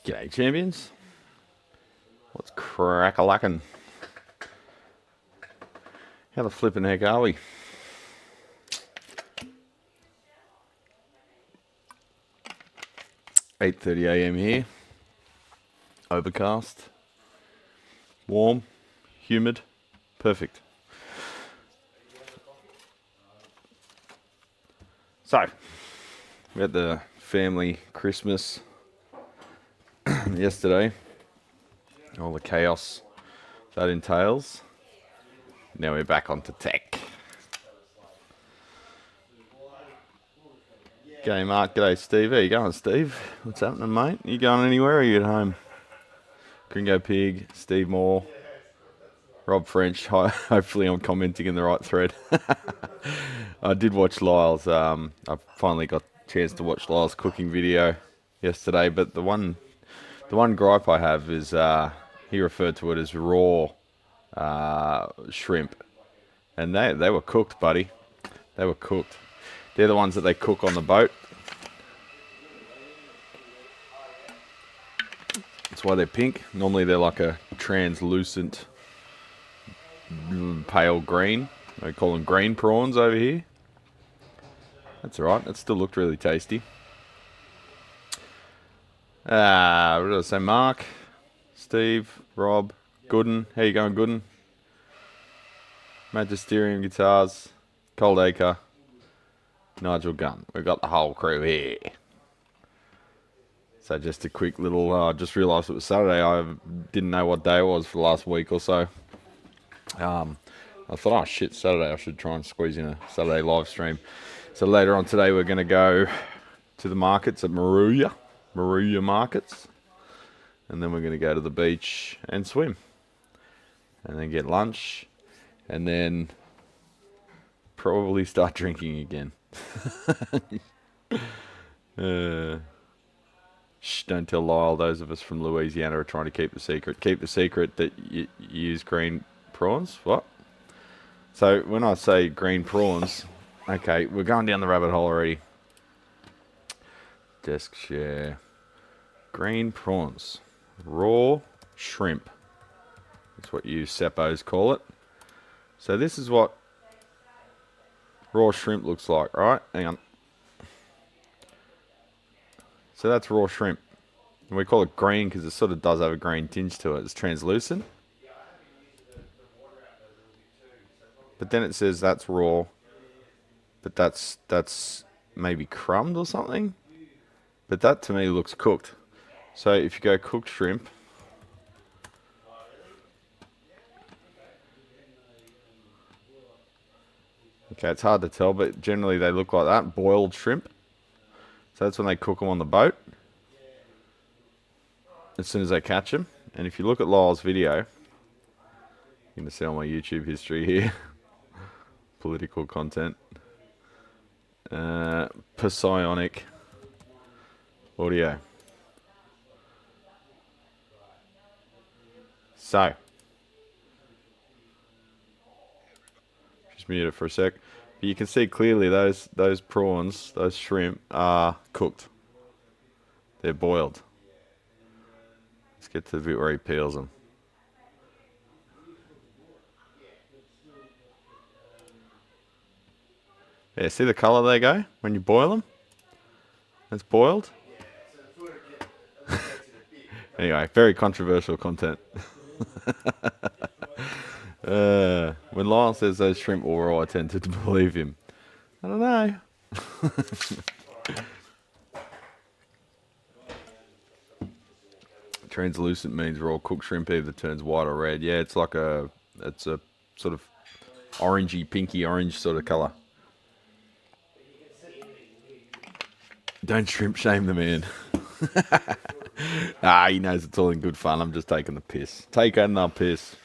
G'day champions, what's crack-a-lackin'? How the flippin' heck are we? (8:30 AM) here, overcast, warm, humid, perfect. So, we had the family Christmas yesterday, all the chaos that entails. Now we're back onto tech. G'day Mark, g'day Steve. How you going, Steve? What's happening, mate? You going anywhere or are you at home? Gringo Pig, Steve Moore, Rob French. Hopefully I'm commenting in the right thread. I did watch Lyle's, I finally got a chance to watch Lyle's cooking video yesterday, but the one gripe I have is he referred to it as raw shrimp, and they were cooked, buddy. They were cooked. They're the ones that they cook on the boat. That's why they're pink. Normally they're like a translucent pale green. They call them green prawns over here. That's alright. That still looked really tasty. What did I say? Mark, Steve, Rob, Gooden. How you going, Gooden? Magisterium Guitars, Cold Acre, Nigel Gunn. We've got the whole crew here. So just a quick little, I just realised it was Saturday. I didn't know what day it was for the last week or so. I thought, oh shit, Saturday, I should try and squeeze in a Saturday live stream. So later on today we're going to go to the markets at Maruya Markets. And then we're going to go to the beach and swim. And then get lunch. And then probably start drinking again. Shh, don't tell Lyle. Those of us from Louisiana are trying to keep the secret. Keep the secret that you use green prawns. What? So when I say green prawns, okay, we're going down the rabbit hole already. Desk share. Green prawns. Raw shrimp. That's what you seppos call it. So this is what raw shrimp looks like, right? Hang on. So that's raw shrimp. And we call it green because it sort of does have a green tinge to it. It's translucent. But then it says that's raw. But that's maybe crumbed or something. But that to me looks cooked. So if you go cooked shrimp, okay, it's hard to tell, but generally they look like that. Boiled shrimp. So that's when they cook them on the boat. As soon as they catch them. And if you look at Lyle's video, you're going to see all my YouTube history here. Political content. Panasonic audio. So. Just mute it for a sec. But you can see clearly those prawns, those shrimp, are cooked. They're boiled. Let's get to the bit where he peels them. Yeah, see the colour they go when you boil them? It's boiled. Anyway, very controversial content. When Lyle says those shrimp were raw, I tend to believe him. I don't know. Translucent means raw cooked shrimp either turns white or red. Yeah, it's like it's a sort of orangey, pinky orange sort of colour. Don't shrimp shame the man. He knows it's all in good fun. I'm just taking the piss. Taking the piss.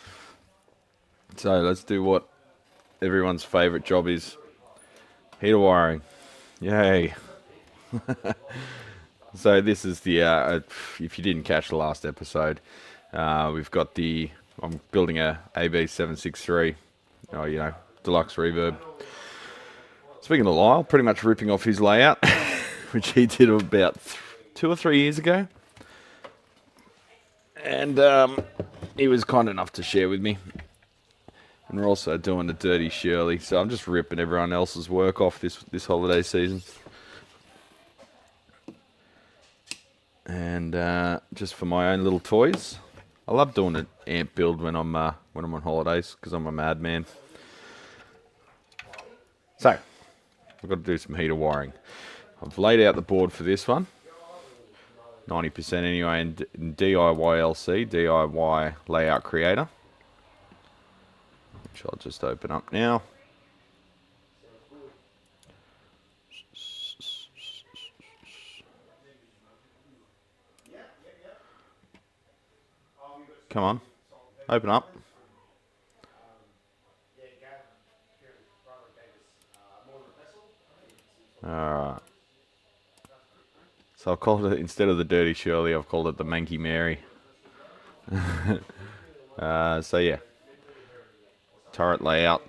So let's do what everyone's favourite job is. Heater wiring. Yay. So this is the, if you didn't catch the last episode, we've got I'm building a AB763, deluxe reverb. Speaking of Lyle, pretty much ripping off his layout, which he did about 2 or 3 years ago. And he was kind enough to share with me. And we're also doing the Dirty Shirley, so I'm just ripping everyone else's work off this holiday season. And just for my own little toys. I love doing an amp build when I'm on holidays because I'm a madman. So I've got to do some heater wiring. I've laid out the board for this one, 90% anyway, in DIY LC, DIY Layout Creator, which I'll just open up now. Come on, open up. Alright. So I've called it, instead of the Dirty Shirley, I've called it the Manky Mary. So yeah. Turret layout.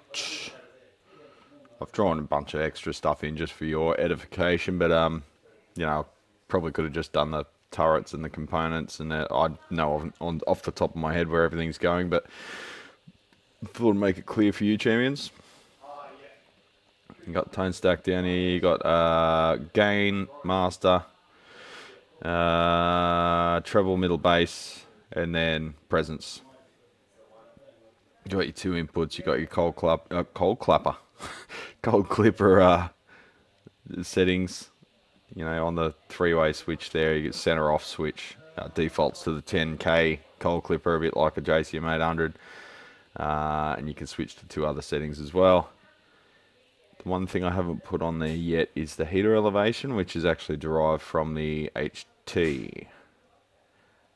I've drawn a bunch of extra stuff in just for your edification, but you know, probably could have just done the turrets and the components, and I know off the top of my head where everything's going, but thought I'd make it clear for you, champions. You got tone stack down here. You got gain, master, treble, middle, bass, and then presence. You got your two inputs. You got your cold clapper, cold clipper settings. You know, on the three-way switch there, you get center off switch. Defaults to the 10K cold clipper, a bit like a JCM 800. And you can switch to two other settings as well. The one thing I haven't put on there yet is the heater elevation, which is actually derived from the HT.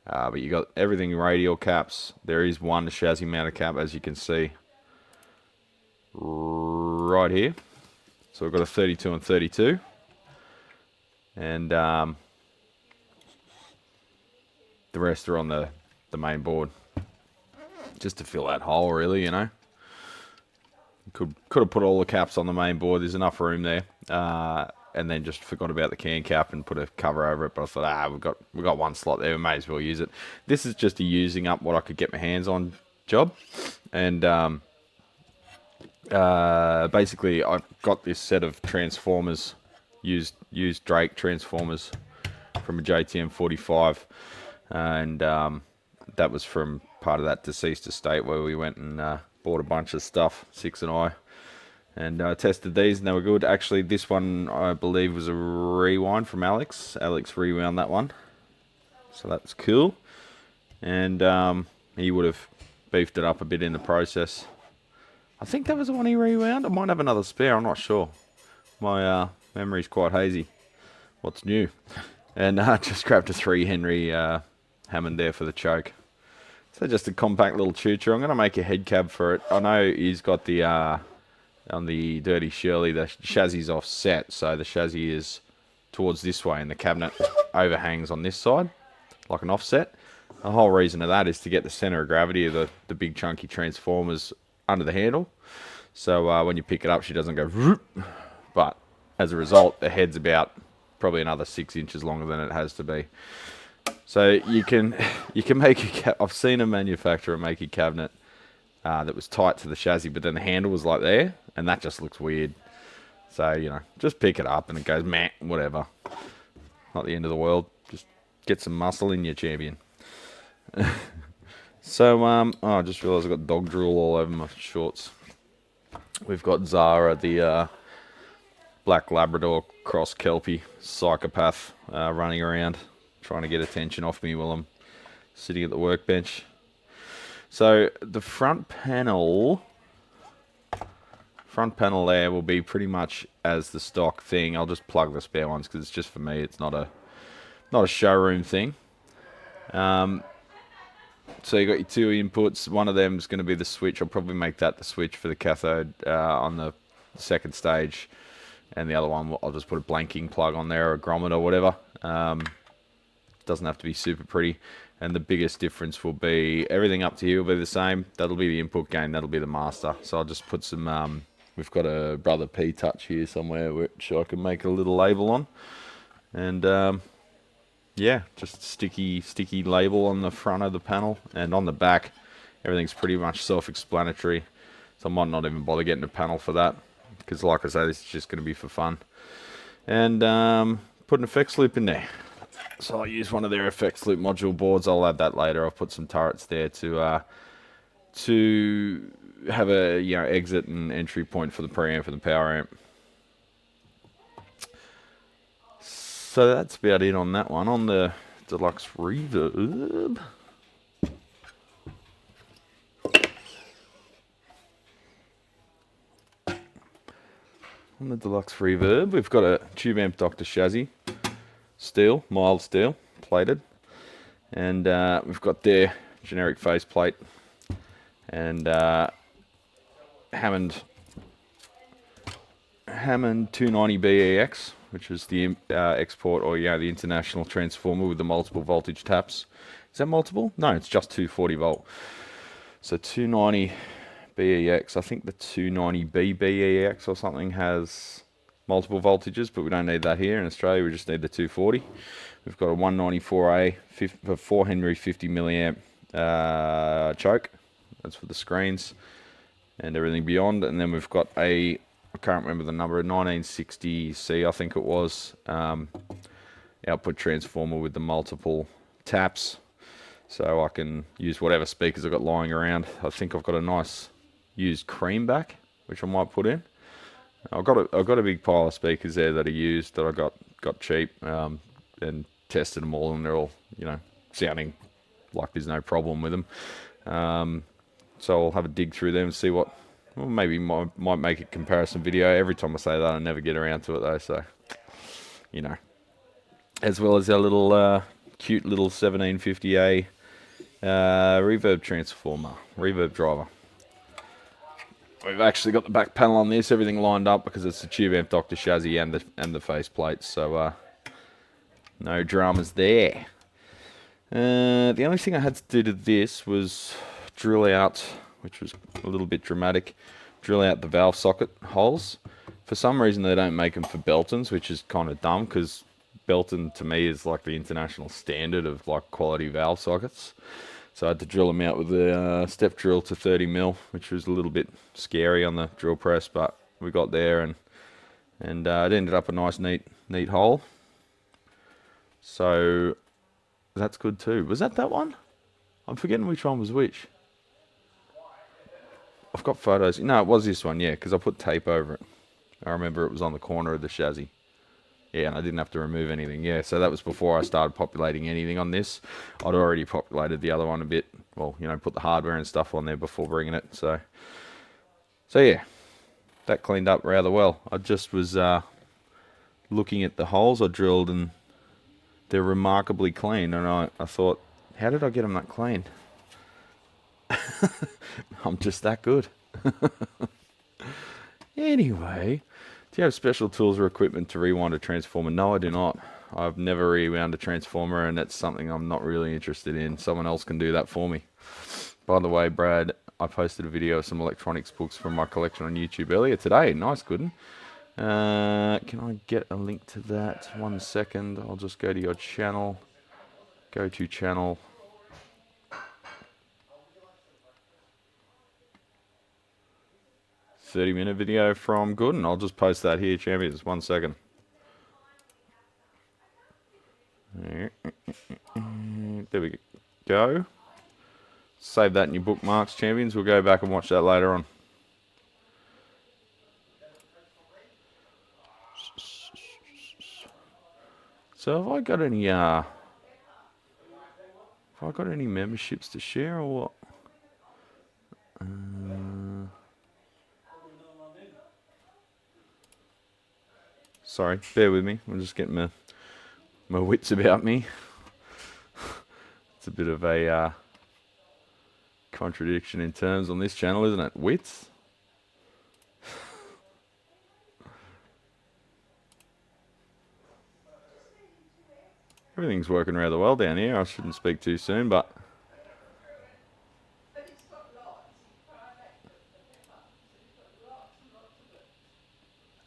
But you got everything radial caps. There is one chassis mounted cap, as you can see, right here. So we've got a 32 and 32. And the rest are on the main board, just to fill that hole, really, you know. Could have put all the caps on the main board. There's enough room there, and then just forgot about the can cap and put a cover over it. But I thought, we've got one slot there. We may as well use it. This is just a using up what I could get my hands on job, and basically I've got this set of transformers. Used Drake transformers from a JTM 45, and that was from part of that deceased estate where we went and bought a bunch of stuff, Six and I, and tested these, and they were good. Actually, this one I believe was a rewind from Alex. Alex rewound that one, so that's cool, and he would have beefed it up a bit in the process. I think that was the one he rewound. I might have another spare, I'm not sure. My memory's quite hazy. What's new? And just grabbed a 3 Henry Hammond there for the choke. So just a compact little choo-choo. I'm going to make a head cab for it. I know he's got the, on the Dirty Shirley, the chassis is offset. So the chassis is towards this way and the cabinet overhangs on this side, like an offset. The whole reason of that is to get the center of gravity of the big chunky transformers under the handle. So when you pick it up, she doesn't go whoop. But as a result, the head's about probably another 6 inches longer than it has to be. So you can make I've seen a manufacturer make a cabinet that was tight to the chassis, but then the handle was like there, and that just looks weird. So, you know, just pick it up and it goes meh, whatever. Not the end of the world. Just get some muscle in your champion. So, I just realised I've got dog drool all over my shorts. We've got Zara, the Black Labrador cross Kelpie psychopath, running around trying to get attention off me while I'm sitting at the workbench. So the front panel there will be pretty much as the stock thing. I'll just plug the spare ones because it's just for me. It's not a showroom thing. So you got your two inputs. One of them is going to be the switch. I'll probably make that the switch for the cathode on the second stage. And the other one, I'll just put a blanking plug on there, or a grommet or whatever. Doesn't have to be super pretty. And the biggest difference will be, everything up to here will be the same. That'll be the input gain, that'll be the master. So I'll just put some, we've got a Brother P touch here somewhere, which I can make a little label on. And yeah, just sticky label on the front of the panel, and on the back, everything's pretty much self-explanatory. So I might not even bother getting a panel for that, because like I say, this is just going to be for fun. And put an effects loop in there. So I'll use one of their effects loop module boards. I'll add that later. I'll put some turrets there to have a exit and entry point for the preamp and the power amp. So that's about it on that one. On the deluxe reverb, we've got a tube amp Dr. Shazzy, steel, mild steel, plated, and we've got their generic faceplate, and Hammond 290BEX, which is the export, or the international transformer with the multiple voltage taps. Is that multiple? No, it's just 240 volt. So 290 BEX, I think the 290B BEX or something has multiple voltages, but we don't need that here in Australia. We just need the 240. We've got a 194A 4 Henry 50 milliamp choke. That's for the screens and everything beyond. And then we've got I can't remember the number, a 1960C, I think it was, output transformer with the multiple taps. So I can use whatever speakers I've got lying around. I think I've got a nice used cream back, which I might put in. I've got a big pile of speakers there that I used, that I got cheap, and tested them all, and they're all, sounding like there's no problem with them. So I'll have a dig through them and see what, well, maybe might make a comparison video. Every time I say that, I never get around to it though, so, As well as our little, cute little 1750A reverb transformer, reverb driver. We've actually got the back panel on this, everything lined up, because it's the tube amp Dr. Shazzy and the face plates, so no dramas there. The only thing I had to do to this was drill out, which was a little bit dramatic, drill out the valve socket holes. For some reason they don't make them for Beltons, which is kind of dumb, because Belton to me is like the international standard of like quality valve sockets. So I had to drill them out with a step drill to 30mm, which was a little bit scary on the drill press, but we got there, and it ended up a nice neat hole. So that's good too. Was that one? I'm forgetting which one was which. I've got photos. No, it was this one, yeah, because I put tape over it. I remember it was on the corner of the chassis. Yeah, and I didn't have to remove anything. Yeah, so that was before I started populating anything on this. I'd already populated the other one a bit. Well, put the hardware and stuff on there before bringing it. So yeah, that cleaned up rather well. I just was looking at the holes I drilled, and they're remarkably clean. And I thought, how did I get them that clean? I'm just that good. Anyway, do you have special tools or equipment to rewind a transformer? No, I do not. I've never rewound a transformer, and that's something I'm not really interested in. Someone else can do that for me. By the way, Brad, I posted a video of some electronics books from my collection on YouTube earlier today. Nice, good. Can I get a link to that? 1 second. I'll just go to your channel. Go to channel. "30-minute video from Gooden." I'll just post that here, champions. 1 second. There we go. Save that in your bookmarks, champions. We'll go back and watch that later on. So have I got any memberships to share, or what? Sorry, bear with me. I'm just getting my wits about me. It's a bit of a contradiction in terms on this channel, isn't it? Wits? Everything's working rather well down here. I shouldn't speak too soon, but...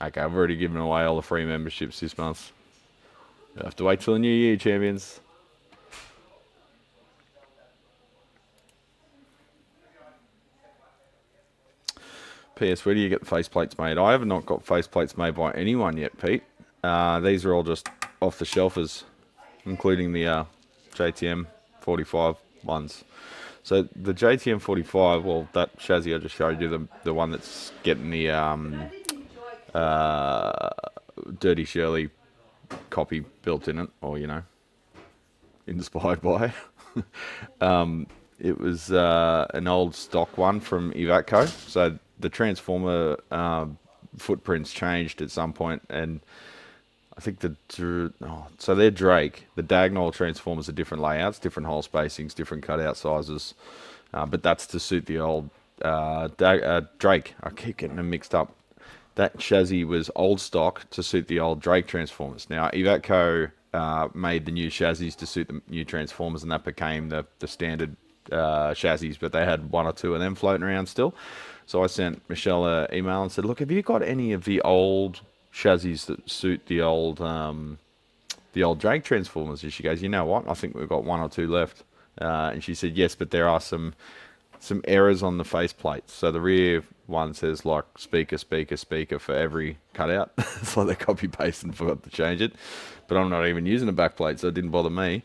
Okay, I've already given away all the free memberships this month. You'll have to wait till the new year, champions. PS, where do you get the faceplates made? I have not got faceplates made by anyone yet, Pete. These are all just off the shelfers, including the JTM 45 ones. So the JTM 45, well, that chassis I just showed you, the one that's getting the Dirty Shirley copy built in it, or, you know, inspired by. It was an old stock one from Ivatco. So the transformer footprints changed at some point, and I think so they're Drake. The diagonal transformers are different layouts, different hole spacings, different cutout sizes, but that's to suit the old Drake. I keep getting them mixed up. That chassis was old stock to suit the old Drake transformers. Now Ivatco made the new chassis to suit the new transformers, and that became the standard chassis, but they had one or two of them floating around still. So I sent Michelle an email and said, look, have you got any of the old chassis that suit the old Drake transformers? And she goes, you know what, I think we've got one or two left. And she said, yes, but there are some errors on the faceplates. So the rear one says like speaker for every cutout. It's like they copy paste and forgot to change it. But I'm not even using a backplate, so it didn't bother me.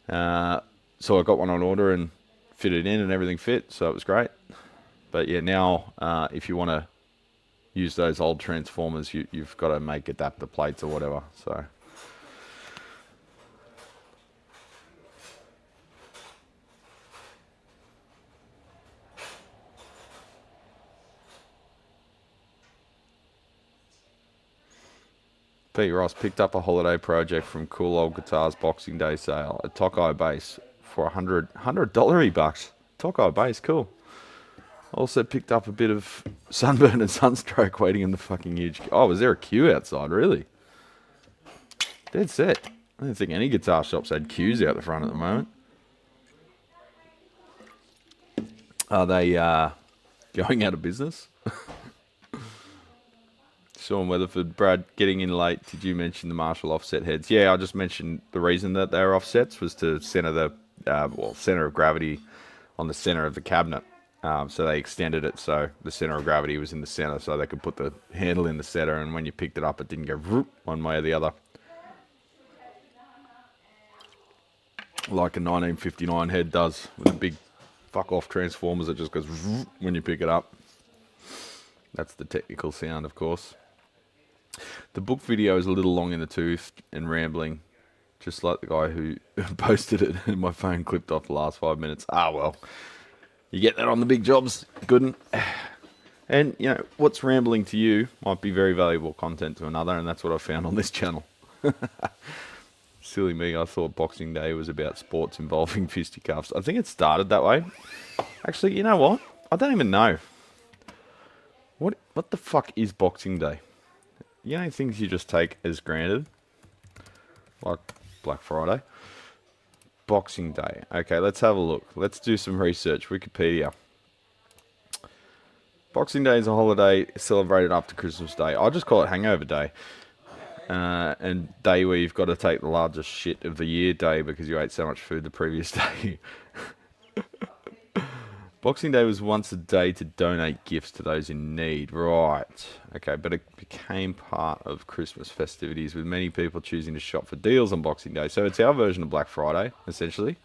So I got one on order and fitted in, and everything fit, so it was great. But yeah, now if you want to use those old transformers, you've got to make adapter plates or whatever. So Pete Ross picked up a holiday project from Cool Old Guitars Boxing Day sale at Tokai Base for $100 bucks. Tokai Base, cool. Also picked up a bit of sunburn and sunstroke waiting in the fucking huge... Oh, was there a queue outside? Really? Dead set. I don't think any guitar shops had queues out the front at the moment. Are they going out of business? Sean Weatherford, Brad, getting in late. Did you mention the Marshall offset heads? Yeah, I just mentioned the reason that they were offsets was to center the center of gravity on the center of the cabinet. So they extended it so the center of gravity was in the center, so they could put the handle in the center, and when you picked it up, it didn't go whoop one way or the other. Like a 1959 head does with the big fuck off transformers, it just goes whoop when you pick it up. That's the technical sound, of course. The book video is a little long in the tooth and rambling, just like the guy who posted it, and my phone clipped off the last 5 minutes. Ah, well. You get that on the big jobs, good. And, you know, what's rambling to you might be very valuable content to another, and that's what I found on this channel. Silly me, I thought Boxing Day was about sports involving fisticuffs. I think it started that way. Actually, you know what? I don't even know. What the fuck is Boxing Day? You know, things you just take as granted, like Black Friday. Boxing Day. Okay, let's have a look. Let's do some research. Wikipedia. Boxing Day is a holiday celebrated after Christmas Day. I just call it Hangover Day. And day where you've got to take the largest shit of the year day because you ate so much food the previous day. Boxing Day was once a day to donate gifts to those in need. Right. Okay, but it became part of Christmas festivities with many people choosing to shop for deals on Boxing Day. So it's our version of Black Friday, essentially.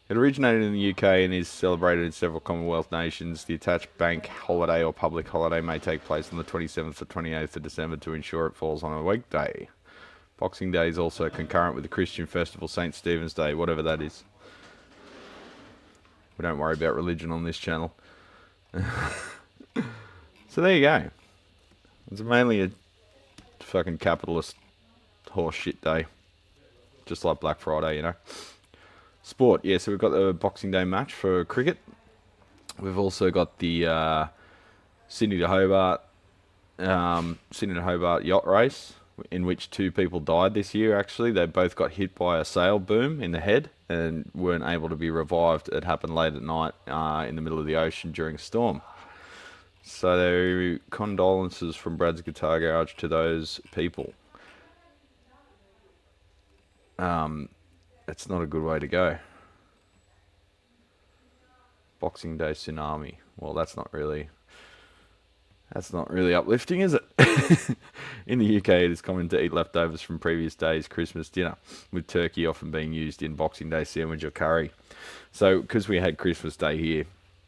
It originated in the UK and is celebrated in several Commonwealth nations. The attached bank holiday or public holiday may take place on the 27th or 28th of December to ensure it falls on a weekday. Boxing Day is also concurrent with the Christian festival St. Stephen's Day, whatever that is. We don't worry about religion on this channel. So there you go. It's mainly a fucking capitalist horse shit day. Just like Black Friday, you know. Sport, yeah, so we've got the Boxing Day match for cricket. We've also got the Sydney to Hobart yacht race, in which 2 people died this year, actually. They both got hit by a sail boom in the head and weren't able to be revived. It happened late at night in the middle of the ocean during a storm. So condolences from Brad's Guitar Garage to those people. It's not a good way to go. Boxing Day tsunami. Well, that's not really... That's not really uplifting, is it? In the UK, it is common to eat leftovers from previous day's Christmas dinner, with turkey often being used in Boxing Day sandwich or curry. So, because we had Christmas Day here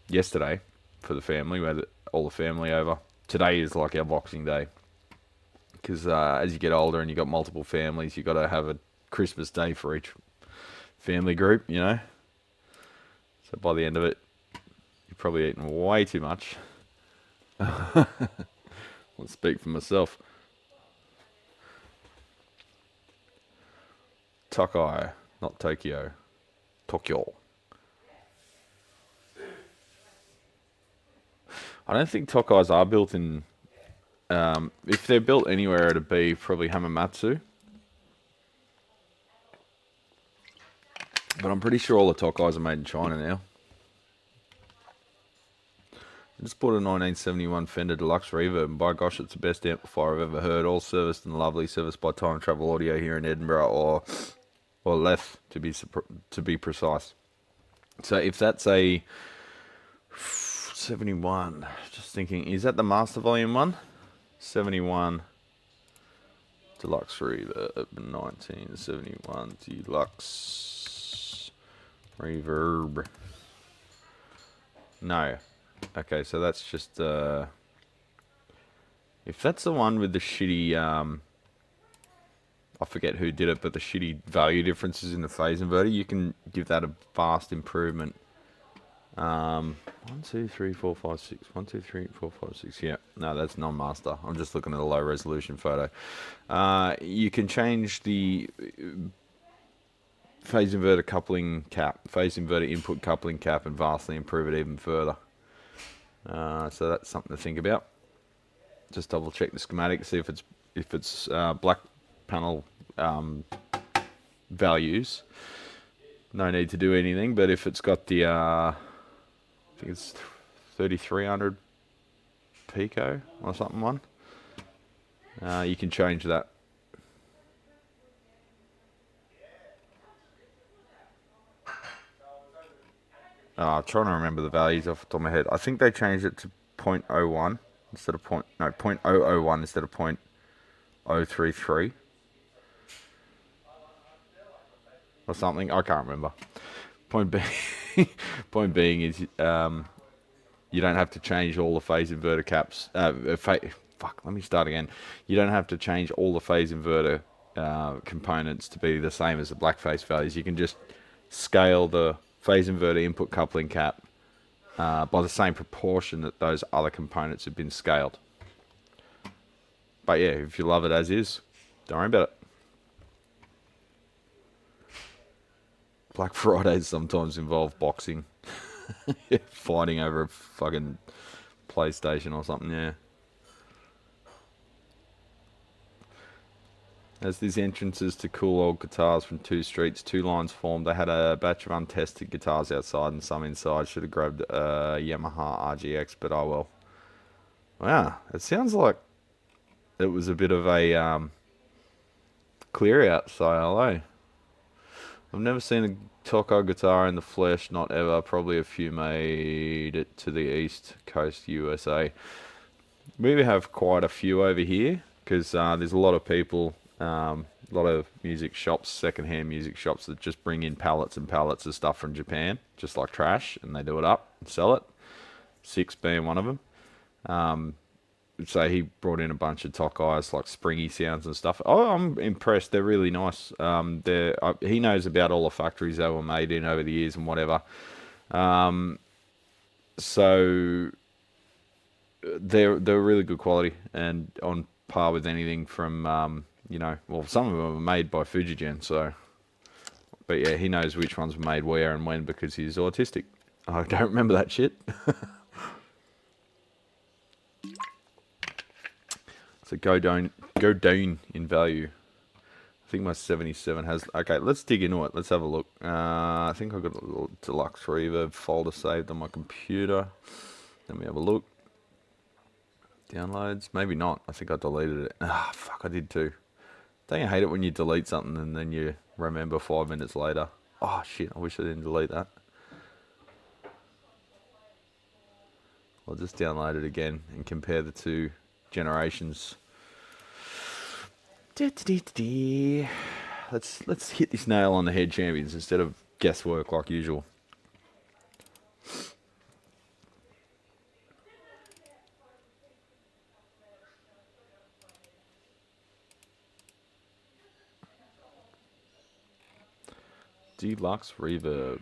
yesterday for the family, we had all the family over. Today is like our Boxing Day. Because as you get older and you got multiple families, you got to have a Christmas Day for each family group, you know. So by the end of it, you've probably eaten way too much. I'll speak for myself. Tokai, not Tokyo. Tokyo. I don't think Tokais are built in... if they're built anywhere, it'd be probably Hamamatsu. But I'm pretty sure all the Tokais are made in China now. I just bought a 1971 Fender Deluxe Reverb, and by gosh, it's the best amplifier I've ever heard. All serviced and lovely, serviced by Time Travel Audio here in Edinburgh, or Leith to be precise. So if that's a 71, just thinking, is that the Master Volume 1? 71 Deluxe Reverb, 1971 Deluxe Reverb. No. Okay, so that's just, if that's the one with the shitty, I forget who did it, but the shitty value differences in the phase inverter, you can give that a vast improvement. 1, 2, 3, 4, 5, 6. 1, 2, 3, 4, 5, 6. Yeah, no, that's non-master. I'm just looking at a low resolution photo. You can change the phase inverter coupling cap, phase inverter input coupling cap, and vastly improve it even further. So that's something to think about. Just double check the schematic, see if it's black panel values. No need to do anything, but if it's got the I think it's 3300 pico or something one, you can change that. I'm trying to remember the values off the top of my head. I think they changed it to 0.01 instead of 0.001 instead of 0.033 or something. I can't remember. Point being is you don't have to change all the phase inverter caps. Fuck, let me start again. You don't have to change all the phase inverter components to be the same as the black face values. You can just scale the phase inverter input coupling cap by the same proportion that those other components have been scaled. But yeah, if you love it as is, don't worry about it. Black Fridays sometimes involve boxing. Fighting over a fucking PlayStation or something, yeah. As these entrances to cool old guitars from two streets, two lines formed. They had a batch of untested guitars outside and some inside. Should have grabbed a Yamaha RGX, but oh well. Wow, it sounds like it was a bit of a clear out sale, eh? I've never seen a Tokai guitar in the flesh, not ever. Probably a few made it to the East Coast USA. We have quite a few over here because there's a lot of people, a lot of music shops, secondhand music shops that just bring in pallets and pallets of stuff from Japan, just like trash, and they do it up and sell it. Six being one of them. So he brought in a bunch of Tokais, like springy sounds and stuff. Oh, I'm impressed. They're really nice. He knows about all the factories they were made in over the years and whatever. So they're really good quality and on par with anything from well, some of them are made by Fujigen. So, but yeah, he knows which ones were made where and when because he's autistic. I don't remember that shit. So go down in value. I think my 77 has... Okay, let's dig into it. Let's have a look. I think I've got a little Deluxe Reverb folder saved on my computer. Let me have a look. Downloads. Maybe not. I think I deleted it. Ah, fuck, I did too. Don't you hate it when you delete something and then you remember 5 minutes later? Oh, shit, I wish I didn't delete that. I'll just download it again and compare the two generations. Let's hit this nail on the head, champions, instead of guesswork like usual. Deluxe reverb.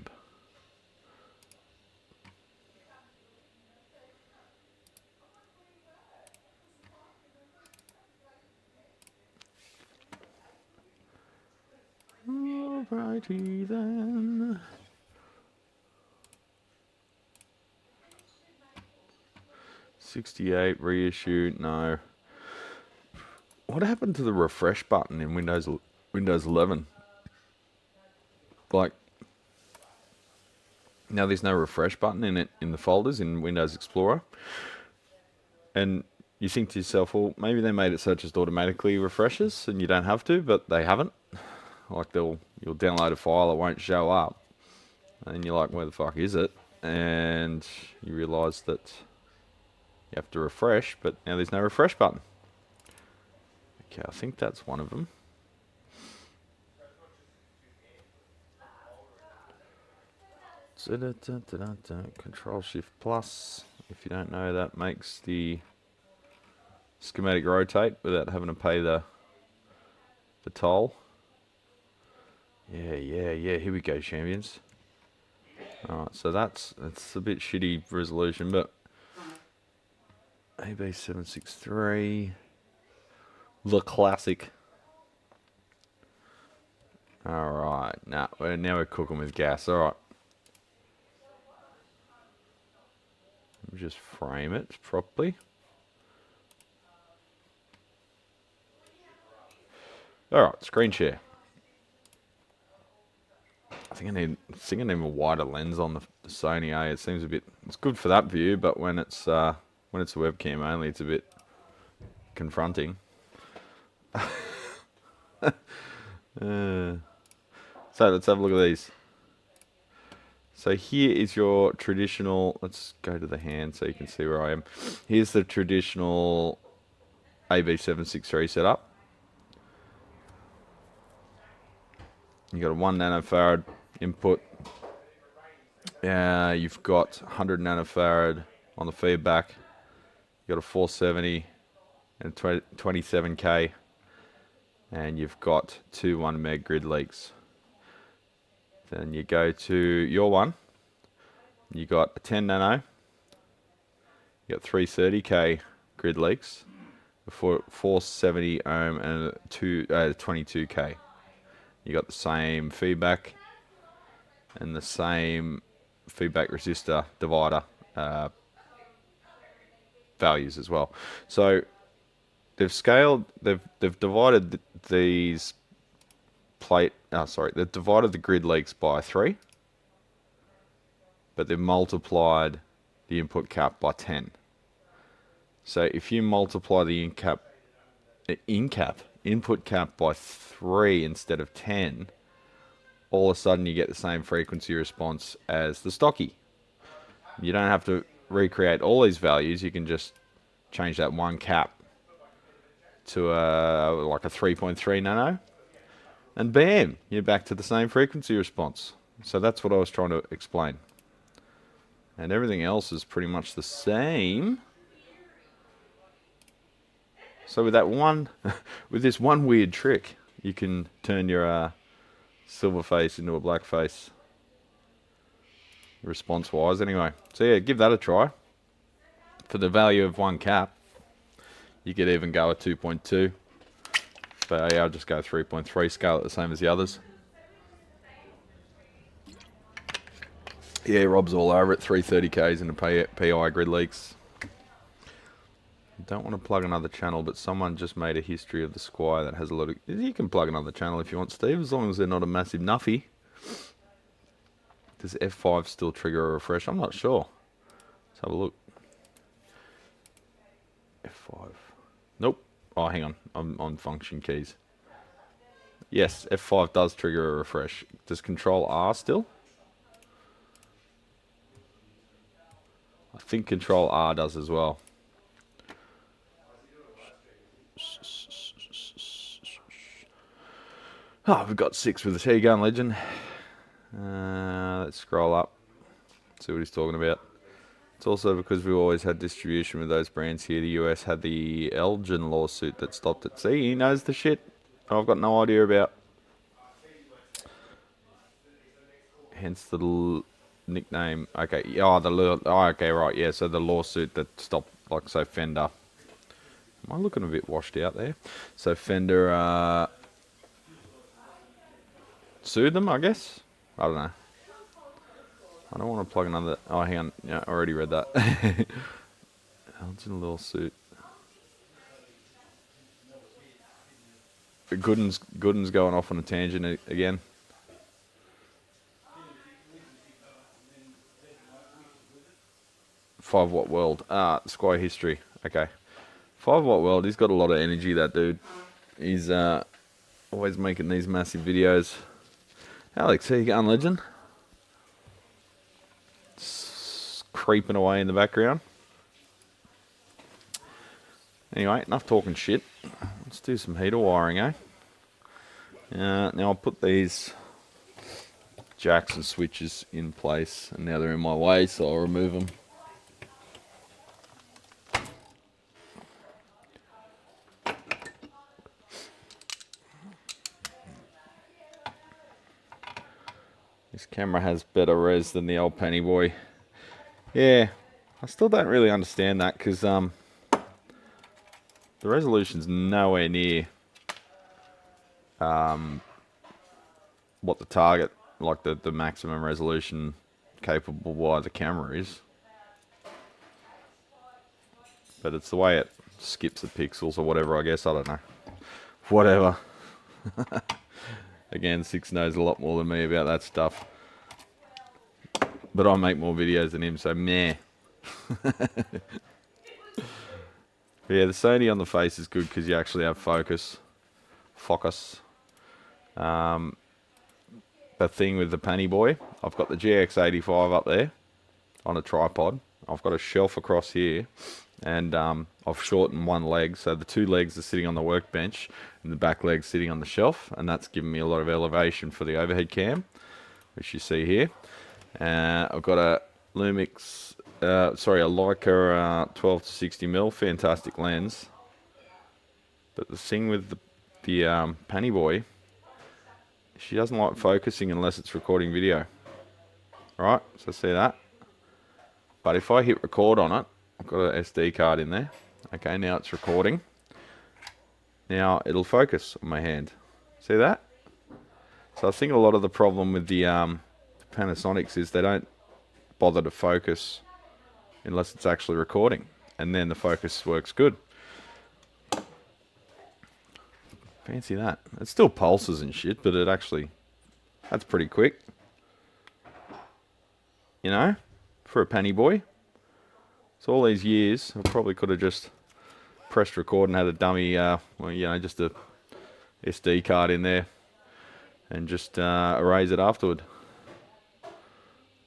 Alrighty then. '68 reissue. No. What happened to the refresh button in Windows 11? Like, now there's no refresh button in it in the folders in Windows Explorer, and you think to yourself, well, maybe they made it so it just automatically refreshes and you don't have to, but they haven't. Like, you'll download a file, it won't show up, and you're like, where the fuck is it? And you realise that you have to refresh, but now there's no refresh button. Okay, I think that's one of them. Control Shift Plus. If you don't know, that makes the schematic rotate without having to pay the toll. Yeah. Here we go, champions. Alright, so it's a bit shitty resolution, but AB763, the classic. Alright, now we're cooking with gas. Alright. Just frame it properly. Alright, screen share. I think I need a wider lens on the Sony A. It seems a bit, it's good for that view, but when it's a webcam only, it's a bit confronting. So let's have a look at these. So here is your traditional, let's go to the hand so you can see where I am. Here's the traditional AB763 setup. You've got a 1 nanofarad input. You've got 100 nanofarad on the feedback. You've got a 470 and 27K. And you've got two 1 meg grid leaks. Then you go to your one. You got a 10 nano. You got 330K grid leaks, a 470 ohm and a 22K. You got the same feedback and the same feedback resistor divider values as well. So they've divided these they've divided the grid leaks by 3, but they've multiplied the input cap by 10. So if you multiply the input cap by 3 instead of 10, all of a sudden you get the same frequency response as the stocky. You don't have to recreate all these values. You can just change that one cap to like a 3.3 nano, and bam, you're back to the same frequency response. So that's what I was trying to explain. And everything else is pretty much the same. So with that one, with this one weird trick, you can turn your silver face into a black face, response-wise anyway. So yeah, give that a try. For the value of one cap, you could even go at 2.2. But yeah, I'll just go 3.3, scale it the same as the others. Yeah, Rob's all over it, 330Ks into PI grid leaks. Don't want to plug another channel, but someone just made a history of the Squire that has a lot of... You can plug another channel if you want, Steve, as long as they're not a massive nuffy. Does F5 still trigger a refresh? I'm not sure. Let's have a look. F5. Nope. Oh, hang on. I'm on function keys. Yes, F5 does trigger a refresh. Does Control R still? I think Control R does as well. Oh, we've got 6 with the T-Gun Legend. Let's scroll up, see what he's talking about. It's also because we've always had distribution with those brands here. The US had the Elgin lawsuit that stopped it. See, he knows the shit I've got no idea about. Hence the nickname. Okay, okay, right, yeah. So the lawsuit that stopped, like, so Fender. Am I looking a bit washed out there? So Fender sued them, I guess. I don't know. I don't want to plug another. Oh, hang on. Yeah, I already read that. Elgin lawsuit. Gooden's going off on a tangent again. 5 Watt World. Squire history. Okay. 5 Watt World, he's got a lot of energy, that dude. He's always making these massive videos. Alex, how you going, legend? Creeping away in the background. Anyway, enough talking shit. Let's do some heater wiring, eh? Now I'll put these jacks and switches in place, and now they're in my way, so I'll remove them. This camera has better res than the old penny boy. Yeah, I still don't really understand that, because the resolution's nowhere near what the target, like the maximum resolution capable by the camera is. But it's the way it skips the pixels or whatever, I guess. I don't know. Whatever. Again, Six knows a lot more than me about that stuff. But I make more videos than him, so meh. Yeah, the Sony on the face is good because you actually have focus. The thing with the penny boy, I've got the GX85 up there on a tripod. I've got a shelf across here, and I've shortened one leg, so the 2 legs are sitting on the workbench and the back leg's sitting on the shelf, and that's given me a lot of elevation for the overhead cam, which you see here. I've got a Lumix, a Leica 12 to 60mm, fantastic lens. But the thing with the penny boy, she doesn't like focusing unless it's recording video. Right, so see that? But if I hit record on it, I've got an SD card in there. Okay, now it's recording. Now it'll focus on my hand. See that? So I think a lot of the problem with the Panasonics is they don't bother to focus unless it's actually recording, and then the focus works good. Fancy that. It still pulses and shit, but it actually, that's pretty quick. You know, for a penny boy. So all these years, I probably could have just pressed record and had a dummy, well, you know, just a SD card in there and just erase it afterward.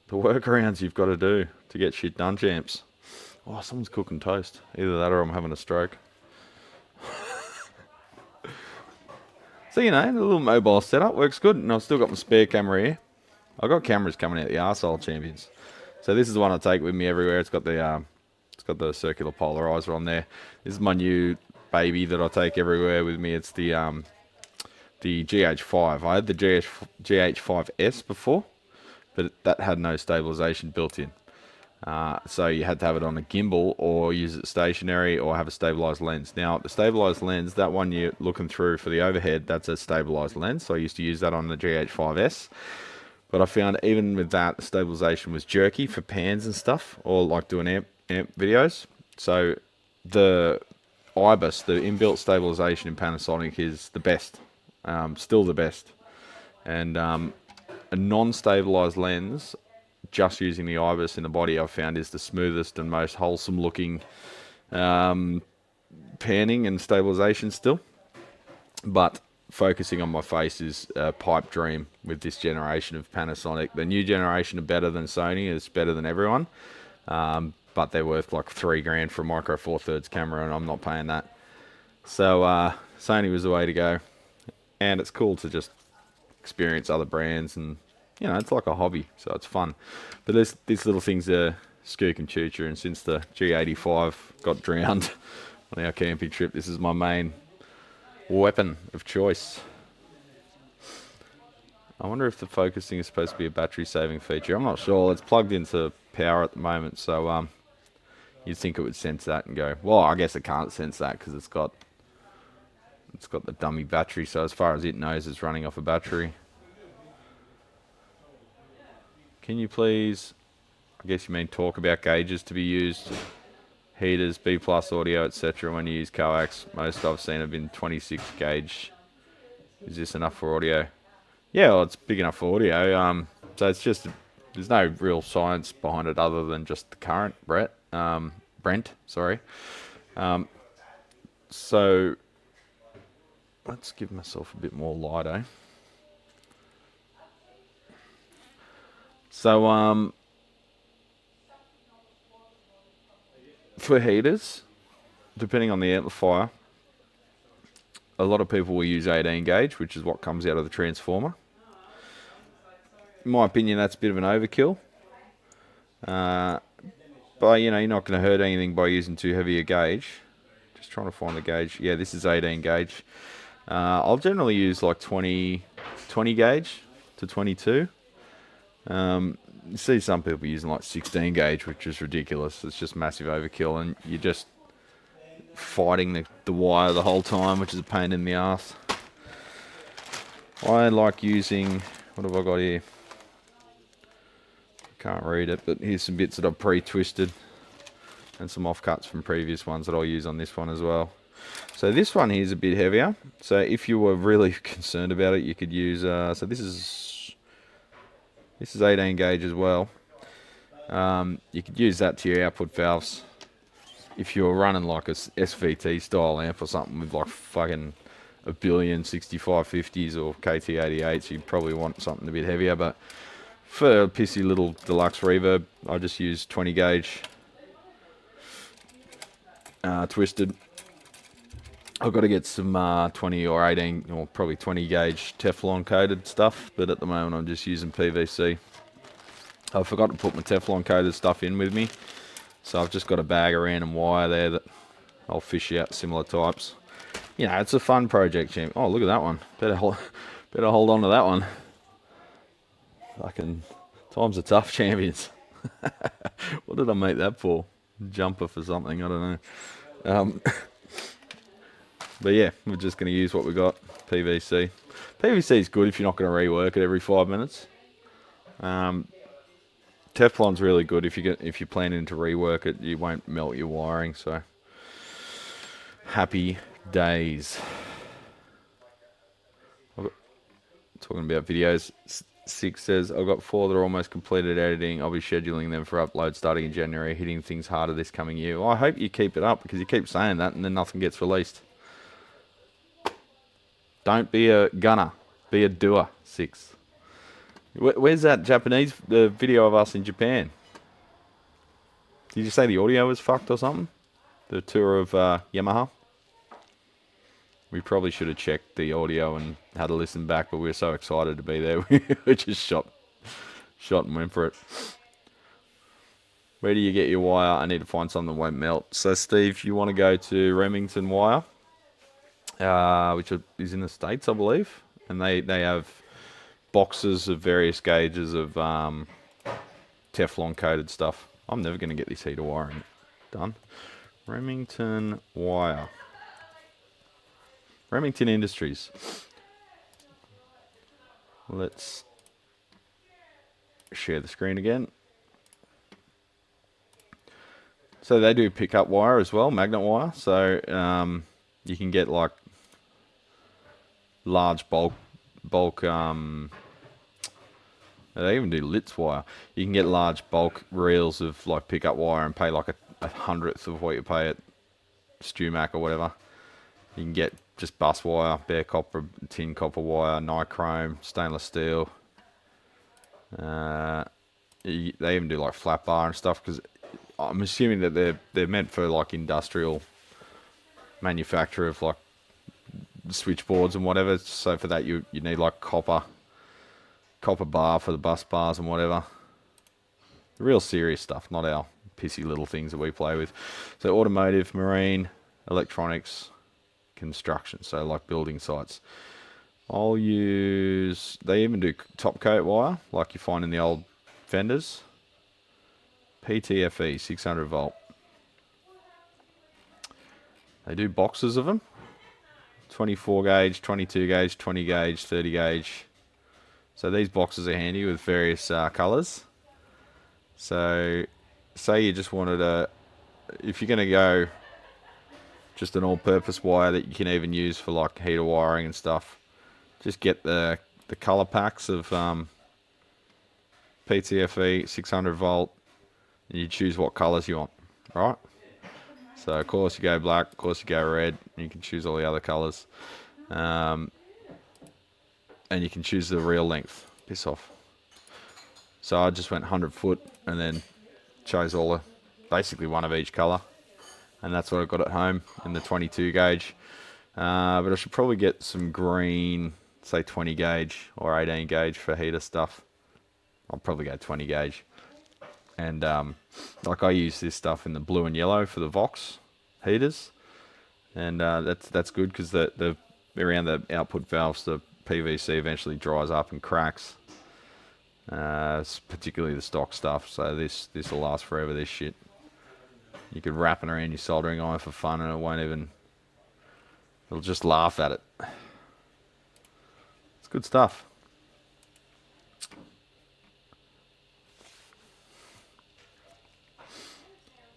The workarounds you've got to do to get shit done, champs. Oh, someone's cooking toast. Either that or I'm having a stroke. So, you know, the little mobile setup works good, and I've still got my spare camera here. I've got cameras coming out the arsehole, champions. So this is the one I take with me everywhere. It's got the circular polarizer on there. This is my new baby that I take everywhere with me. It's the GH5. I had the GH5S before, but that had no stabilization built in. So you had to have it on a gimbal or use it stationary or have a stabilized lens. Now the stabilized lens, that one you're looking through for the overhead, that's a stabilized lens. So I used to use that on the GH5S. But I found even with that, the stabilization was jerky for pans and stuff, or like doing amp videos. So the IBIS, the inbuilt stabilization in Panasonic, is the best. Still the best. And a non-stabilized lens, just using the IBIS in the body, I've found is the smoothest and most wholesome looking panning and stabilization still. But focusing on my face is a pipe dream with this generation of Panasonic. The new generation are better than Sony, it's better than everyone. But but they're worth like $3,000 for a micro 4/3 camera, and I'm not paying that. So Sony was the way to go, and it's cool to just experience other brands, and you know, it's like a hobby, so it's fun. But these little things are skook and choo-choo, and since the G85 got drowned on our camping trip, this is my main weapon of choice. I wonder if the focusing is supposed to be a battery saving feature. I'm not sure. It's plugged into power at the moment, so you'd think it would sense that and go, well, I guess it can't sense that because it's got the dummy battery, so as far as it knows, it's running off a battery. Can you please, I guess you mean talk about gauges to be used, heaters, B+ audio, etc. when you use coax? Most I've seen have been 26 gauge. Is this enough for audio? Yeah, well, it's big enough for audio. So it's just, there's no real science behind it other than just the current, Brent, sorry. So let's give myself a bit more light, eh? So for heaters, depending on the amplifier, a lot of people will use 18 gauge, which is what comes out of the transformer. In my opinion, that's a bit of an overkill. But you know, you're not going to hurt anything by using too heavy a gauge. Just trying to find the gauge. Yeah, this is 18 gauge. I'll generally use like 20 gauge to 22. You see some people using like 16 gauge, which is ridiculous. It's just massive overkill, and you're just fighting the wire the whole time, which is a pain in the ass. I like using, what have I got here? Can't read it, but here's some bits that I've pre-twisted and some offcuts from previous ones that I'll use on this one as well. So this one here is a bit heavier, so if you were really concerned about it, you could use so this is 18 gauge as well. You could use that to your output valves if you're running like a SVT style amp or something with like fucking a billion 6550s or KT88s. You'd probably want something a bit heavier, but for a pissy little deluxe reverb, I just use 20 gauge twisted. I've got to get some 20 or 18 or probably 20 gauge Teflon coated stuff, but at the moment I'm just using PVC. I forgot to put my Teflon coated stuff in with me, so I've just got a bag of random wire there that I'll fish out similar types. You know, it's a fun project, champ. Oh, look at that one. Better hold on to that one. Fucking times are tough, champions. What did I make that for? Jumper for something, I don't know. But yeah, we're just going to use what we got, PVC. PVC is good if you're not going to rework it every 5 minutes. Teflon's really good if you're planning to rework it. You won't melt your wiring. So happy days. Talking about videos. 6 says, I've got 4 that are almost completed editing. I'll be scheduling them for upload starting in January, hitting things harder this coming year. Well, I hope you keep it up, because you keep saying that and then nothing gets released. Don't be a gunner, be a doer. 6. Where's that Japanese video of us in Japan? Did you say the audio was fucked or something? The tour of Yamaha? We probably should have checked the audio and had a listen back, but we were so excited to be there, we just shot and went for it. Where do you get your wire? I need to find something that won't melt. So, Steve, you want to go to Remington Wire, which is in the States, I believe, and they have boxes of various gauges of Teflon coated stuff. I'm never going to get this heater wiring done. Remington Wire. Remington Industries. Let's share the screen again. So they do pickup wire as well, magnet wire. So you can get like large bulk. They even do Litz wire. You can get large bulk reels of like pickup wire and pay like a hundredth of what you pay at StewMac or whatever. You can get just bus wire, bare copper, tin copper wire, nichrome, stainless steel. They even do like flat bar and stuff, because I'm assuming that they're meant for like industrial manufacture of like switchboards and whatever. So for that you need like copper bar for the bus bars and whatever. Real serious stuff, not our pissy little things that we play with. So automotive, marine, electronics, construction, so like building sites. I'll use, they even do top coat wire like you find in the old fenders. PTFE 600 volt. They do boxes of them. 24 gauge, 22 gauge, 20 gauge, 30 gauge. So these boxes are handy with various colours. So say you just wanted a, if you're going to go just an all-purpose wire that you can even use for like heater wiring and stuff, just get the colour packs of PTFE 600 volt and you choose what colours you want, right? So of course you go black, of course you go red, and you can choose all the other colours. And you can choose the reel length. Piss off. So I just went 100 foot and then chose all the, basically one of each colour. And that's what I've got at home in the 22 gauge. But I should probably get some green, say 20 gauge or 18 gauge for heater stuff. I'll probably go 20 gauge. And like I use this stuff in the blue and yellow for the Vox heaters. And that's good because the around the output valves, the PVC eventually dries up and cracks. Particularly the stock stuff. So this will last forever, this shit. You could wrap it around your soldering iron for fun and it won't even, it'll just laugh at it. It's good stuff.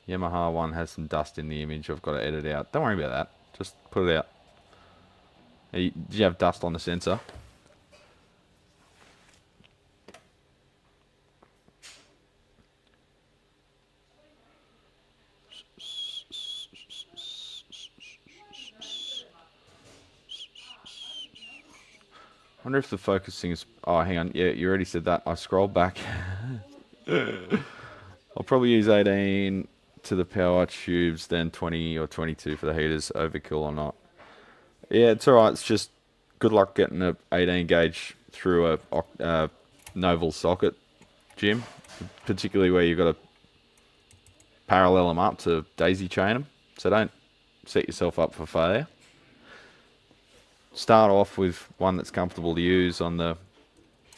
Yamaha one has some dust in the image I've got to edit out. Don't worry about that. Just put it out. Did you have dust on the sensor? I wonder if the focusing is... Oh, hang on. Yeah, you already said that. I scrolled back. I'll probably use 18 to the power tubes, then 20 or 22 for the heaters. Overkill or not. Yeah, it's alright. It's just good luck getting a 18 gauge through a Novel socket, Jim. Particularly where you've got to parallel them up to daisy chain them. So don't set yourself up for failure. Start off with one that's comfortable to use on the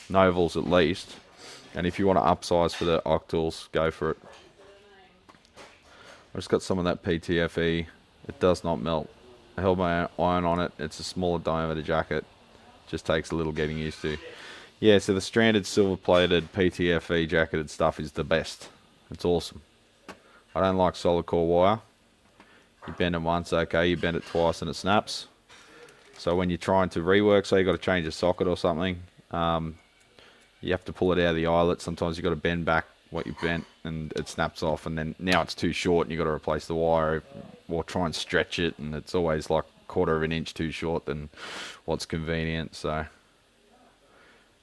Novels at least. And if you want to upsize for the octals, go for it. I've just got some of that PTFE. It does not melt. I held my iron on it. It's a smaller diameter jacket. Just takes a little getting used to. Yeah, so the stranded silver-plated PTFE jacketed stuff is the best. It's awesome. I don't like solid core wire. You bend it once, okay. You bend it twice and it snaps. So when you're trying to rework, say you've got to change a socket or something, you have to pull it out of the eyelet. Sometimes you've got to bend back what you bent and it snaps off, and then now it's too short and you've got to replace the wire or try and stretch it, and it's always like 1/4 of an inch too short than what's convenient. So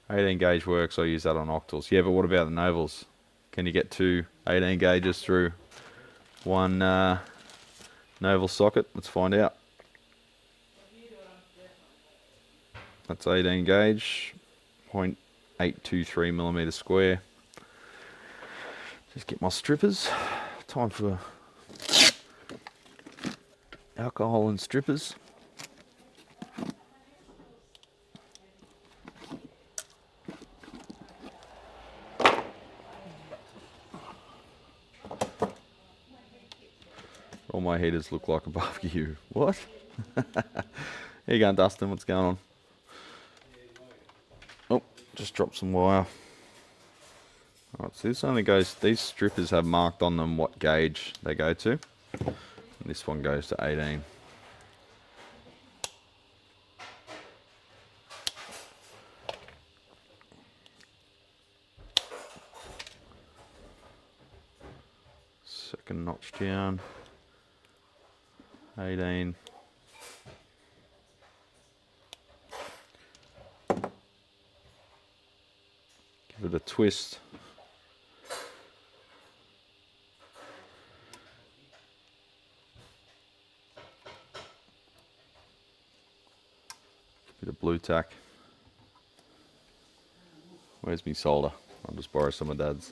18 gauge works. I use that on octals. Yeah, but what about the Novels? Can you get two 18 gauges through one Novel socket? Let's find out. That's 18 gauge, 0.823 millimeter square. Just get my strippers. Time for alcohol and strippers. All my heaters look like a barbecue. What? Here you go, Dustin. What's going on? Oh, just dropped some wire. Alright, so this only goes, these strippers have marked on them what gauge they go to. And this one goes to 18. Second notch down. 18. Give it a twist. blue tack. Where's me solder? I'll just borrow some of Dad's.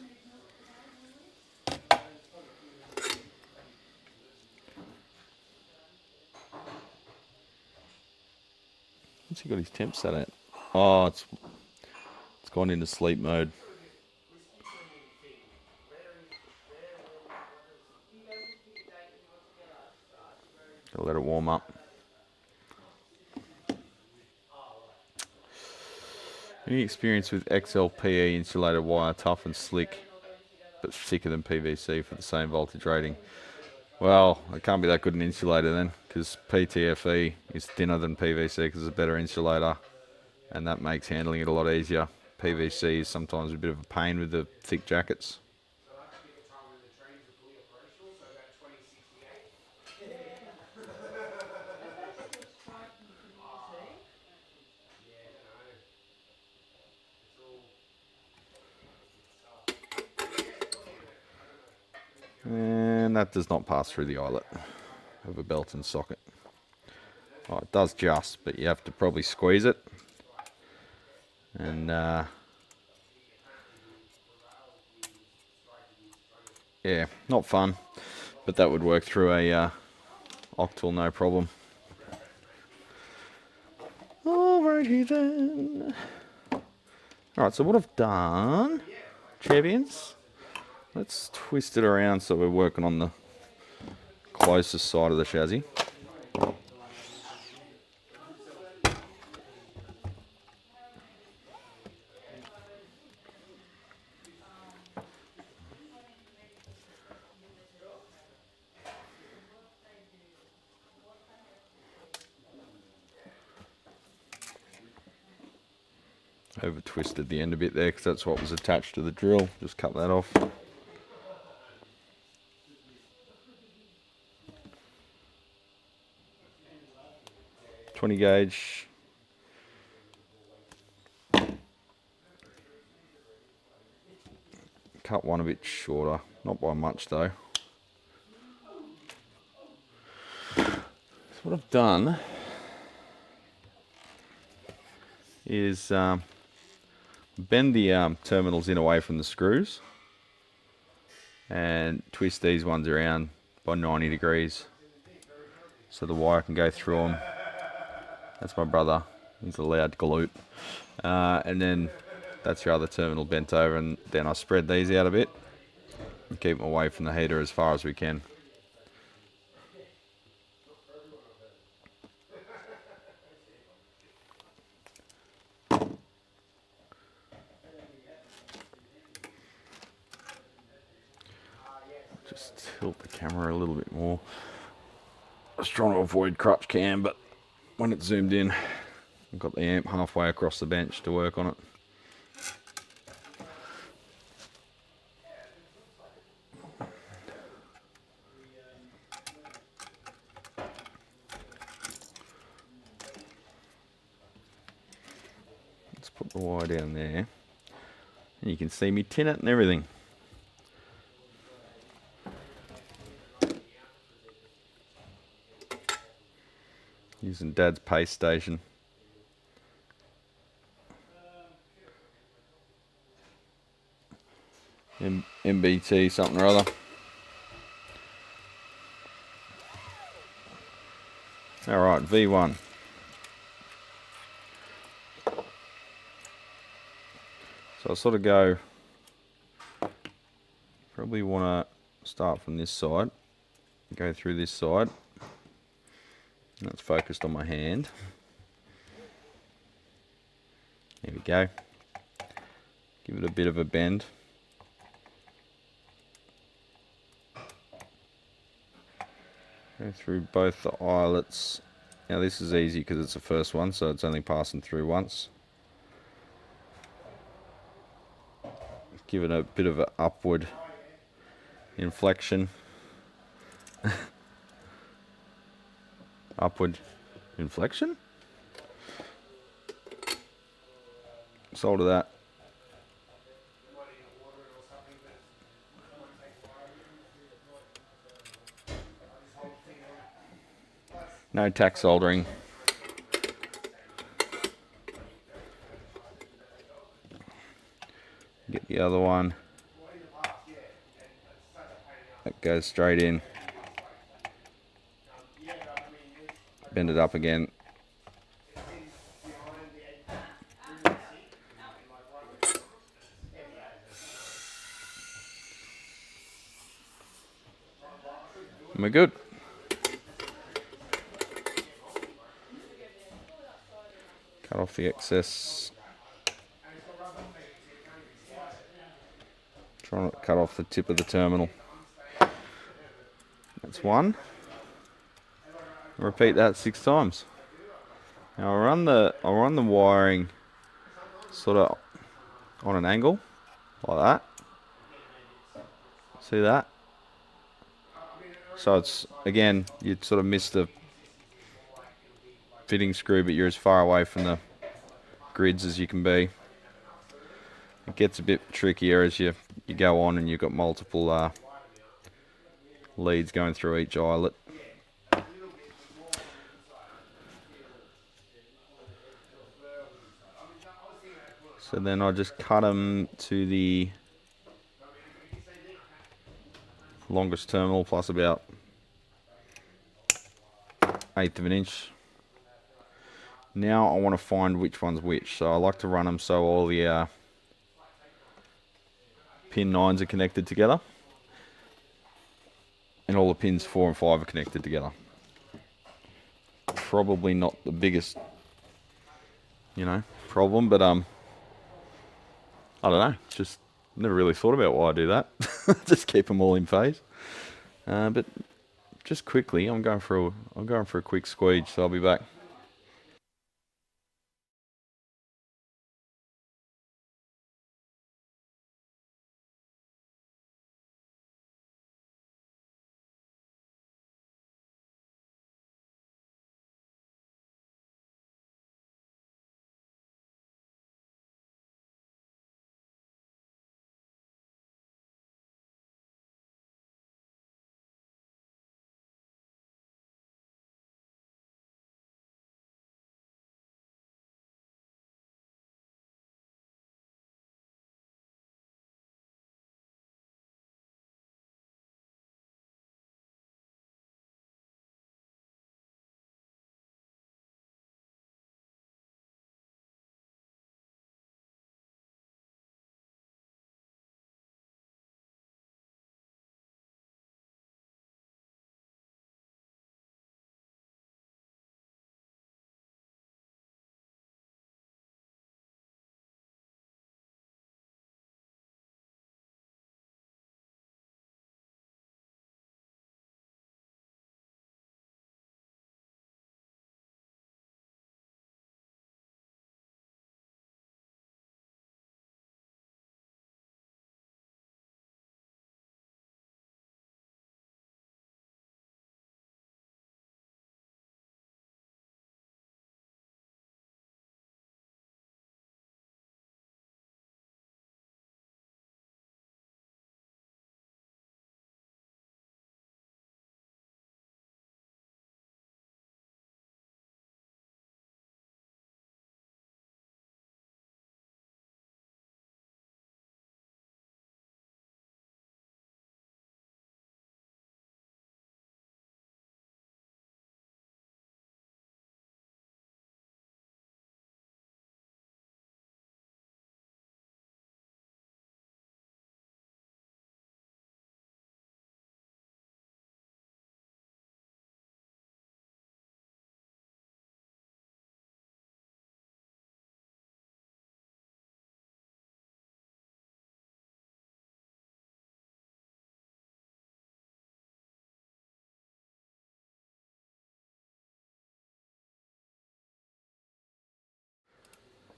What's he got his temp set at? Oh, it's gone into sleep mode. Gotta let it warm up. Any experience with XLPE insulated wire, tough and slick, but thicker than PVC for the same voltage rating? Well, it can't be that good an insulator then, because PTFE is thinner than PVC because it's a better insulator, and that makes handling it a lot easier. PVC is sometimes a bit of a pain with the thick jackets. And that does not pass through the eyelet of a belt and socket. Oh, it does just, but you have to probably squeeze it. And yeah, not fun, but that would work through a octal no problem. Alrighty then. Alright, so what I've done, champions, let's twist it around so we're working on the closest side of the chassis. Over twisted the end a bit there because that's what was attached to the drill. Just cut that off. .20 gauge. Cut one a bit shorter, not by much though. So what I've done is bend the terminals in away from the screws and twist these ones around by 90 degrees so the wire can go through them. That's my brother, he's a loud galoot. And then that's your other terminal bent over, and then I spread these out a bit and keep them away from the heater as far as we can. Just tilt the camera a little bit more. I was trying to avoid crutch cam, but when it's zoomed in, I've got the amp halfway across the bench to work on it. Let's put the wire down there. And you can see me tin it and everything. Using Dad's pace station. MBT something or other. Alright, V1. So I'll sort of go, probably want to start from this side, go through this side. That's focused on my hand. There we go. Give it a bit of a bend. Go through both the eyelets. Now this is easy because it's the first one, so it's only passing through once. Give it a bit of an upward inflection. Upward inflection. Solder that. No tack soldering. the other one. That goes straight in. Bend it up again. And we're good. Cut off the excess. Try not to cut off the tip of the terminal. That's one. Repeat that 6 times. Now I'll run the wiring sort of on an angle like that. See that? So it's, again, you'd sort of miss the fitting screw, but you're as far away from the grids as you can be. It gets a bit trickier as you go on and you've got multiple leads going through each eyelet. So then I just cut them to the longest terminal plus about 1/8 of an inch. Now I want to find which one's which. So I like to run them so all the pin 9s are connected together and all the pins 4 and 5 are connected together. Probably not the biggest, problem, but I don't know, just never really thought about why I do that. Just keep them all in phase. But just quickly, I'm going for a quick squeege, so I'll be back.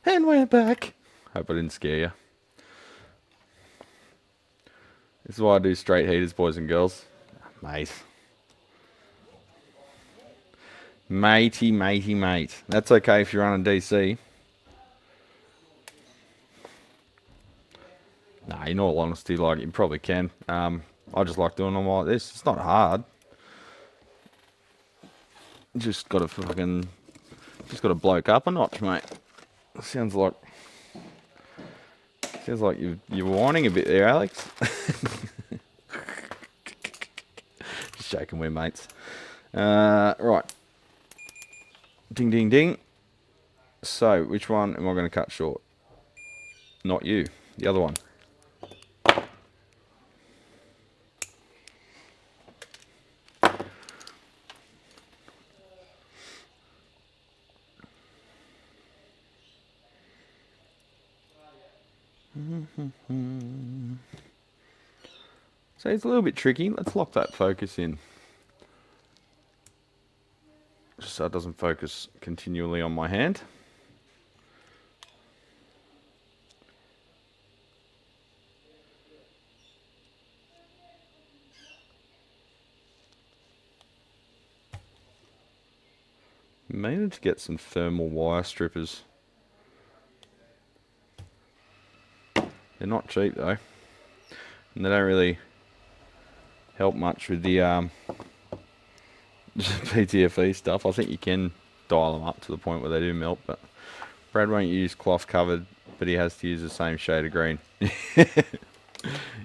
And we're back. Hope I didn't scare you. This is why I do straight heaters, boys and girls. Mate. Mate. That's okay if you're on a DC. Nah, in all honesty, like, you probably can. I just like doing them like this. It's not hard. Just gotta bloke up a notch, mate. Sounds like Feels like you're whining a bit there, Alex. Just joking, we're mates. Right. Ding, ding, ding. So, which one am I going to cut short? Not you. The other one. So it's a little bit tricky. Let's lock that focus in. Just so it doesn't focus continually on my hand. Managed to get some thermal wire strippers. They're not cheap though. And they don't really help much with the PTFE stuff. I think you can dial them up to the point where they do melt, but Brad won't use cloth covered, but he has to use the same shade of green.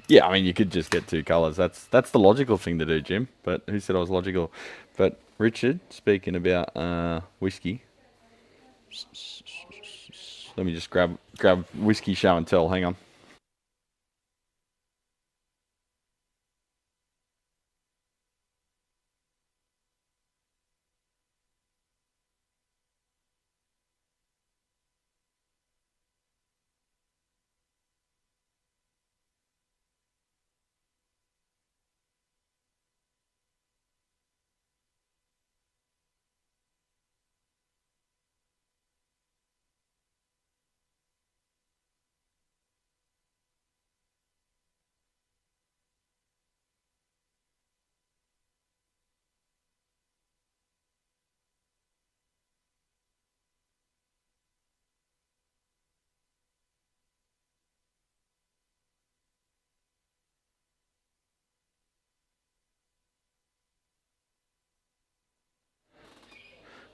Yeah, I mean, you could just get two colours. That's the logical thing to do, Jim. But who said I was logical? But Richard, speaking about whiskey, let me just grab whiskey show and tell. Hang on.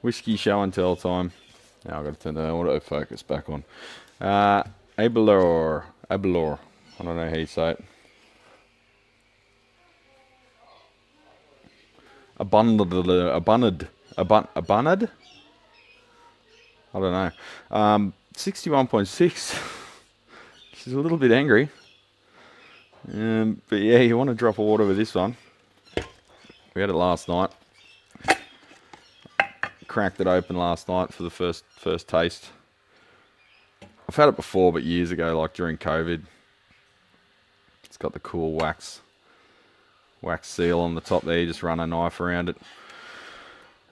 Whiskey show and tell time. Now I've got to turn the autofocus back on. Abelor. I don't know how you say it. Abundant. I don't know. 61.6. She's a little bit angry. But yeah, you want to drop a water with this one. We had it last night. Cracked it open last night for the first taste. I've had it before, but years ago, like during COVID. It's got the cool wax seal on the top there. You just run a knife around it.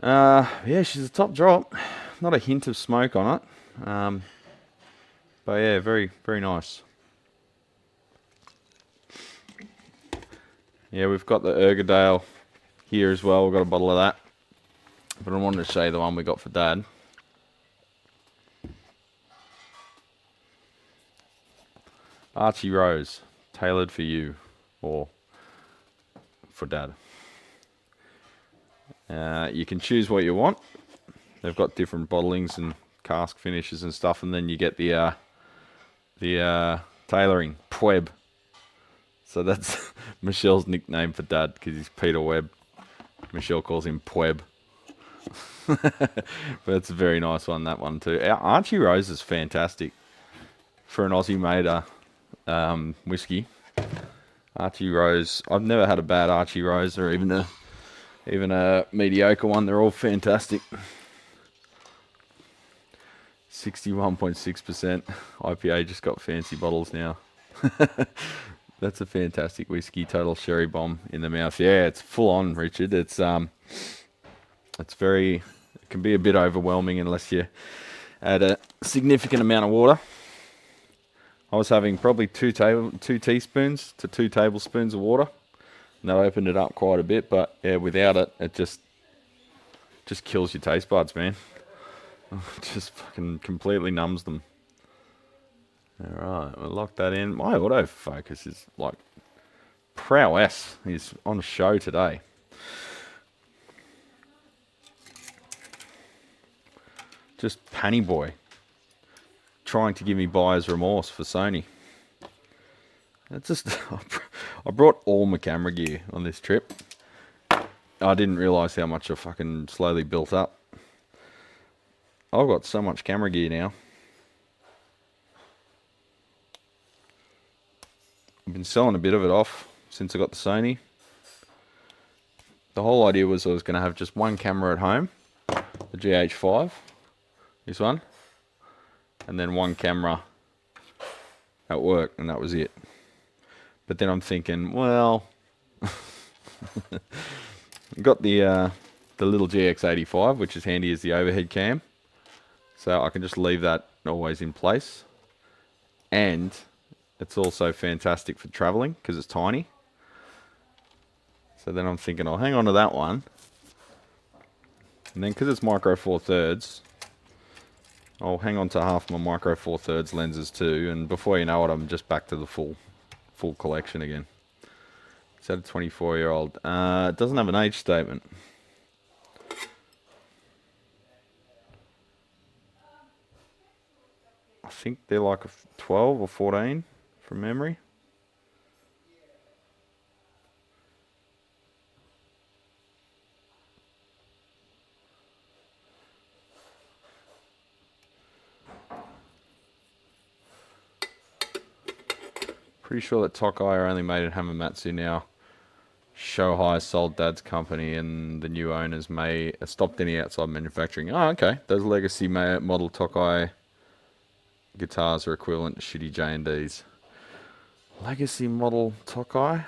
Yeah, she's a top drop. Not a hint of smoke on it. But yeah, very, very nice. Yeah, we've got the Ergodale here as well. We've got a bottle of that. But I wanted to show you the one we got for Dad. Archie Rose, tailored for you, or for Dad. You can choose what you want. They've got different bottlings and cask finishes and stuff, and then you get the tailoring, Pweb. So that's Michelle's nickname for Dad, because he's Peter Webb. Michelle calls him Pweb. But it's a very nice one, that one too. Archie Rose is fantastic for an Aussie made whiskey. Archie Rose, I've never had a bad Archie Rose, or even a mediocre one. They're all fantastic. 61.6% IPA. Just got fancy bottles now. That's a fantastic whiskey. Total sherry bomb in the mouth. Yeah, it's full on, Richard. It's very, it can be a bit overwhelming unless you add a significant amount of water. I was having probably 2 teaspoons to 2 tablespoons of water, and that opened it up quite a bit. But yeah, without it, it just kills your taste buds, man. It just fucking completely numbs them. All right, we'll lock that in. My autofocus is like prowess. Is on show today. Just Panny Boy trying to give me buyer's remorse for Sony. It's just, I brought all my camera gear on this trip. I didn't realise how much I fucking slowly built up. I've got so much camera gear now. I've been selling a bit of it off since I got the Sony. The whole idea was I was going to have just one camera at home, the GH5, this one, and then one camera at work, and that was it. But then I'm thinking, well, I've got the little GX85, which is handy as the overhead cam, so I can just leave that always in place, and it's also fantastic for traveling because it's tiny. So then I'm thinking I'll hang on to that one, and then because it's micro 4/3, I'll hang on to half my micro 4/3 lenses too, and before you know it, I'm just back to the full collection again. Is that a 24-year-old? It doesn't have an age statement. I think they're like a 12 or 14 from memory. Pretty sure that Tokai are only made in Hamamatsu now. Shohei sold Dad's company, and the new owners stopped any outside manufacturing. Oh, okay. Those legacy model Tokai guitars are equivalent to shitty J&Ds. Legacy model Tokai.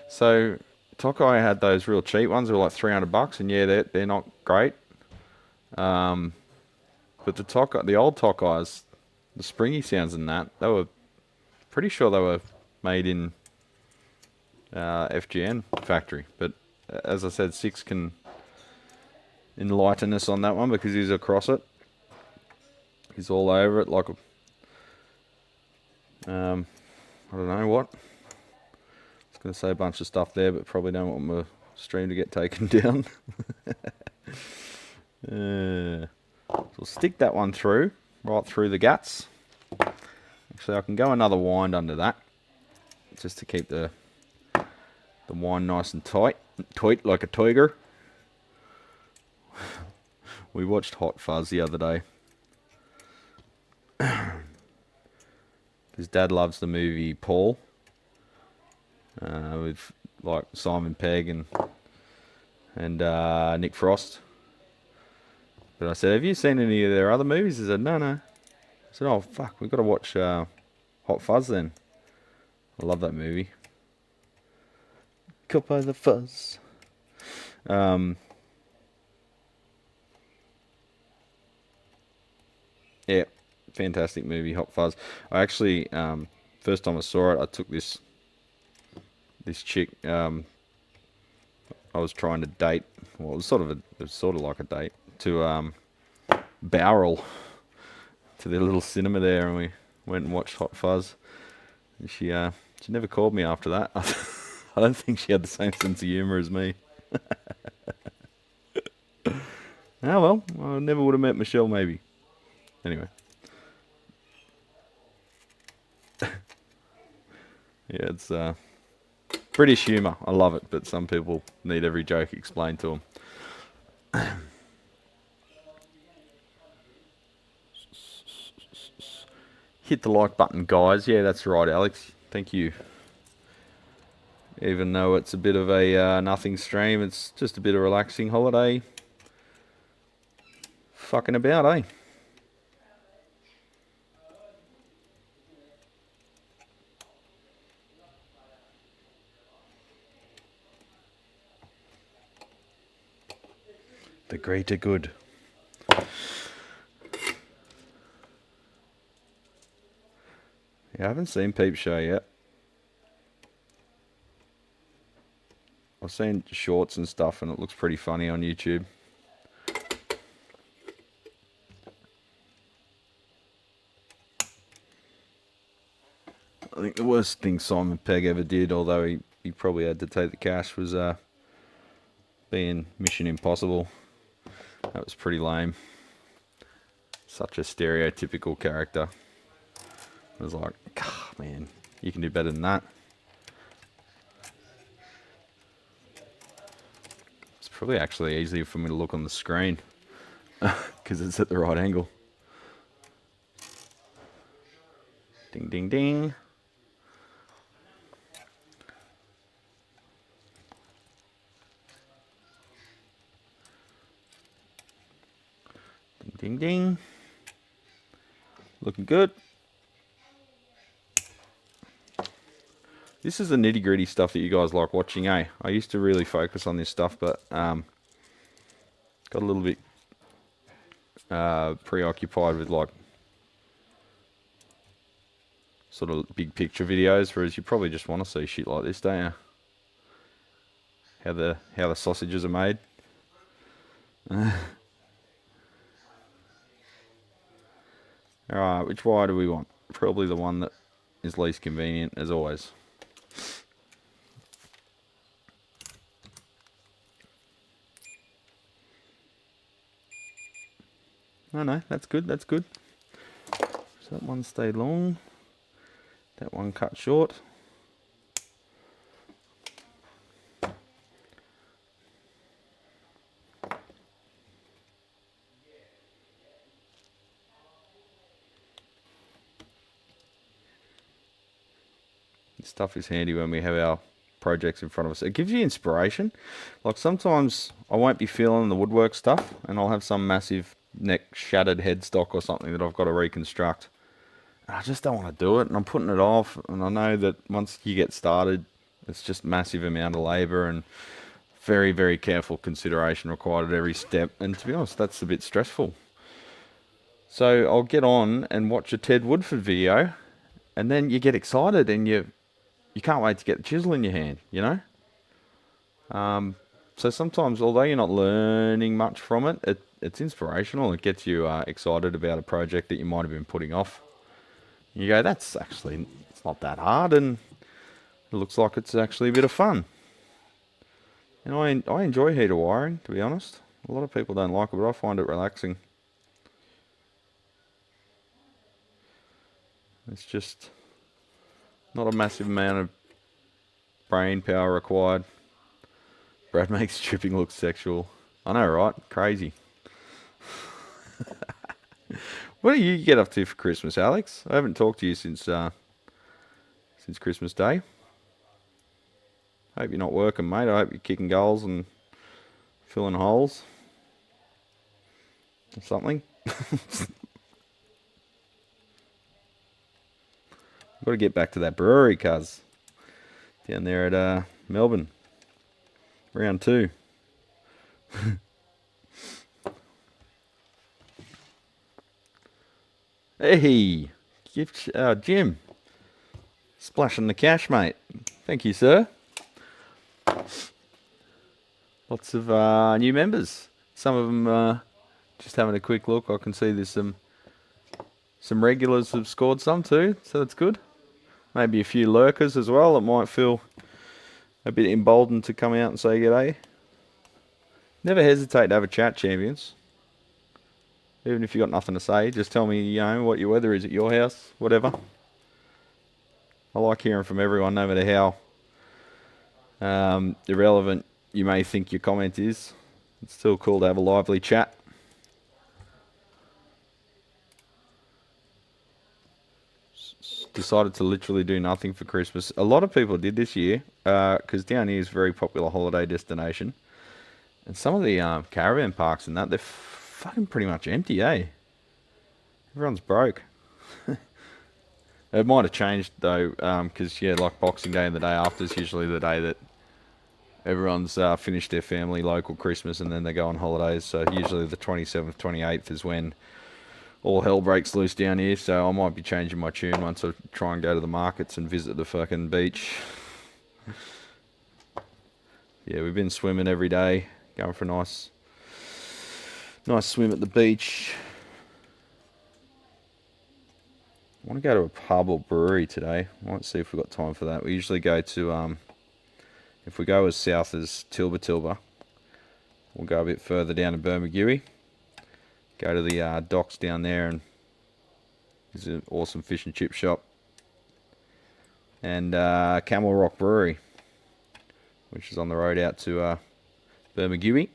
So Tokai had those real cheap ones. They were like $300, and yeah, they're not great. But the old Tokais, the springy sounds in that, they were pretty sure they were made in FGN factory. But as I said, Six can enlighten us on that one because he's across it. He's all over it like a, I don't know what. I was going to say a bunch of stuff there, but probably don't want my stream to get taken down. So we'll stick that one through, right through the guts. Actually, I can go another wind under that, just to keep the wind nice and tight like a tiger. We watched Hot Fuzz the other day. His dad loves the movie Paul, with like Simon Pegg and Nick Frost. But I said, have you seen any of their other movies? He said, no. I said, oh fuck, we've got to watch Hot Fuzz then. I love that movie. Caught by the fuzz. Yeah, fantastic movie, Hot Fuzz. I actually, first time I saw it, I took this chick. I was trying to date. Well, it was sort of like a date to Bowral, to their little cinema there, and we went and watched Hot Fuzz. And she never called me after that. I don't think she had the same sense of humour as me. Oh well, I never would have met Michelle maybe. Anyway. Yeah, it's British humour. I love it, but some people need every joke explained to them. Hit the like button, guys. Yeah, that's right, Alex. Thank you. Even though it's a bit of a nothing stream, it's just a bit of relaxing holiday. Fucking about, eh? The greater good. Yeah, I haven't seen Peep Show yet. I've seen shorts and stuff, and it looks pretty funny on YouTube. I think the worst thing Simon Pegg ever did, although he probably had to take the cash, was being Mission Impossible. That was pretty lame. Such a stereotypical character. It was like, oh, man, You can do better than that. It's probably actually easier for me to look on the screen because it's at the right angle. Ding, ding, ding. Ding, ding, ding. Looking good. This is the nitty gritty stuff that you guys like watching, eh? I used to really focus on this stuff, but got a little bit preoccupied with like sort of big picture videos, whereas you probably just want to see shit like this, don't you? How the sausages are made. Alright, which wire do we want? Probably the one that is least convenient, as always. No, that's good, that's good. So that one stayed long. That one cut short. This stuff is handy when we have our projects in front of us. It gives you inspiration. Like sometimes I won't be feeling the woodwork stuff and I'll have some massive neck shattered headstock or something that I've got to reconstruct. I just don't want to do it, and I'm putting it off, and I know that once you get started, it's just massive amount of labour and very, very careful consideration required at every step, and to be honest, that's a bit stressful. So I'll get on and watch a Ted Woodford video, and then you get excited, and you can't wait to get the chisel in your hand, you know? So sometimes, although you're not learning much from it, it's inspirational. It gets you excited about a project that you might have been putting off. You go, it's not that hard, and it looks like it's actually a bit of fun. And I enjoy heater wiring, to be honest. A lot of people don't like it, but I find it relaxing. It's just not a massive amount of brain power required. Brad makes stripping look sexual. I know, right? Crazy. What do you get up to for Christmas, Alex? I haven't talked to you since Christmas Day. Hope you're not working, mate. I hope you're kicking goals and filling holes or something. Got to get back to that brewery, cuz. Down there at Melbourne. Round 2. Hey, gift, Jim. Splashing the cash, mate. Thank you, sir. Lots of new members. Some of them just having a quick look. I can see there's some regulars have scored some too, so that's good. Maybe a few lurkers as well that might feel a bit emboldened to come out and say g'day. Never hesitate to have a chat, champions. Even if you've got nothing to say, just tell me, you know, what your weather is at your house, whatever. I like hearing from everyone, no matter how irrelevant you may think your comment is. It's still cool to have a lively chat. Decided to literally do nothing for Christmas. A lot of people did this year, because down here is a very popular holiday destination. And some of the caravan parks and that, they're fucking pretty much empty, eh? Everyone's broke. It might have changed though, because yeah, like Boxing Day and the day after is usually the day that everyone's finished their family local Christmas and then they go on holidays. So usually the 27th, 28th is when all hell breaks loose down here. So I might be changing my tune once I try and go to the markets and visit the fucking beach. Yeah, we've been swimming every day, going for a nice swim at the beach. I want to go to a pub or brewery today. I might see if we've got time for that. We usually go to, if we go as south as Tilba, we'll go a bit further down to Bermagui. Go to the docks down there, and there's an awesome fish and chip shop. and Camel Rock Brewery, which is on the road out to Bermagui.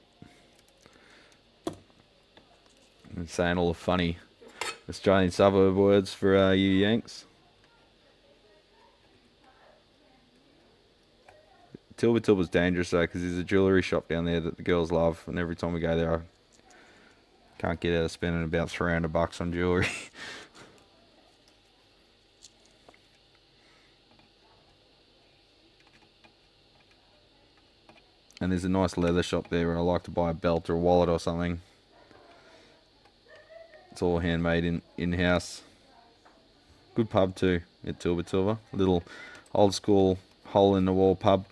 And saying all the funny Australian suburb words for you Yanks. Tilba's dangerous though, because there's a jewellery shop down there that the girls love, and every time we go there I can't get out of spending about $300 on jewellery. And there's a nice leather shop there where I like to buy a belt or a wallet or something. It's all handmade in-house. Good pub too at Tilba. Little old school hole in the wall pub.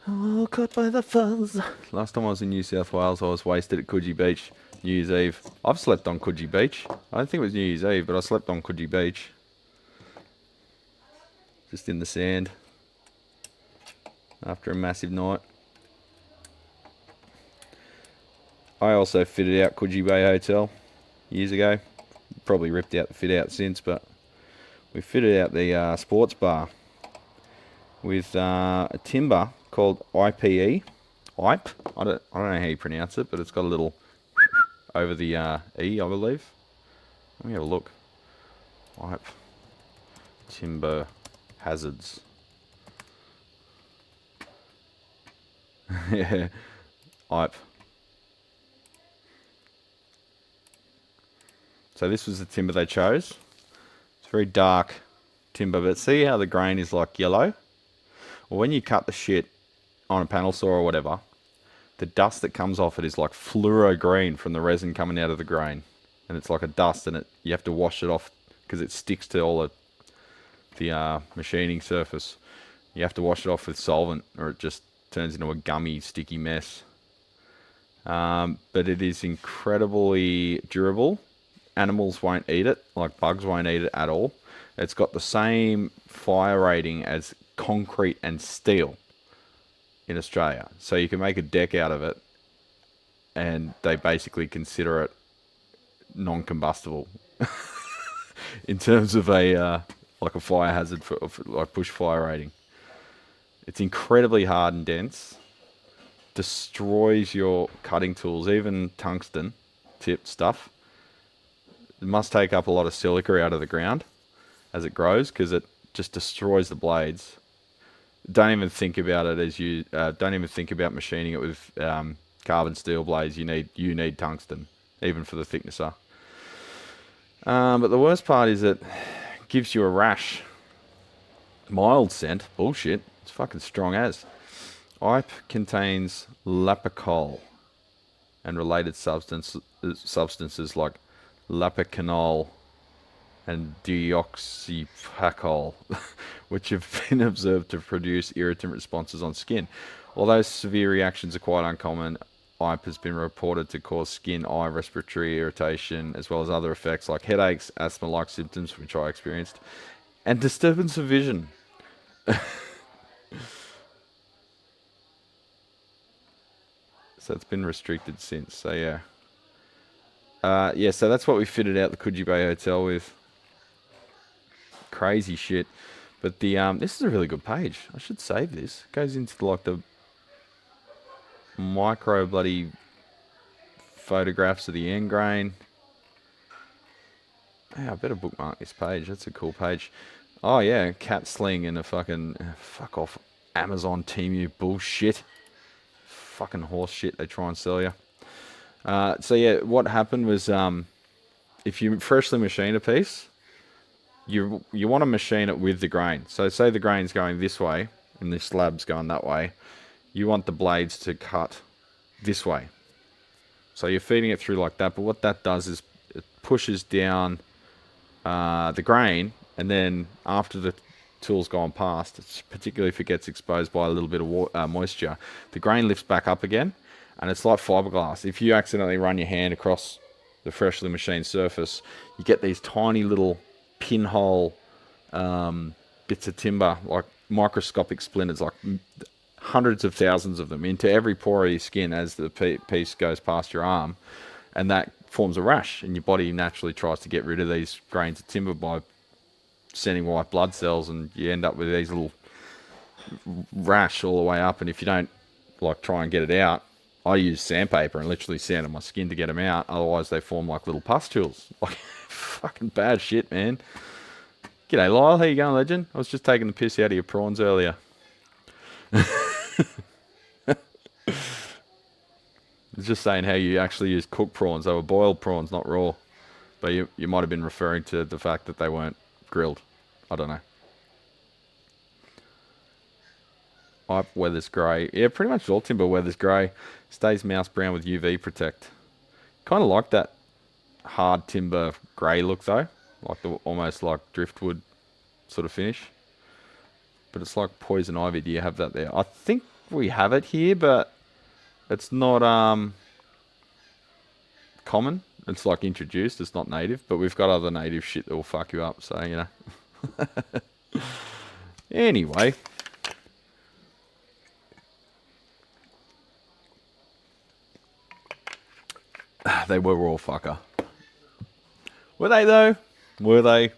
Oh, caught by the fuzz. Last time I was in New South Wales, I was wasted at Coogee Beach, New Year's Eve. I've slept on Coogee Beach. I don't think it was New Year's Eve, but I slept on Coogee Beach. Just in the sand. After a massive night. I also fitted out Coogee Bay Hotel years ago. Probably ripped out the fit out since, but we fitted out the sports bar with a timber called IPE. IPE. I don't know how you pronounce it, but it's got a little over the E, I believe. Let me have a look. IPE. Timber hazards. Yeah. IPE. So this was the timber they chose. It's very dark timber, but see how the grain is like yellow? Well, when you cut the shit on a panel saw or whatever, the dust that comes off it is like fluoro green from the resin coming out of the grain. And it's like a dust, and you have to wash it off because it sticks to all the machining surface. You have to wash it off with solvent or it just turns into a gummy, sticky mess. But it is incredibly durable. Animals won't eat it, like bugs won't eat it at all. It's got the same fire rating as concrete and steel in Australia. So you can make a deck out of it, and they basically consider it non-combustible in terms of a like a fire hazard for like bush fire rating. It's incredibly hard and dense. Destroys your cutting tools, even tungsten tipped stuff. It must take up a lot of silica out of the ground as it grows because it just destroys the blades. Don't even think about it as you. Don't even think about machining it with carbon steel blades. You need tungsten, even for the thicknesser. But the worst part is it gives you a rash. Mild scent, bullshit. It's fucking strong as. IPE contains lapicol and related substances like lapicanol and deoxypacol, which have been observed to produce irritant responses on skin. Although severe reactions are quite uncommon, IPE has been reported to cause skin, eye, respiratory irritation, as well as other effects like headaches, asthma-like symptoms, which I experienced, and disturbance of vision. So it's been restricted since, so yeah. Yeah, so that's what we fitted out the Coogee Bay Hotel with. Crazy shit. But the this is a really good page. I should save this. It goes into like the micro bloody photographs of the end grain. Yeah, I better bookmark this page. That's a cool page. Oh yeah, cat sling and a fucking fuck off Amazon Temu bullshit. Fucking horse shit they try and sell you. So yeah, what happened was if you freshly machine a piece, you want to machine it with the grain. So say the grain's going this way and the slab's going that way. You want the blades to cut this way. So you're feeding it through like that, but what that does is it pushes down the grain, and then after the tool's gone past, particularly if it gets exposed by a little bit of moisture, the grain lifts back up again, and it's like fiberglass. If you accidentally run your hand across the freshly machined surface, you get these tiny little pinhole bits of timber, like microscopic splinters, like hundreds of thousands of them, into every pore of your skin as the piece goes past your arm, and that forms a rash, and your body naturally tries to get rid of these grains of timber by sending white blood cells, and you end up with these little rash all the way up. And if you don't like try and get it out, I use sandpaper and literally sand on my skin to get them out. Otherwise, they form like little pustules. Like fucking bad shit, man. G'day, Lyle. How you going, legend? I was just taking the piss out of your prawns earlier. I was just saying how you actually use cooked prawns. They were boiled prawns, not raw. But you might have been referring to the fact that they weren't grilled. I don't know. Pipe weather's grey. Yeah, pretty much all timber weather's grey. Stays mouse brown with UV protect. Kind of like that hard timber grey look though. Like the almost like driftwood sort of finish. But it's like poison ivy. Do you have that there? I think we have it here, but it's not common. It's like introduced. It's not native, but we've got other native shit that will fuck you up. So, you know. Anyway. They were raw, fucker. Were they though? Were they?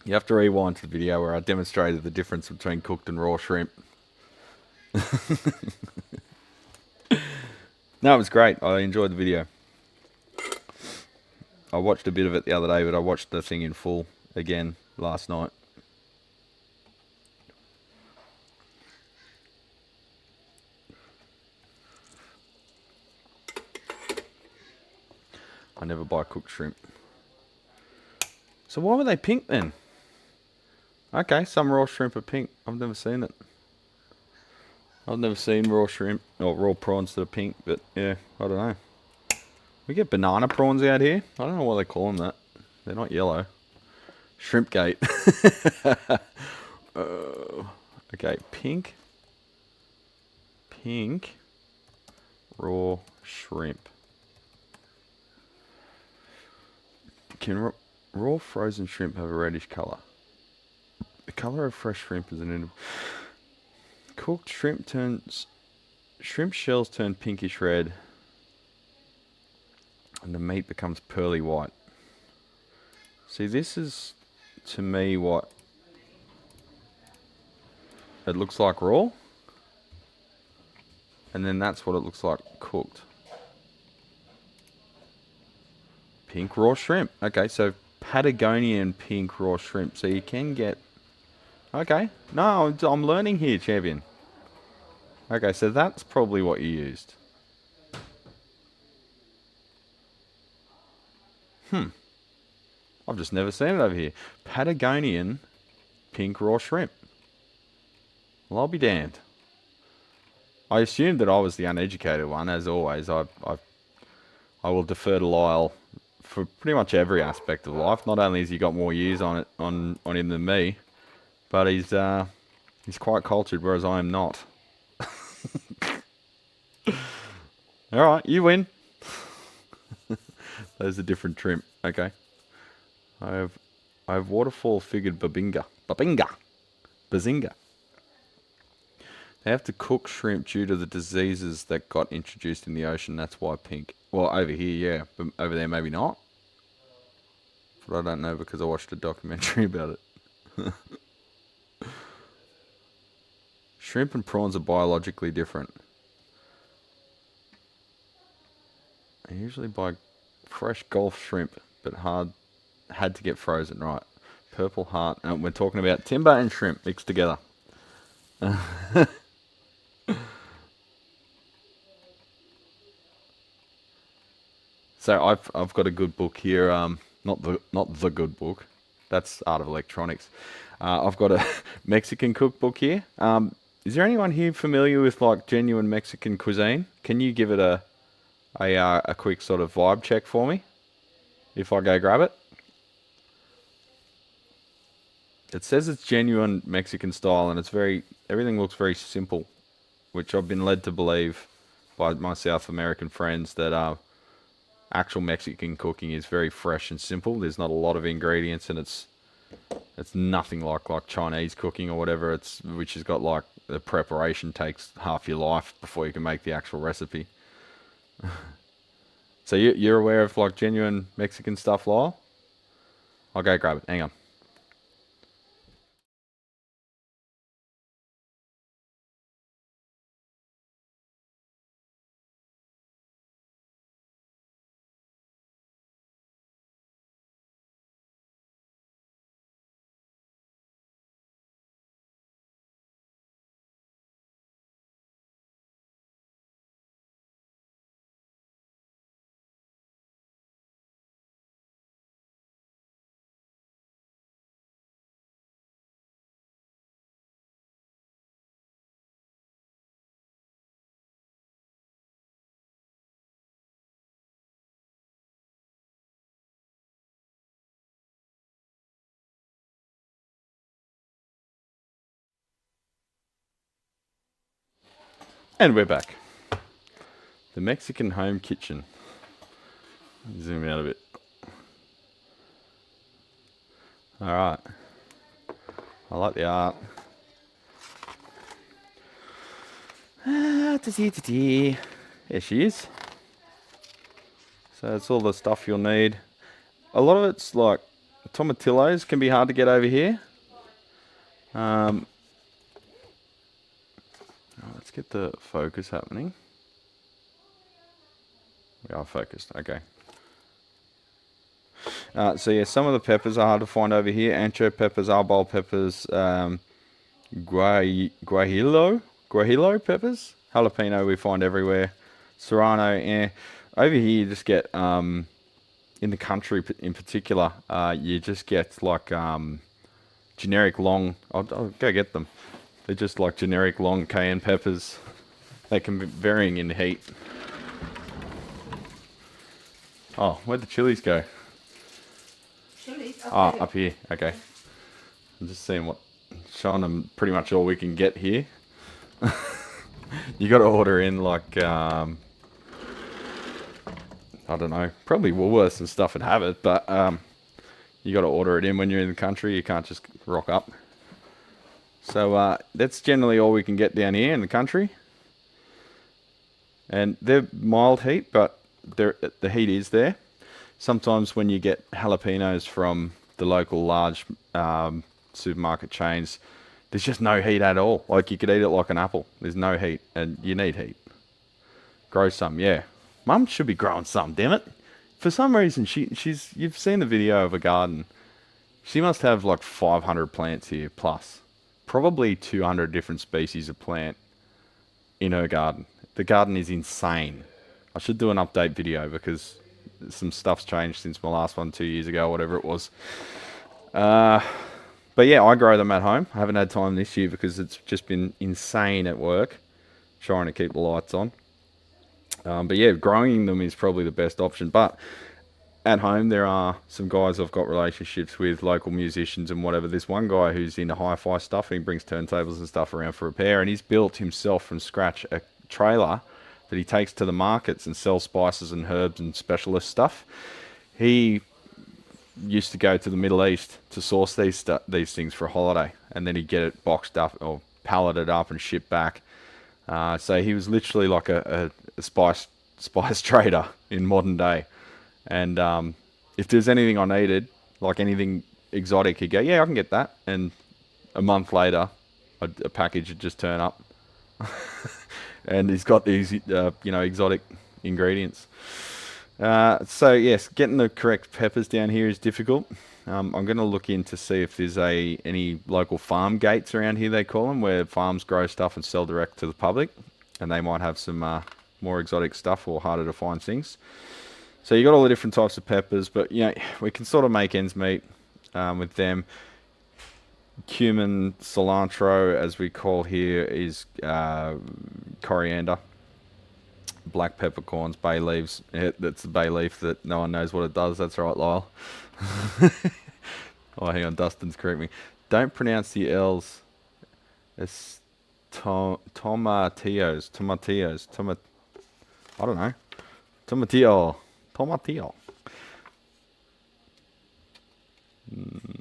You have to rewind to the video where I demonstrated the difference between cooked and raw shrimp. No, it was great. I enjoyed the video. I watched a bit of it the other day, but I watched the thing in full again last night. I never buy cooked shrimp. So why were they pink then? Okay, some raw shrimp are pink. I've never seen it. I've never seen raw shrimp or raw prawns that are pink, but yeah, I don't know. We get banana prawns out here. I don't know why they call them that. They're not yellow. Shrimpgate. Okay, pink. Pink. Raw shrimp. Can raw frozen shrimp have a reddish colour? The colour of fresh shrimp is an... Cooked shrimp shells turn pinkish red and the meat becomes pearly white. See, this is to me what it looks like raw, and then that's what it looks like cooked. Pink raw shrimp. Okay, so Patagonian pink raw shrimp. So you can get... Okay. No, I'm learning here, champion. Okay, so that's probably what you used. I've just never seen it over here. Patagonian pink raw shrimp. Well, I'll be damned. I assumed that I was the uneducated one, as always. I will defer to Lyle for pretty much every aspect of life. Not only has he got more years on him than me, but he's quite cultured, whereas I am not. Alright, you win. Those are different shrimp. Okay. I have waterfall figured bazinga. They have to cook shrimp due to the diseases that got introduced in the ocean. That's why pink. Well, over here, yeah. But over there, maybe not. But I don't know because I watched a documentary about it. Shrimp and prawns are biologically different. I usually buy fresh Gulf shrimp, but had to get frozen, right? Purple heart. And we're talking about timber and shrimp mixed together. So I've got a good book here. Not the good book. That's Art of Electronics. I've got a Mexican cookbook here. Is there anyone here familiar with like genuine Mexican cuisine? Can you give it a quick sort of vibe check for me if I go grab it? It says it's genuine Mexican style, and everything looks very simple, which I've been led to believe by my South American friends that actual Mexican cooking is very fresh and simple. There's not a lot of ingredients, and it's nothing like Chinese cooking or whatever. Which has got like the preparation takes half your life before you can make the actual recipe. So you're aware of like genuine Mexican stuff, Lyle? I'll go grab it. Hang on. And we're back. The Mexican home kitchen. Zoom out a bit. Alright. I like the art. There she is. So it's all the stuff you'll need. A lot of it's like tomatillos can be hard to get over here. Let's get the focus happening. We are focused, okay. So yeah, some of the peppers are hard to find over here. Ancho peppers, arbol peppers, guajillo peppers. Jalapeno we find everywhere. Serrano, yeah. Over here you just get, in the country in particular, you just get like generic long, I'll go get them. They're just like generic long cayenne peppers. They can be varying in heat. Oh, where'd the chilies go? Ah, up here. Okay. I'm just seeing showing them pretty much all we can get here. You got to order in like, I don't know, probably Woolworths and stuff would have it, but you got to order it in when you're in the country. You can't just rock up. So that's generally all we can get down here in the country. And they're mild heat, but the heat is there. Sometimes when you get jalapenos from the local large supermarket chains, there's just no heat at all. Like you could eat it like an apple. There's no heat, and you need heat. Grow some, yeah. Mum should be growing some, damn it. For some reason, you've seen the video of a garden. She must have like 500 plants here plus. Probably 200 different species of plant in her garden. The garden is insane. I should do an update video because some stuff's changed since my last one 2 years ago, whatever it was. But yeah, I grow them at home. I haven't had time this year because it's just been insane at work, trying to keep the lights on. But yeah, growing them is probably the best option. But at home, there are some guys I've got relationships with, local musicians and whatever. There's one guy who's into hi-fi stuff, and he brings turntables and stuff around for repair, and he's built himself from scratch a trailer that he takes to the markets and sells spices and herbs and specialist stuff. He used to go to the Middle East to source these things for a holiday, and then he'd get it boxed up or palleted up and shipped back. So he was literally like a spice trader in modern day. And if there's anything I needed, like anything exotic, he'd go, yeah, I can get that. And a month later, a package would just turn up. And he's got these, exotic ingredients. So yes, getting the correct peppers down here is difficult. I'm going to look in to see if there's any local farm gates around here, they call them, where farms grow stuff and sell direct to the public. And they might have some more exotic stuff or harder to find things. So you got all the different types of peppers, but we can sort of make ends meet with them. Cumin, cilantro, as we call here, is coriander. Black peppercorns, bay leaves. Yeah, that's the bay leaf that no one knows what it does. That's right, Lyle. Oh, hang on, Dustin's correct me. Don't pronounce the L's. It's tomatillos. I don't know. Tomatillo.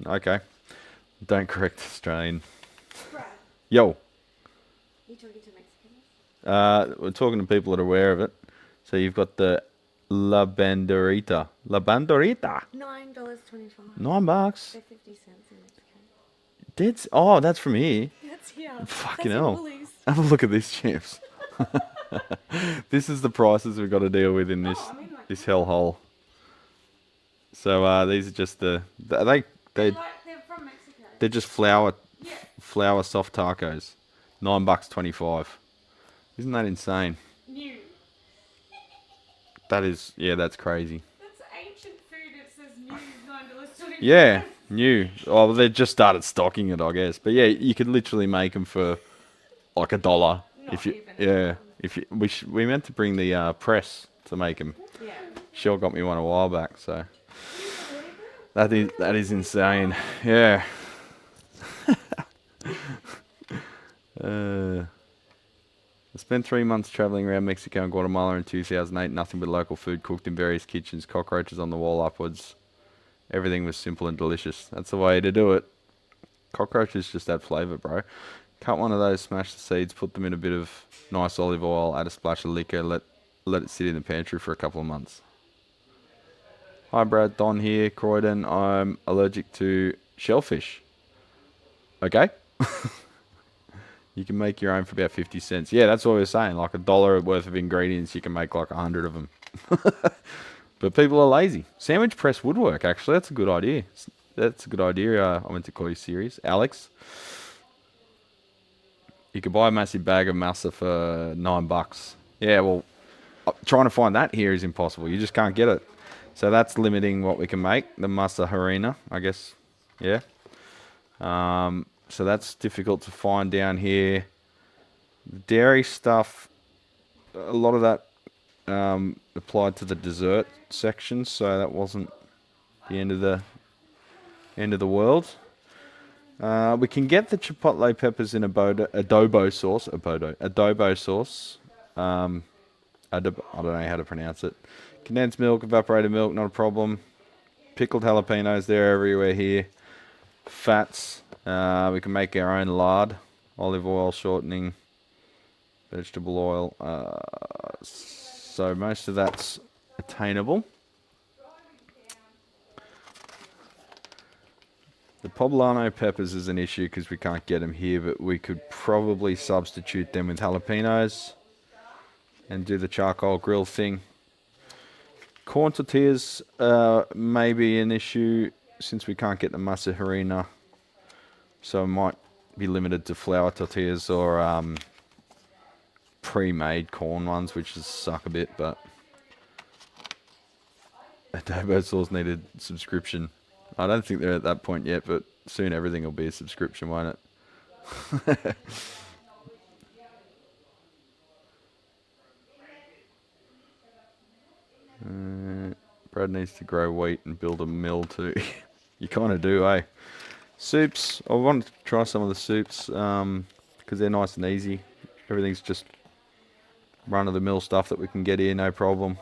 Okay. Don't correct Australian. Yo. You talking to Mexicans? We're talking to people that are aware of it. So you've got the La Bandorita. La Bandorita. $9.25. $9. They're 50 cents in Mexico. That's from here. That's here. Fucking That's in hell. Woolies. Have a look at these chips. This is the prices we've got to deal with in this this hellhole. So these are just they're from Mexico. they're just flour soft tacos. $9.25. Isn't that insane? New. That's crazy. That's ancient food. It says new $9.25. Yeah, new. Oh, they just started stocking it, I guess. But yeah, you could literally make them for like $1 if you. Yeah, if you. We meant to bring the press to make them. Yeah. Shell got me one a while back, so that is insane. Yeah. I spent 3 months traveling around Mexico and Guatemala in 2008. Nothing but local food cooked in various kitchens, cockroaches on the wall upwards. Everything was simple and delicious. That's the way to do it. Cockroaches just add flavour, bro. Cut one of those, smash the seeds, put them in a bit of nice olive oil, add a splash of liquor, let it sit in the pantry for a couple of months. Hi Brad, Don here, Croydon. I'm allergic to shellfish. Okay. You can make your own for about 50 cents. Yeah, that's what we were saying. Like $1 worth of ingredients, you can make like 100 of them. But people are lazy. Sandwich press woodwork, actually. That's a good idea. That's a good idea. I went to call you serious. Alex. You could buy a massive bag of masa for $9. Yeah, well, trying to find that here is impossible. You just can't get it. So that's limiting what we can make. The masa harina, I guess. Yeah. So that's difficult to find down here. The dairy stuff, a lot of that applied to the dessert section, so that wasn't the end of the world. We can get the chipotle peppers in adobo sauce. Adobo sauce. I don't know how to pronounce it. Condensed milk, evaporated milk, not a problem. Pickled jalapenos, they're everywhere here. Fats. We can make our own lard, olive oil, shortening, vegetable oil. So most of that's attainable. The poblano peppers is an issue because we can't get them here, but we could probably substitute them with jalapenos and do the charcoal grill thing. Corn tortillas may be an issue since we can't get the masa harina. So it might be limited to flour tortillas or pre-made corn ones, which just suck a bit, but adobo sauce needed subscription. I don't think they're at that point yet, but soon everything will be a subscription, won't it? Brad needs to grow wheat and build a mill too. You kind of do, eh? Soups. I wanted to try some of the soups because they're nice and easy. Everything's just run-of-the-mill stuff that we can get here, no problem.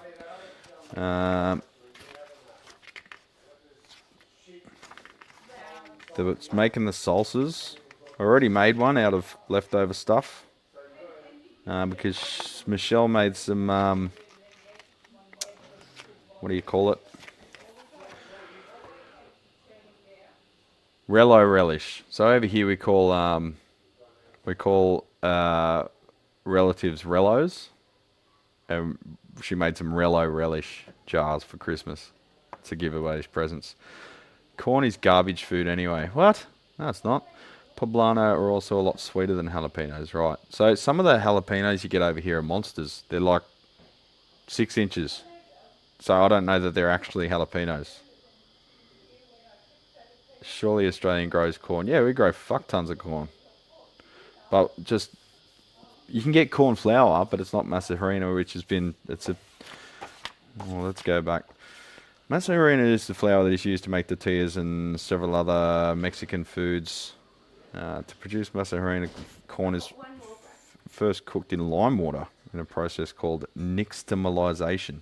It's making the salsas. I already made one out of leftover stuff because Michelle made some, what do you call it? Relo relish. So over here we call relatives relos, and she made some Relo relish jars for Christmas to give away as presents. Corn is garbage food anyway. What? No, it's not. Poblano are also a lot sweeter than jalapenos, right? So some of the jalapenos you get over here are monsters. They're like 6 inches. So I don't know that they're actually jalapenos. Surely Australian grows corn. Yeah, we grow fuck tons of corn. But just, you can get corn flour, but it's not masa harina, which has been, well, let's go back. Masa harina is the flour that is used to make tortillas and several other Mexican foods. To produce masa harina, corn is first cooked in lime water in a process called nixtamalization.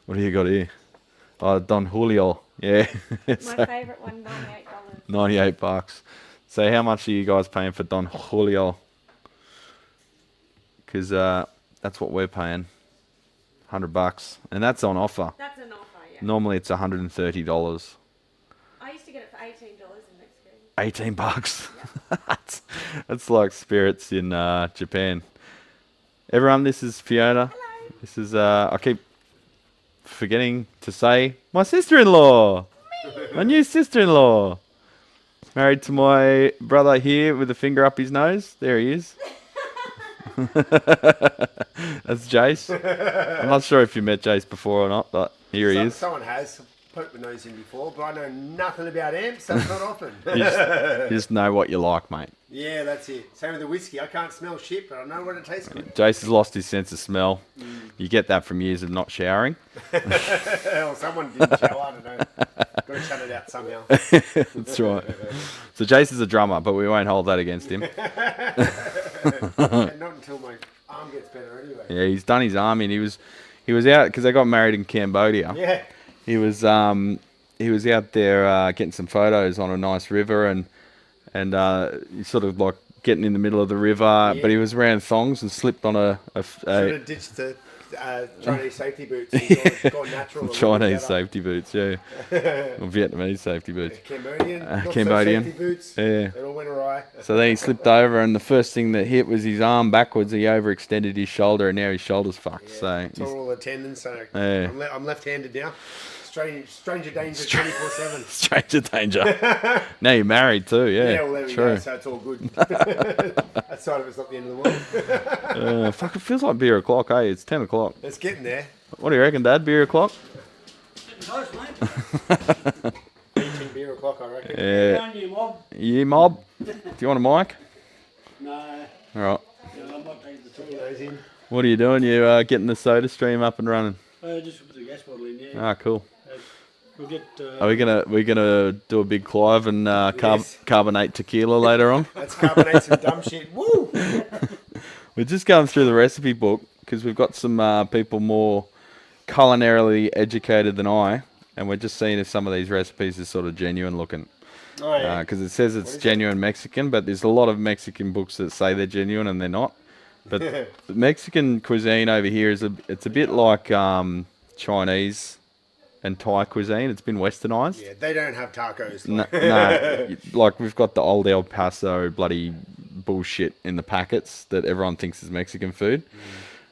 What do you got here? Oh, Don Julio. Yeah. My favourite one, $98. $98. So how much are you guys paying for Don Julio? Because that's what we're paying. $100, and that's on offer. That's an offer, yeah. Normally it's $130. I used to get it for $18 in Mexico. $18. That's like spirits in Japan. Everyone, this is Fiona. Hello. This is I keep forgetting to say my sister-in-law. My new sister-in-law. Married to my brother here with a finger up his nose. There he is. That's Jace. I'm not sure if you met Jace before or not, but here he is. Someone has poked my nose in before, but I know nothing about amps, so it's not often. You just know what you like, mate. Yeah, that's it. Same with the whiskey. I can't smell shit, but I know what it tastes good. Jace has lost his sense of smell. You get that from years of not showering. Well, someone didn't shower, I don't know. Got to shut it out somehow. That's right. So Jace is a drummer, but we won't hold that against him. Not until my arm gets better anyway. Yeah, he's done his army, and he was out because they got married in Cambodia. Yeah. He was out there getting some photos on a nice river, and he's sort of like getting in the middle of the river, but he was wearing thongs and slipped on a Should have ditched the Chinese safety boots. He's gone natural. Chinese safety boots, yeah, or Vietnamese safety boots. Cambodian. Cambodian. Safety boots. Yeah. It all went awry. So then he slipped over, and the first thing that hit was his arm backwards. He overextended his shoulder, and now his shoulder's fucked. Yeah, So tore all the tendons. So Yeah. I'm left-handed now. Stranger danger 24/7. stranger danger. Now you're married too, yeah. Yeah, well, there we true. go. So it's all good. That side of it's not the end of the world. Fuck, it feels like beer o'clock, hey? It's 10 o'clock. It's getting there. What do you reckon, Dad? Beer o'clock? Close, mate. Reaching beer o'clock, I reckon. Yeah. Down you, mob. You mob? Do you want a mic? No, All right. yeah, I'm not taking the Put tool. those in. What are you doing? You getting the soda stream up and running? Just put the gas bottle in, yeah. Ah, cool. We'll get. Are we gonna do a big Clive and Yes. carbonate tequila later on? Let's carbonate some dumb shit. Woo! We're just going through the recipe book because we've got some people more culinarily educated than I, and we're just seeing if some of these recipes are sort of genuine looking. Oh, yeah. Because it says it's is it? genuine Mexican, but there's a lot of Mexican books that say they're genuine and they're not. But the Mexican cuisine over here it's a bit like Chinese and Thai cuisine. It's been westernized. Yeah, they don't have tacos. No, Like. like we've got the old El Paso bloody bullshit in the packets that everyone thinks is Mexican food.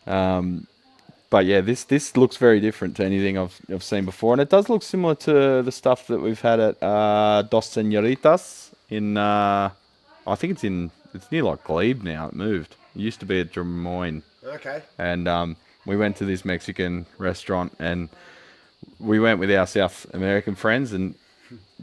But yeah, this looks very different to anything I've seen before, and it does look similar to the stuff that we've had at Dos Señoritas in I think it's near like Glebe now. It moved. It used to be at Des Moines, Okay. and we went to this Mexican restaurant, and we went with our South American friends, and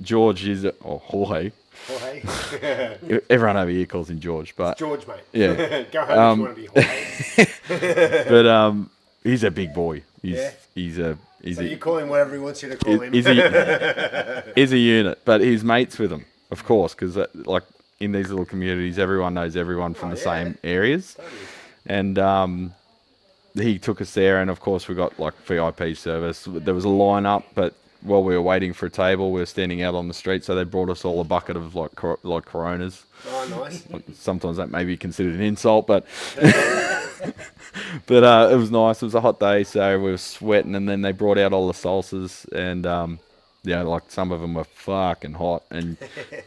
George is Jorge. Oh, hey. Everyone over here calls him George, but George, mate. Yeah. Go home if you want to be Jorge. but he's a big boy. Yeah. He's So a you call him whatever he wants you to call him. he's a unit, but he's mates with him, of course, because like in these little communities, everyone knows everyone from the same areas, and he took us there, and of course we got like VIP service. There was a line up, but while we were waiting for a table, we were standing out on the street, so they brought us all a bucket of like Coronas. Oh, nice. Sometimes that may be considered an insult, but but it was nice. It was a hot day, so we were sweating, and then they brought out all the salsas, and yeah, like some of them were fucking hot, and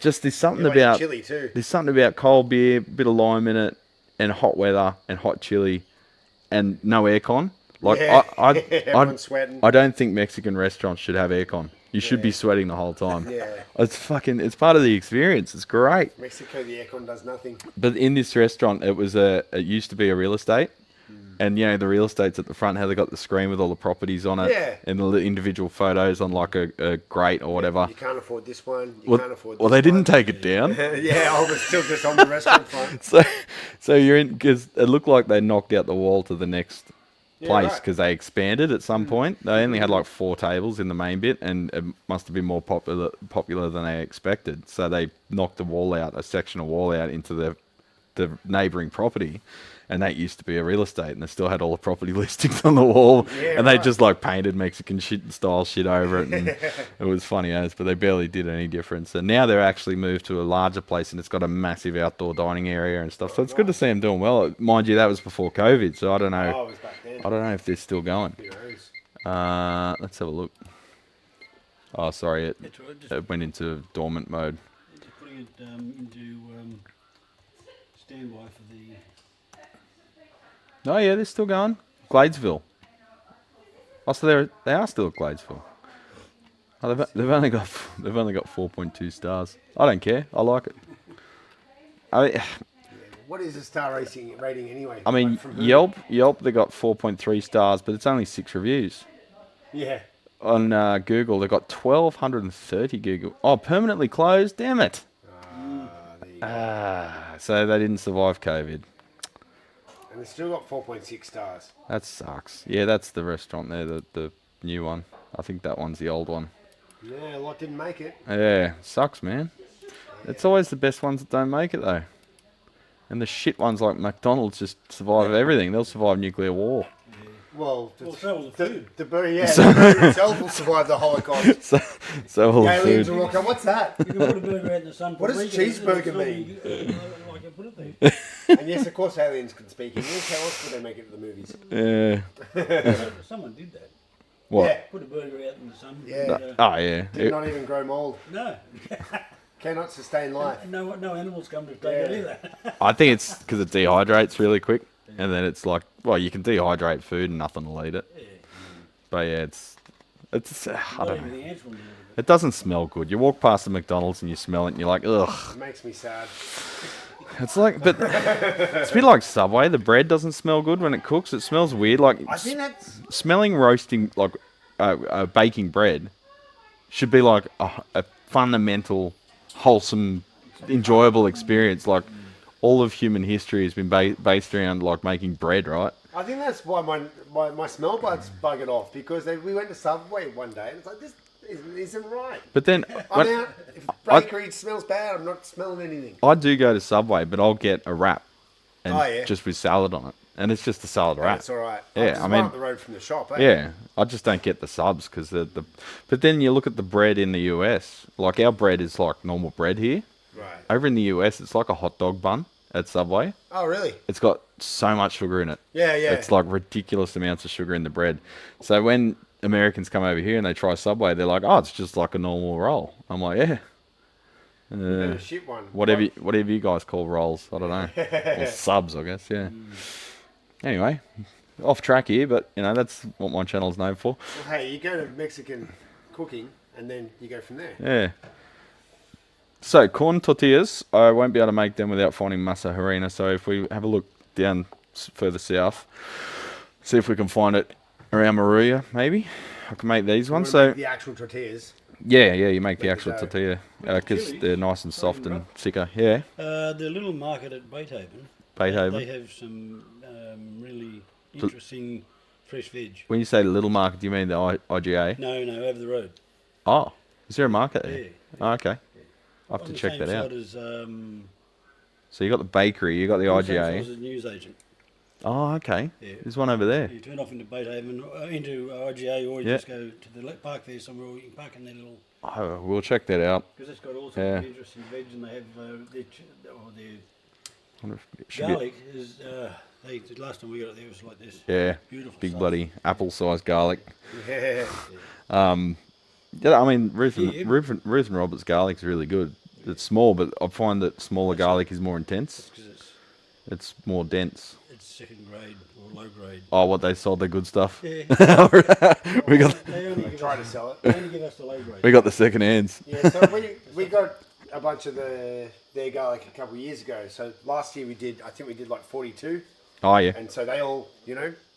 just there's something Like about chili too. there's something about cold beer, bit of lime in it, and hot weather and hot chili, and no aircon. Like Yeah. I Everyone's sweating. don't think Mexican restaurants should have aircon. You should be sweating the whole time. Yeah. It's part of the experience. It's great. Mexico, the aircon does nothing. But in this restaurant, it used to be a real estate, and you know the real estate's at the front. How they got the screen with all the properties on it, Yeah. and the individual photos on like a grate or whatever. You can't afford this one. You can't afford this Well, they didn't one. take it down. Yeah, I was still just on the restaurant front. So you're in because it looked like they knocked out the wall to the next place right. because they expanded at some point. They only had like 4 tables in the main bit, and it must have been more popular than they expected. So they knocked the wall out, a section of wall out into the neighbouring property, and that used to be a real estate, and they still had all the property listings on the wall, Yeah, and they right. just like painted Mexican style shit over it, and it was funny as, but they barely did any difference. And now they're actually moved to a larger place, and it's got a massive outdoor dining area and stuff. So it's good to see them doing well. Mind you, that was before COVID, so I don't know. Oh, it was back then. I don't know if they're still going. Who knows? Let's have a look. Oh, sorry, That's right. Just it went into dormant mode. putting it into standby for the. Oh yeah, they're still going. Gladesville. Oh, so they are still at Gladesville. Oh, they've only got 4.2 stars. I don't care. I like it. What is the star rating anyway? I mean, Like from who? Yelp, they got 4.3 stars, but it's only 6 reviews. Yeah. On Google, they got 1,230 Google. Oh, permanently closed. Damn it. There you go. So they didn't survive COVID. And it's still got 4.6 stars. That sucks. Yeah, that's the restaurant there, the new one. I think that one's the old one. Yeah, a lot didn't make it. Yeah, sucks, man. It's always the best ones that don't make it, though. And the shit ones like McDonald's just survive everything. They'll survive nuclear war. Well, so will the food. the burger itself will survive the Holocaust. So all The the aliens food. will rock up. What's that? You can put a burger out in the sun. For What a does week and cheeseburger it'll mean? still be, like I put it there. And yes, of course, aliens can speak English. How else would they make it to the movies? Yeah. Someone did that. What? Yeah. Put a burger out in the sun. Yeah. and, Oh, yeah. Did not even grow mold. no, Cannot sustain life. no animals come to take it Yeah. either. I think it's because it dehydrates really quick. And then it's like, well, you can dehydrate food and nothing will eat it. Yeah. But yeah, it's I Not don't even know. the ants will do it. It doesn't smell good. You walk past the McDonald's and you smell it and you're like, ugh. It makes me sad. It's like, but it's a bit like Subway. The bread doesn't smell good when it cooks. It smells weird. Like I think that's... smelling roasting, like baking bread, should be like a fundamental, wholesome, enjoyable experience. Like all of human history has been based around like making bread, right? I think that's why my smell buds buggered off, because we went to Subway one day and it's like, this isn't right. But then I'm out. If bakery smells bad, I'm not smelling anything. I do go to Subway, but I'll get a wrap, and Oh, yeah. just with salad on it, and it's just a salad wrap. That's all right. Yeah, Just I right mean- up the road from the shop. Eh? Yeah, I just don't get the subs because the. But then you look at the bread in the US. Like our bread is like normal bread here. Right. Over in the US, it's like a hot dog bun at Subway. Oh, really? It's got so much sugar in it. Yeah, yeah. It's like ridiculous amounts of sugar in the bread. So when Americans come over here and they try Subway, they're like, "Oh, it's just like a normal roll." I'm like, "Yeah." And a shit one. Whatever you guys call rolls, I don't know. Or subs, I guess, yeah. Anyway, off track here, but you know, that's what my channel's known for. Well, hey, you go to Mexican cooking and then you go from there. Yeah. So, corn tortillas, I won't be able to make them without finding masa harina. So if we have a look down further south, see if we can find it around Maruya, maybe. I can make these ones. So The actual tortillas. yeah, you make the Make actual the dough. tortilla because chilies. they're nice and soft and thicker. Yeah, The little market at Beethoven. Beethoven. They have some really interesting fresh veg. When you say little market, do you mean the IGA? No, over the road. Oh, is there a market there? Yeah. Oh, okay. I'll have On to the check same that out. side as, So you got the bakery, you got the on the same IGA. side as a newsagent. Oh, okay. Yeah. There's one over there. You turn off into Beethoven, into IGA, or you Yeah. just go to the park there somewhere, or you can park in their little. Oh, we'll check that out. Because it's got all sorts Yeah. of interesting veg, and they have their Wonder if it should be- garlic is. The last time we got it, there was like this. Yeah, Beautiful. big stuff. bloody apple-sized garlic. Yeah. Yeah, I mean Ruth and, Yeah. Ruth and Robert's garlic's really good. It's small, but I find that smaller garlic is more intense. Because It's more dense. it's second grade or low grade. Oh, what they sold the good stuff. Yeah. We got They only I give try us, to sell it. they only give us the low grade. we got the second hands. Yeah, so we got a bunch of their garlic a couple of years ago. So last year I think we did like 42. Oh yeah. And so they all,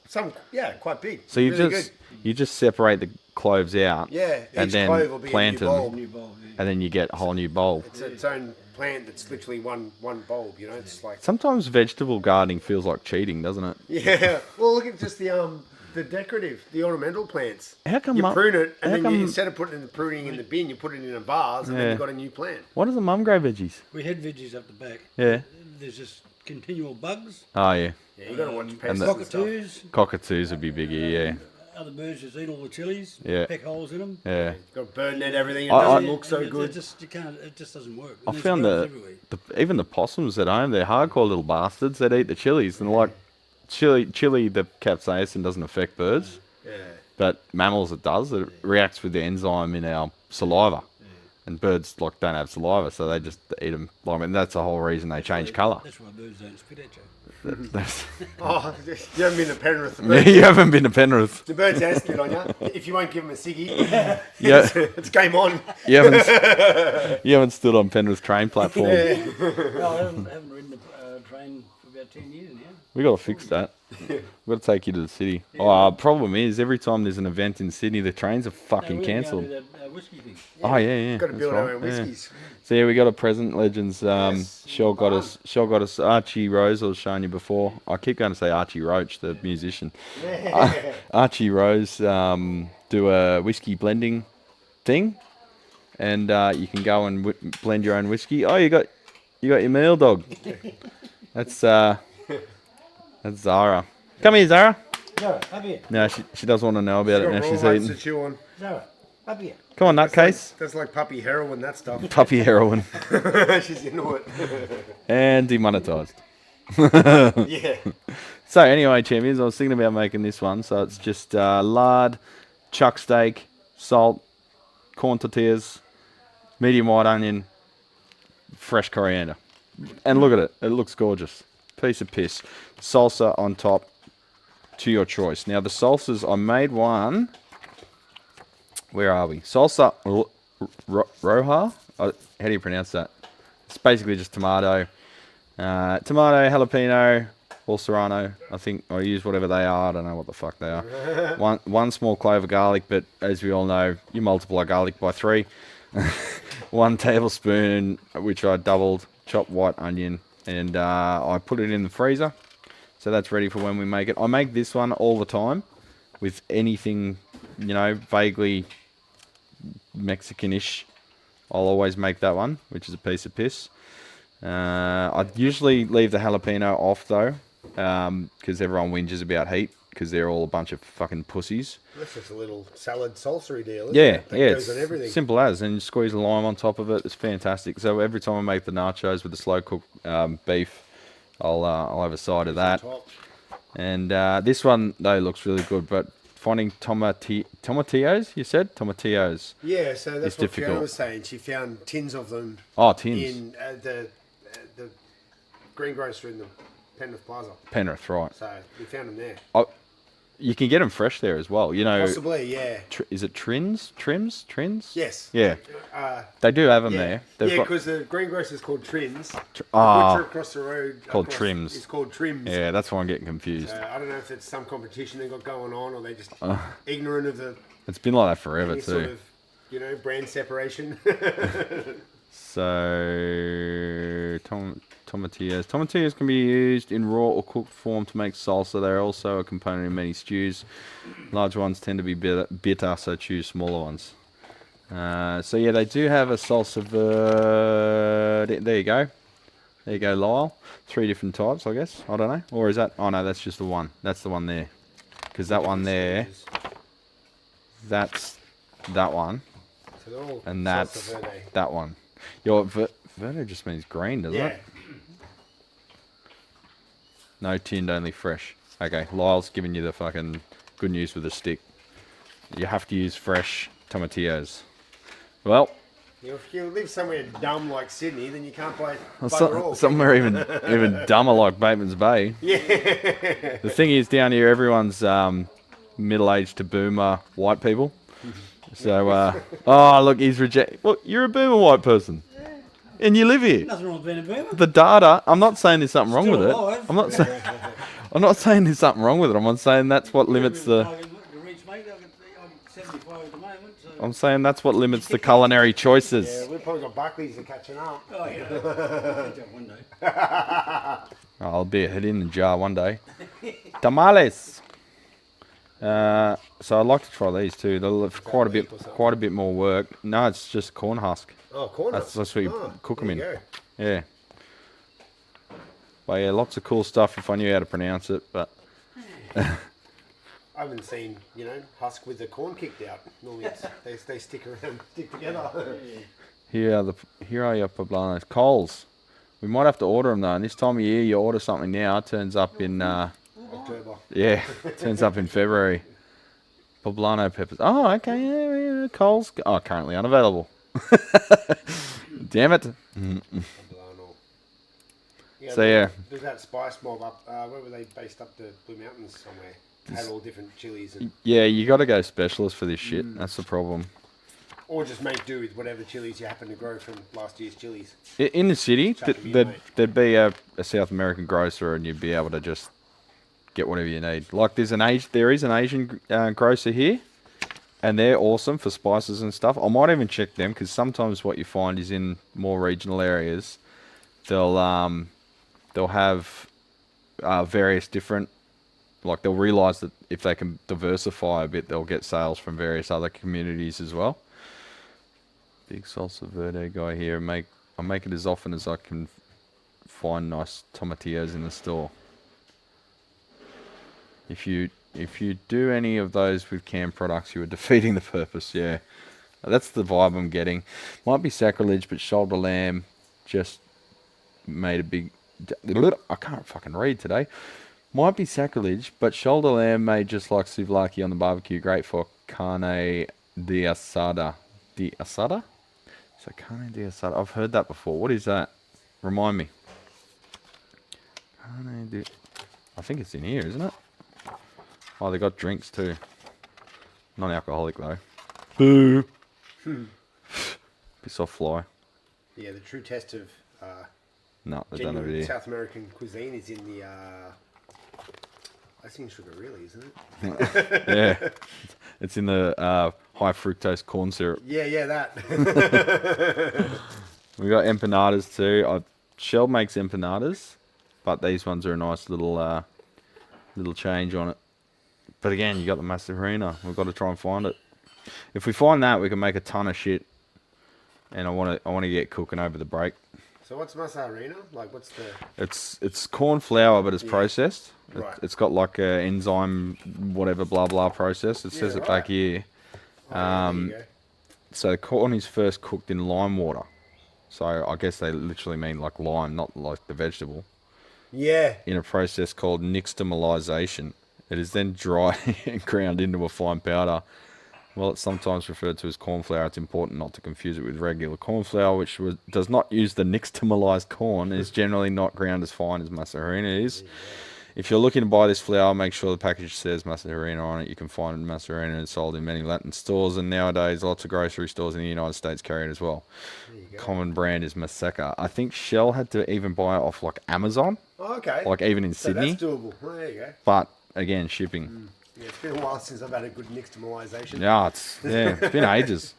some, quite big. So you Really you just separate the cloves out. Yeah, And each then clove will be a plant new them. bulb. New bulb. Yeah. And then you get a whole new bulb. It's its own plant that's literally one bulb, It's like, Sometimes vegetable gardening feels like cheating, doesn't it? yeah. Well, look at just the decorative, the ornamental plants. How come You Mum- prune it, and how then come- instead of putting the pruning in the bin, you put it in a vase, and then Yeah. you've got a new plant. What does the mum grow veggies? We had veggies up the back. Yeah. There's just continual bugs. Oh yeah. Yeah, you got to watch pests and and, the- stuff. Cockatoos. Cockatoos would be bigger, yeah. Other birds just eat all the chilies. Yeah. Peck holes in them. Yeah. Got bird net everything. It I- doesn't I- look so good. It just doesn't work. I And there's found grubs everywhere. even the possums at home, they're hardcore little bastards. They'd eat the chilies and like chili, the capsaicin doesn't affect birds, but mammals it does. It reacts with the enzyme in our saliva, and birds like don't have saliva, so they just eat them. I mean, that's the whole reason they change colour. That's why birds don't spit at you. Oh, you haven't been to Penrith. You haven't been to Penrith. The birds have spit on you. If you won't give them a ciggy, Yeah. it's game on. You haven't stood on Penrith train platform. No, I haven't ridden a train for about 10 years now. We got to fix that. We've got to take you to the city. Oh, problem is, every time there's an event in Sydney, the trains are fucking cancelled. That whiskey thing. Oh yeah. Got to build our own whiskies. So yeah, we got a present, legends. Shell got us Archie Rose. I was showing you before. I keep going to say Archie Roach, the musician. Archie Rose do a whiskey blending thing, and you can go and blend your own whiskey. Oh, you got your meal dog. That's Zara. Come here, Zara. Zara, up here. No, she doesn't want to know about it now. She's To eating. chew on. Zara, up here. Come on, nutcase. That's like puppy heroin, that stuff. Puppy heroin. She's into it. And demonetized. Yeah. So anyway, champions, I was thinking about making this one. So it's just lard, chuck steak, salt, corn tortillas, medium white onion, fresh coriander. And look at it. It looks gorgeous. Piece of piss. Salsa on top, to your choice. Now the salsas, I made one. Where are we? Salsa roja. How do you pronounce that? It's basically just tomato, jalapeno, or serrano. I think I use whatever they are. I don't know what the fuck they are. One small clove of garlic, but as we all know, you multiply garlic by 3. 1 tablespoon, which I doubled, chopped white onion, and I put it in the freezer. So that's ready for when we make it. I make this one all the time with anything, vaguely Mexican-ish. I'll always make that one, which is a piece of piss. I usually leave the jalapeno off though, because everyone whinges about heat, because they're all a bunch of fucking pussies. That's just a little salad salsa deal, isn't Yeah, it? That yeah, goes on everything. it's simple as, and you squeeze a lime on top of it. It's fantastic. So every time I make the nachos with the slow cooked beef, I'll have a side of that. And this one though looks really good, but finding tomatillos, you said? Tomatillos. Yeah, so that's It's what difficult. Fiona was saying. She found tins of them Oh, tins. in the greengrocer in the Penrith Plaza. Penrith, right. So we found them there. You can get them fresh there as well. Possibly, yeah. Is it Trims? Yes. Yeah, they do have them Yeah, there. They've got- because the greengrocer is called Trims. The Ah, butcher across the road called Trims. It's called Trims. yeah, that's why I'm getting confused. I don't know if it's some competition they got going on, or they just ignorant of the It's been like that forever any too. sort of brand separation. So, tomatillos. Tomatillos can be used in raw or cooked form to make salsa. They're also a component in many stews. Large ones tend to be bitter, so choose smaller ones. So yeah, they do have a salsa verde. There you go. There you go, Lyle. 3 different types, I guess. I don't know. Or is that... Oh, no, that's just the one. That's the one there. Because that one there... That's that one. So they're all And that's salsa verde. that one. Your verde just means green, doesn't Yeah. it? No tinned, only fresh. Okay, Lyle's giving you the fucking good news with a stick. You have to use fresh tomatillos. Well, If you live somewhere dumb like Sydney, then you can't play bugger all. somewhere even dumber like Bateman's Bay. Yeah. The thing is, down here, everyone's middle-aged to boomer white people. So, oh, look, he's rejected. Look, you're a boomer white person. And you live here. Nothing wrong with being a boomer. The data, I'm not saying there's something wrong with it. alive. I'm not saying there's something wrong with it. I'm saying that's what limits the... I'm 75 at the moment, so... I'm saying that's what limits the culinary Yeah, choices. we've probably got Buckley's are catching up. Oh, yeah. Catch up one day. I'll be a head in the jar one day. Tamales. So I'd like to try these too. They'll have quite a bit more work. No, it's just corn husk. Oh, corn That's what you cook them in. there you go. Yeah. But yeah, lots of cool stuff if I knew how to pronounce it. But I haven't seen, husk with the corn kicked out. Normally they stick together. here are your poblanos. Coles. We might have to order them though. And this time of year, you order something now, it turns up in October. October. Yeah, turns up in February. Poblano peppers. Oh, okay. Yeah. Coles. Oh, currently unavailable. Damn it. Poblano. Yeah, So, yeah. There's that spice mob up. Where were they based up the Blue Mountains somewhere? Had all different chilies. And, Yeah, you got to go specialist for this shit. That's the problem. or just make do with whatever chilies you happen to grow from last year's chilies. In the city, Chuck 'em in, mate. there'd be a South American grocer, and you'd be able to just get whatever you need. Like there is an Asian grocer here, and they're awesome for spices and stuff. I might even check them because sometimes what you find is in more regional areas, they'll have various different. Like they'll realise that if they can diversify a bit, they'll get sales from various other communities as well. Big salsa verde guy here. I make it as often as I can find nice tomatillos in the store. If you do any of those with canned products, you are defeating the purpose. Yeah, that's the vibe I'm getting. Might be sacrilege, but shoulder lamb just made a big. I can't fucking read today. Might be sacrilege, but shoulder lamb made just like souvlaki on the barbecue. Great for carne de asada. De asada? So carne de asada. I've heard that before. What is that? Remind me. Carne de... I think it's in here, isn't it? Oh, they got drinks too. Non-alcoholic though. Boo! Piss off fly. Yeah, the true test of No, they don't have it here. South American cuisine is in the icing sugar, really, isn't it? Yeah, it's in the high fructose corn syrup. Yeah, that. We got empanadas too. Shell makes empanadas, but these ones are a nice little change on it. But again, you got the Massarina. We've got to try and find it. If we find that, we can make a ton of shit. And I want to get cooking over the break. So what's Massarina? Like, what's the... It's corn flour, but it's processed. Right. It's got like a enzyme, whatever, blah blah process. It says it back here. there you go. So corn is first cooked in lime water. So I guess they literally mean like lime, not like the vegetable. Yeah. In a process called nixtamalization. It is then dried and ground into a fine powder. Well, it's sometimes referred to as corn flour. It's important not to confuse it with regular corn flour, which does not use the nixtamalized corn. It is generally not ground as fine as Massarina is. If you're looking to buy this flour, make sure the package says Massarina on it. You can find Massarina sold in many Latin stores, and nowadays lots of grocery stores in the United States carry it as well. Common brand is Maseka. I think Shell had to even buy it off like Amazon. Oh, okay. Like even in So Sydney. that's doable. Oh, there you go. But again, shipping. Yeah, it's been a while since I've had a good nixtamalization. Yeah, it's been ages.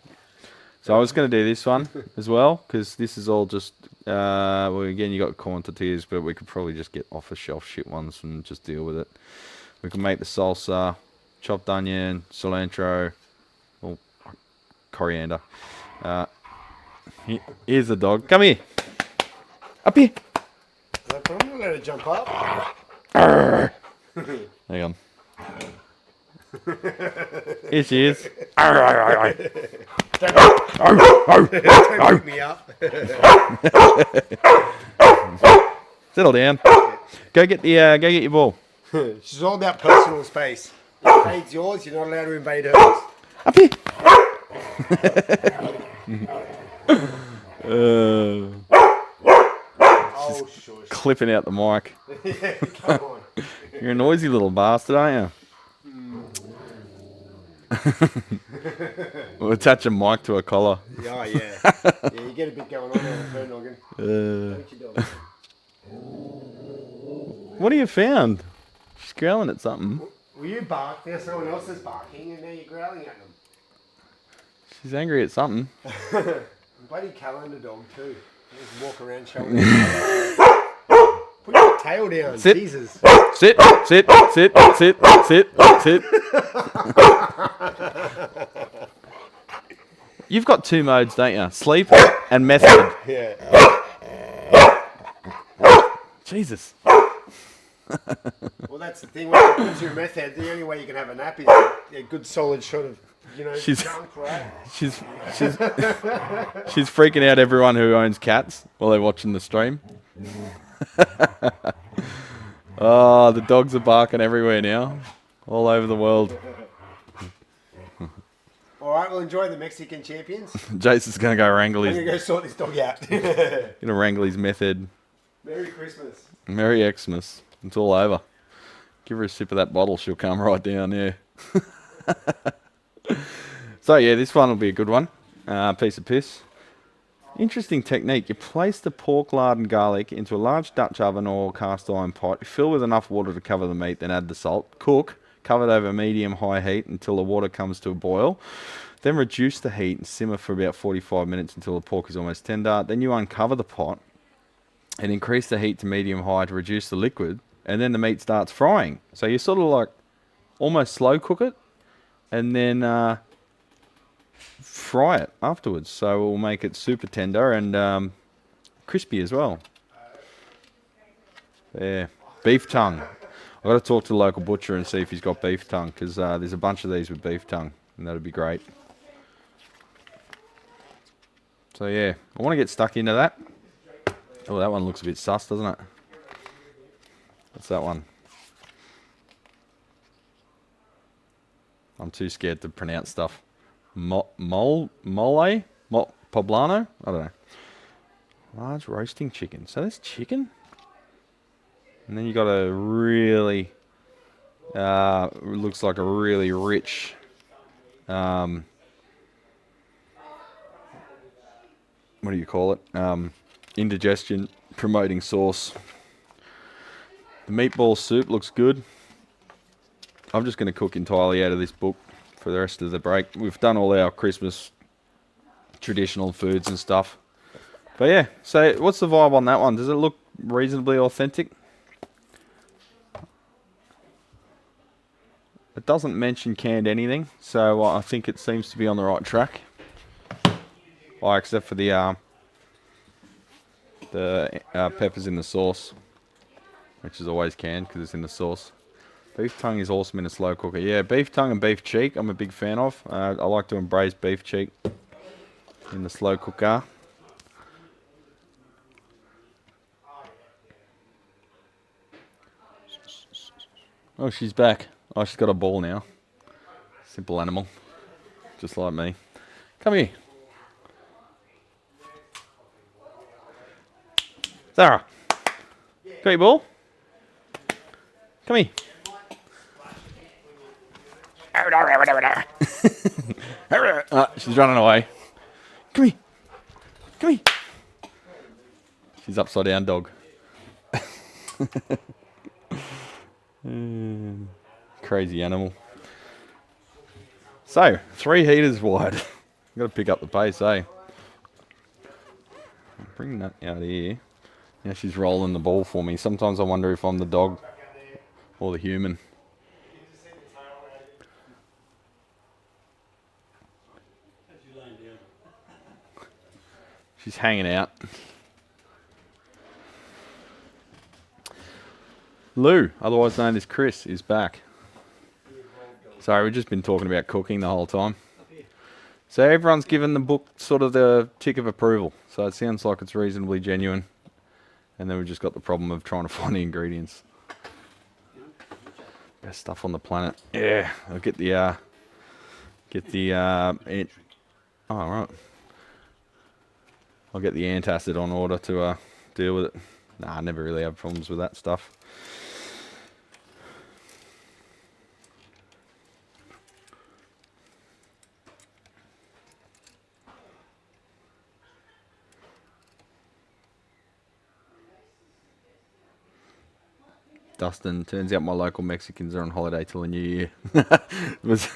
So I was going to do this one as well, because this is all just, well, again, you got corn tortillas, but we could probably just get off-the-shelf shit ones and just deal with it. We can make the salsa, chopped onion, cilantro, or coriander. Here's the dog. Come here. Up here. No problem. Let it jump up. Hang on. Here she is. Don't pick me up. Settle down. Go get your ball. She's all about personal space. If invades yours, you're not allowed to invade hers. Up here. Oh, shush. Clipping out the mic. Yeah, come on. You're a noisy little bastard, aren't you? We'll attach a mic to a collar. Oh, yeah. Yeah, you get a bit going on there with her noggin. Don't you, dog? What have you found? She's growling at something. Well, you bark, now someone else is barking, and now you're growling at them. She's angry at something. Bloody calendar dog, too. You just walk around showing Put your tail down, Sit. Jesus. Sit, sit, sit, sit, sit, sit. You've got two modes, don't you? Sleep and method. Yeah. Jesus. Well, that's the thing. When it comes to your method, the only way you can have a nap is a good solid shot of, She's- junk, right? She's freaking out everyone who owns cats while they're watching the stream. Oh, Oh, the dogs are barking everywhere now. All over the world. All right, we'll enjoy the Mexican champions. Jason's going to go wrangle I'm his... going to go sort this dog out. Going to wrangle his method. Merry Christmas. Merry Xmas. It's all over. Give her a sip of that bottle. She'll come right down there. So, yeah, this one will be a good one. Piece of piss. Interesting technique. You place the pork, lard and garlic into a large Dutch oven or cast iron pot. Fill with enough water to cover the meat, then add the salt. Cook, covered over medium-high heat until the water comes to a boil. Then reduce the heat and simmer for about 45 minutes until the pork is almost tender. Then you uncover the pot and increase the heat to medium-high to reduce the liquid. And then the meat starts frying. So you sort of like almost slow cook it and then fry it afterwards. So we'll make it super tender and crispy as well. Yeah, beef tongue. I've got to talk to the local butcher and see if he's got beef tongue, because there's a bunch of these with beef tongue, and that'd be great. So yeah, I want to get stuck into that. Oh, that one looks a bit sus, doesn't it? What's that one? I'm too scared to pronounce stuff. Mole? Poblano? I don't know. Large roasting chicken. So that's chicken? And then you got a really, looks like a really rich, what do you call it? Indigestion promoting sauce. The meatball soup looks good. I'm just going to cook entirely out of this book for the rest of the break. We've done all our Christmas traditional foods and stuff. But yeah, so what's the vibe on that one? Does it look reasonably authentic? It doesn't mention canned anything, so I think it seems to be on the right track. Oh, except for the peppers in the sauce, which is always canned because it's in the sauce. Beef tongue is awesome in a slow cooker. Yeah, beef tongue and beef cheek I'm a big fan of. I like to embrace beef cheek in the slow cooker. Oh, she's back. Oh, she's got a ball now. Simple animal. Just like me. Come here. Zara. Got your ball? Come here. She's running away. Come here. Come here. She's upside down dog. Crazy animal. So, 3 heaters wide. Got to pick up the pace, eh? Bring that out here. Now she's rolling the ball for me. Sometimes I wonder if I'm the dog or the human. She's hanging out. Lou, otherwise known as Chris, is back. Sorry, we've just been talking about cooking the whole time. So everyone's given the book sort of the tick of approval. So it sounds like it's reasonably genuine. And then we've just got the problem of trying to find the ingredients. Best stuff on the planet. Yeah, I'll get the oh, right. I'll get the antacid on order to deal with it. Nah, I never really have problems with that stuff. Dustin, turns out my local Mexicans are on holiday till the new year. It's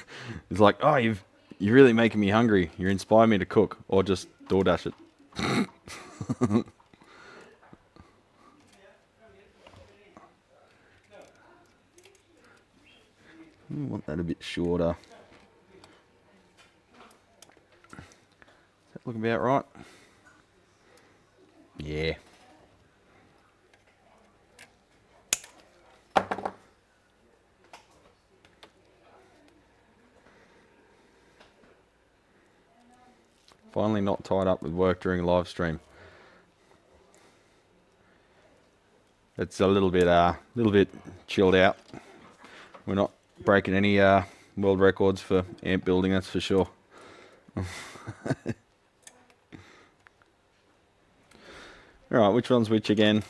like, oh, you're really making me hungry. You're inspiring me to cook, or just DoorDash it. I want that a bit shorter. Does that look about right? Yeah. Finally not tied up with work during a live stream. it's a little bit chilled out. We're not breaking any world records for amp building, that's for sure. Alright, which one's which again?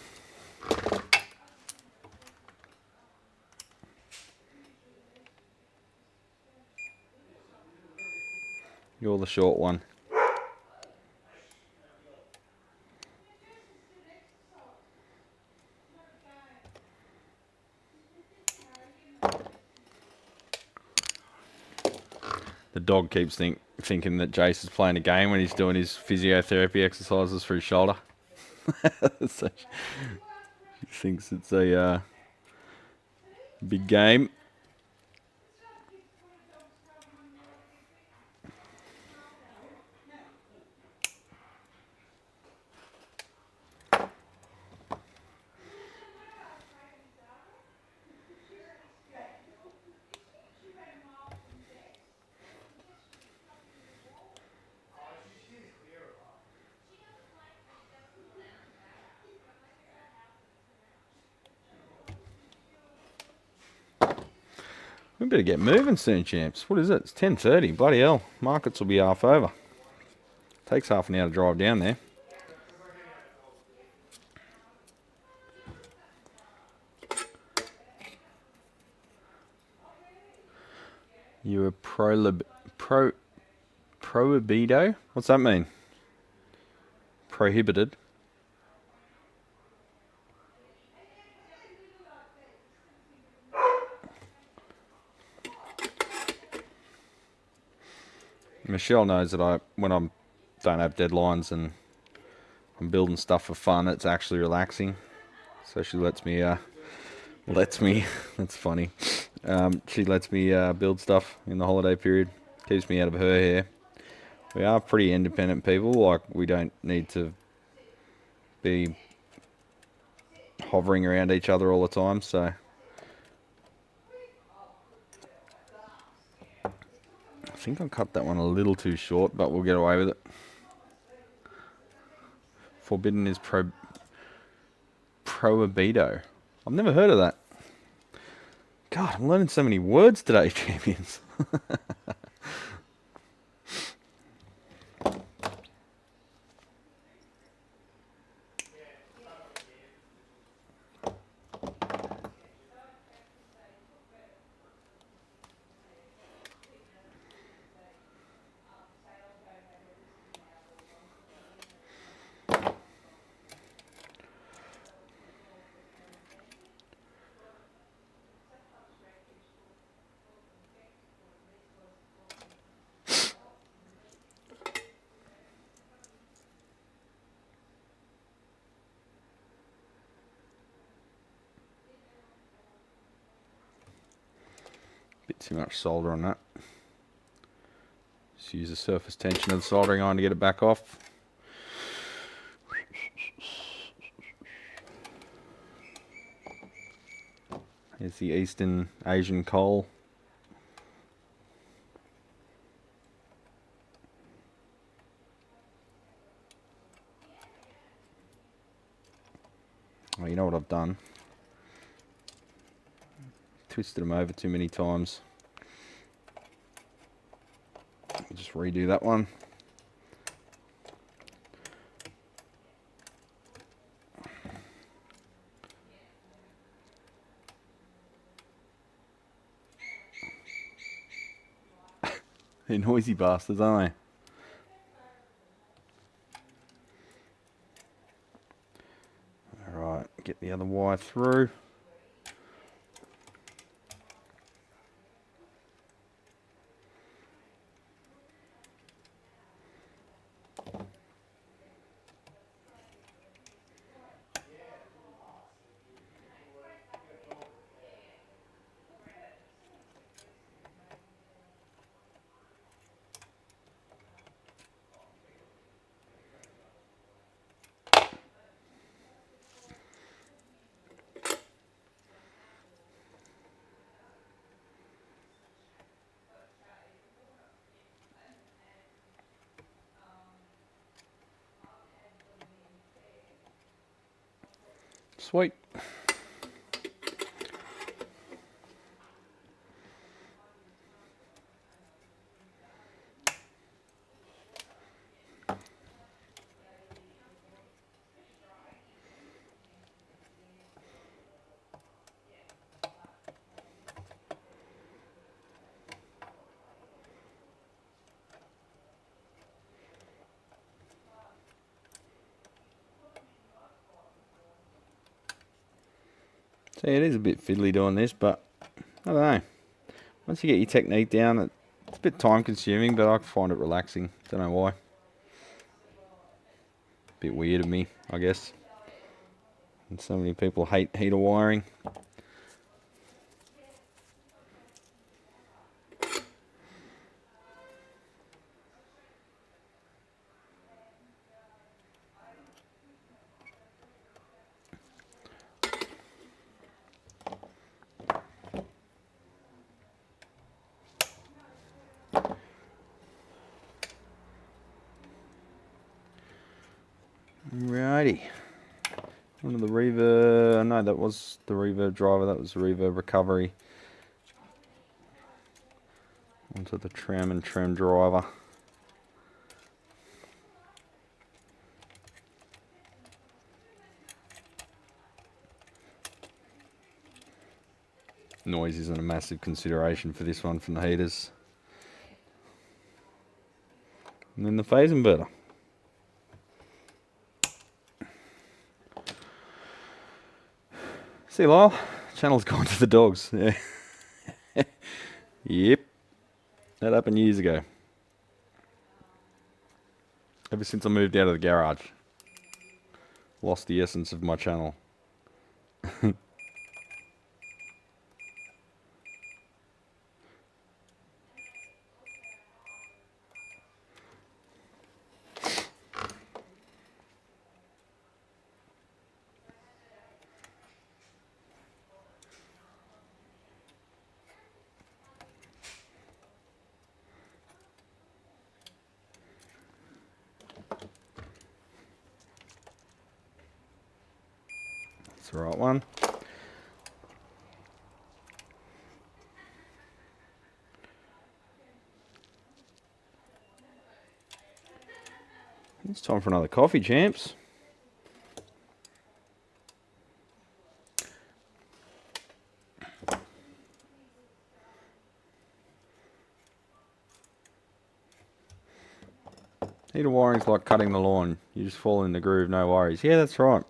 You're the short one. The dog keeps thinking that Jace is playing a game when he's doing his physiotherapy exercises for his shoulder. So she thinks it's a big game. We better get moving soon, champs. What is it? It's 10:30. Bloody hell. Markets will be half over. Takes half an hour to drive down there. You're a prohibido? What's that mean? Prohibited. Michelle knows that when I don't have deadlines and I'm building stuff for fun, it's actually relaxing. So she lets me, that's funny. She lets me build stuff in the holiday period. Keeps me out of her hair. We are pretty independent people. Like, we don't need to be hovering around each other all the time. So I think I cut that one a little too short, but we'll get away with it. Forbidden is prohibido. I've never heard of that. God, I'm learning so many words today, champions. Bit too much solder on that. Just use the surface tension of the soldering iron to get it back off. Here's the Eastern Asian coal. Oh, you know what I've done? Twisted them over too many times. I'll just redo that one. They're noisy bastards, aren't they? Alright, get the other wire through. Sweet. See, it is a bit fiddly doing this, but I don't know. Once you get your technique down, it's a bit time consuming, but I find it relaxing. Don't know why. Bit weird of me, I guess. And so many people hate heater wiring. Righty. Onto the reverb. No, that was the reverb driver. That was the reverb recovery. Onto the trem and trem driver. Noise isn't a massive consideration for this one from the heaters. And then the phase inverter. See, Lyle, channel's gone to the dogs. Yeah. Yep. That happened years ago. Ever since I moved out of the garage. Lost the essence of my channel. That's the right one. It's time for another coffee, champs. Heater wiring's like cutting the lawn. You just fall in the groove, no worries. Yeah, that's right.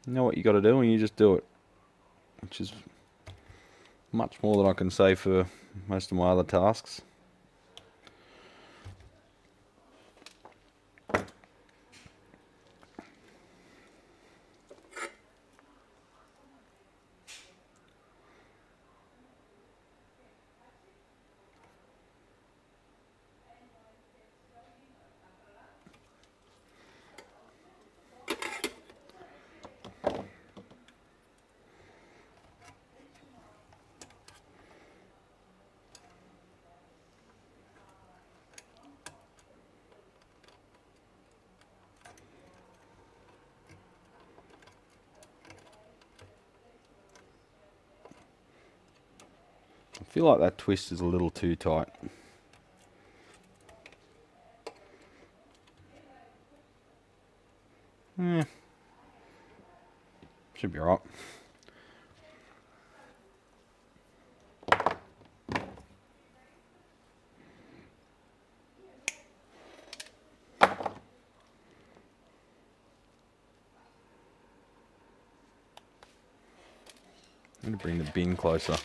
You know what you got to do and you just do it. Which is much more than I can say for most of my other tasks. I feel like that twist is a little too tight. Should be alright. I'm going to bring the bin closer.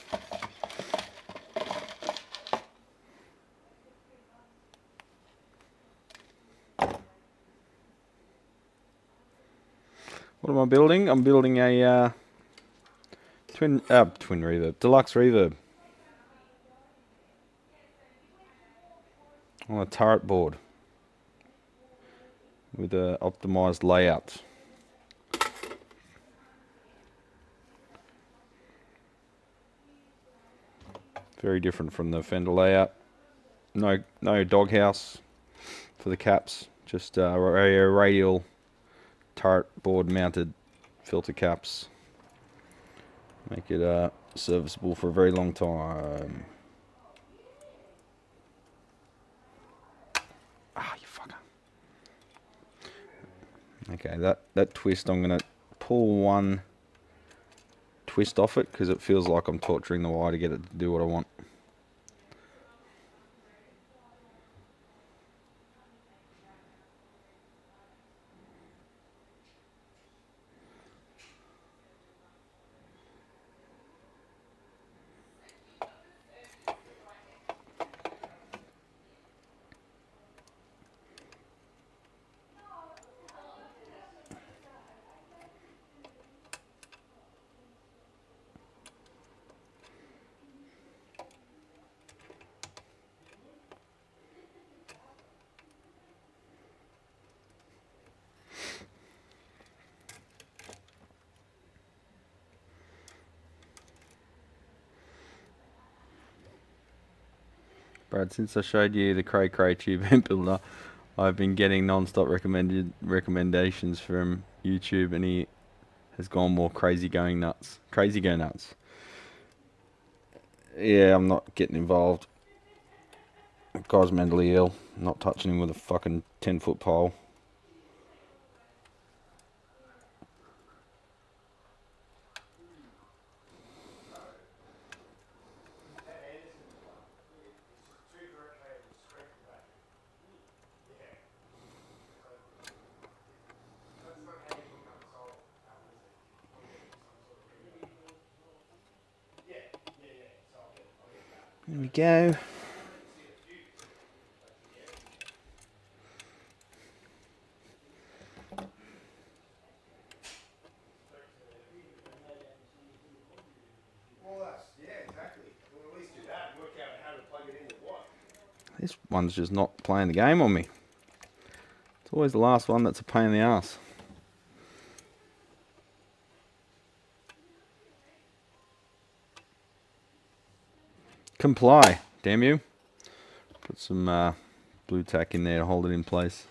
What am I building? I'm building a twin reverb, deluxe reverb on a turret board with a optimized layout. Very different from the Fender layout. No doghouse for the caps, just a radial turret board mounted filter caps. Make it serviceable for a very long time. Ah, you fucker. Okay, that twist, I'm going to pull one twist off it because it feels like I'm torturing the wire to get it to do what I want. Brad, since I showed you the Cray Cray tube amp builder, I've been getting non-stop recommendations from YouTube, and he has gone more crazy going nuts. Crazy go nuts. Yeah, I'm not getting involved. The guy's mentally ill. I'm not touching him with a fucking 10-foot pole. There we go. This one's just not playing the game on me. It's always the last one that's a pain in the ass. Comply, damn you. Put some blue tack in there to hold it in place,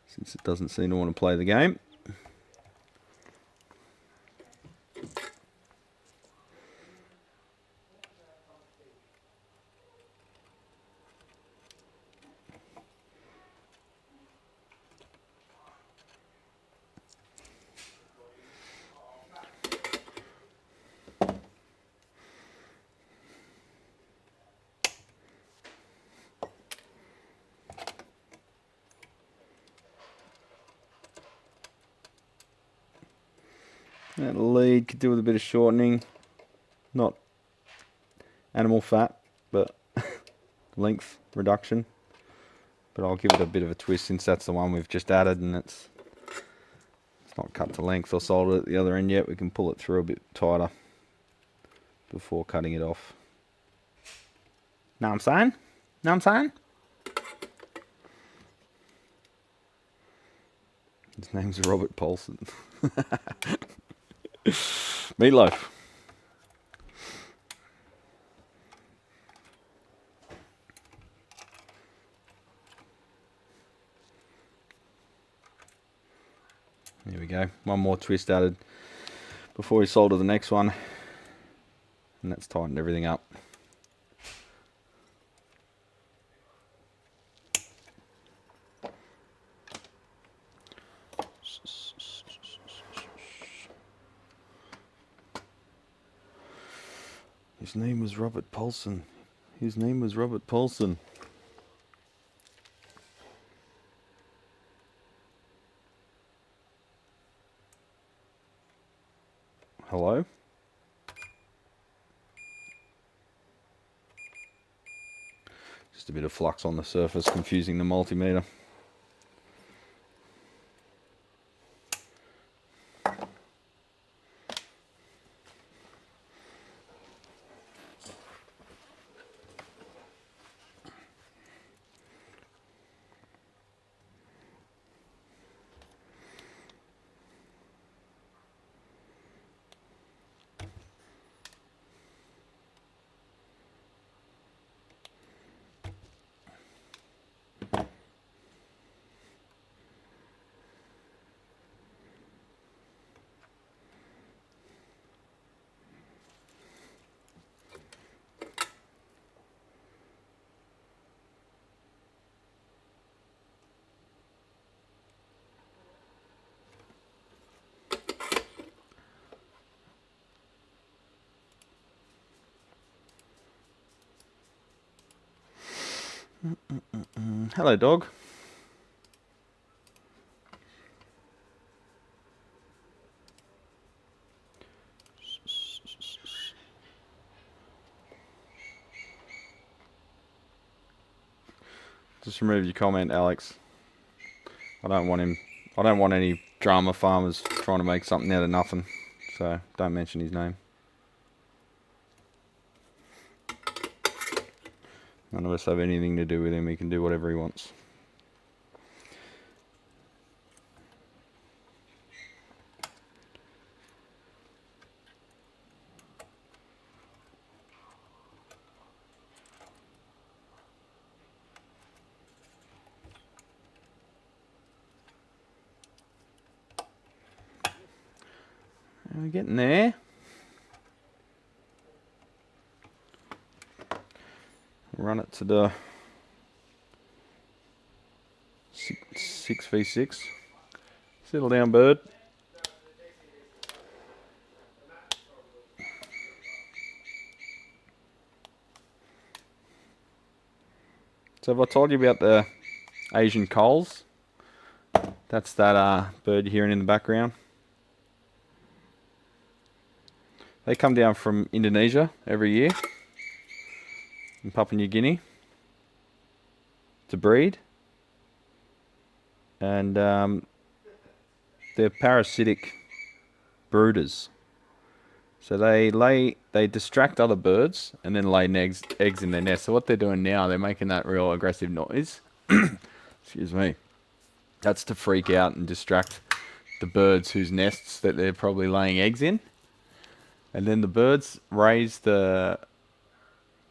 since it doesn't seem to want to play the game. That lead could do with a bit of shortening. Not animal fat, but length reduction. But I'll give it a bit of a twist, since that's the one we've just added and it's not cut to length or soldered at the other end yet. We can pull it through a bit tighter before cutting it off. Know what I'm saying? Know what I'm saying? His name's Robert Paulson. Meatloaf. There we go. One more twist added before we solder the next one, and that's tightened everything up. His name was Robert Paulson. His name was Robert Paulson. Hello? Just a bit of flux on the surface confusing the multimeter. Hello, dog. Just remove your comment, Alex. I don't want him. I don't want any drama farmers trying to make something out of nothing. So don't mention his name. None of us have anything to do with him. He can do whatever he wants. We're getting there. Run it to the 6v6. Settle down, bird. So have I told you about the Asian coals? That's that bird you're hearing in the background. They come down from Indonesia every year in Papua New Guinea to breed, and they're parasitic brooders. So they distract other birds and then lay eggs in their nest. So what they're doing now, they're making that real aggressive noise. Excuse me. That's to freak out and distract the birds whose nests that they're probably laying eggs in. And then the birds raise the,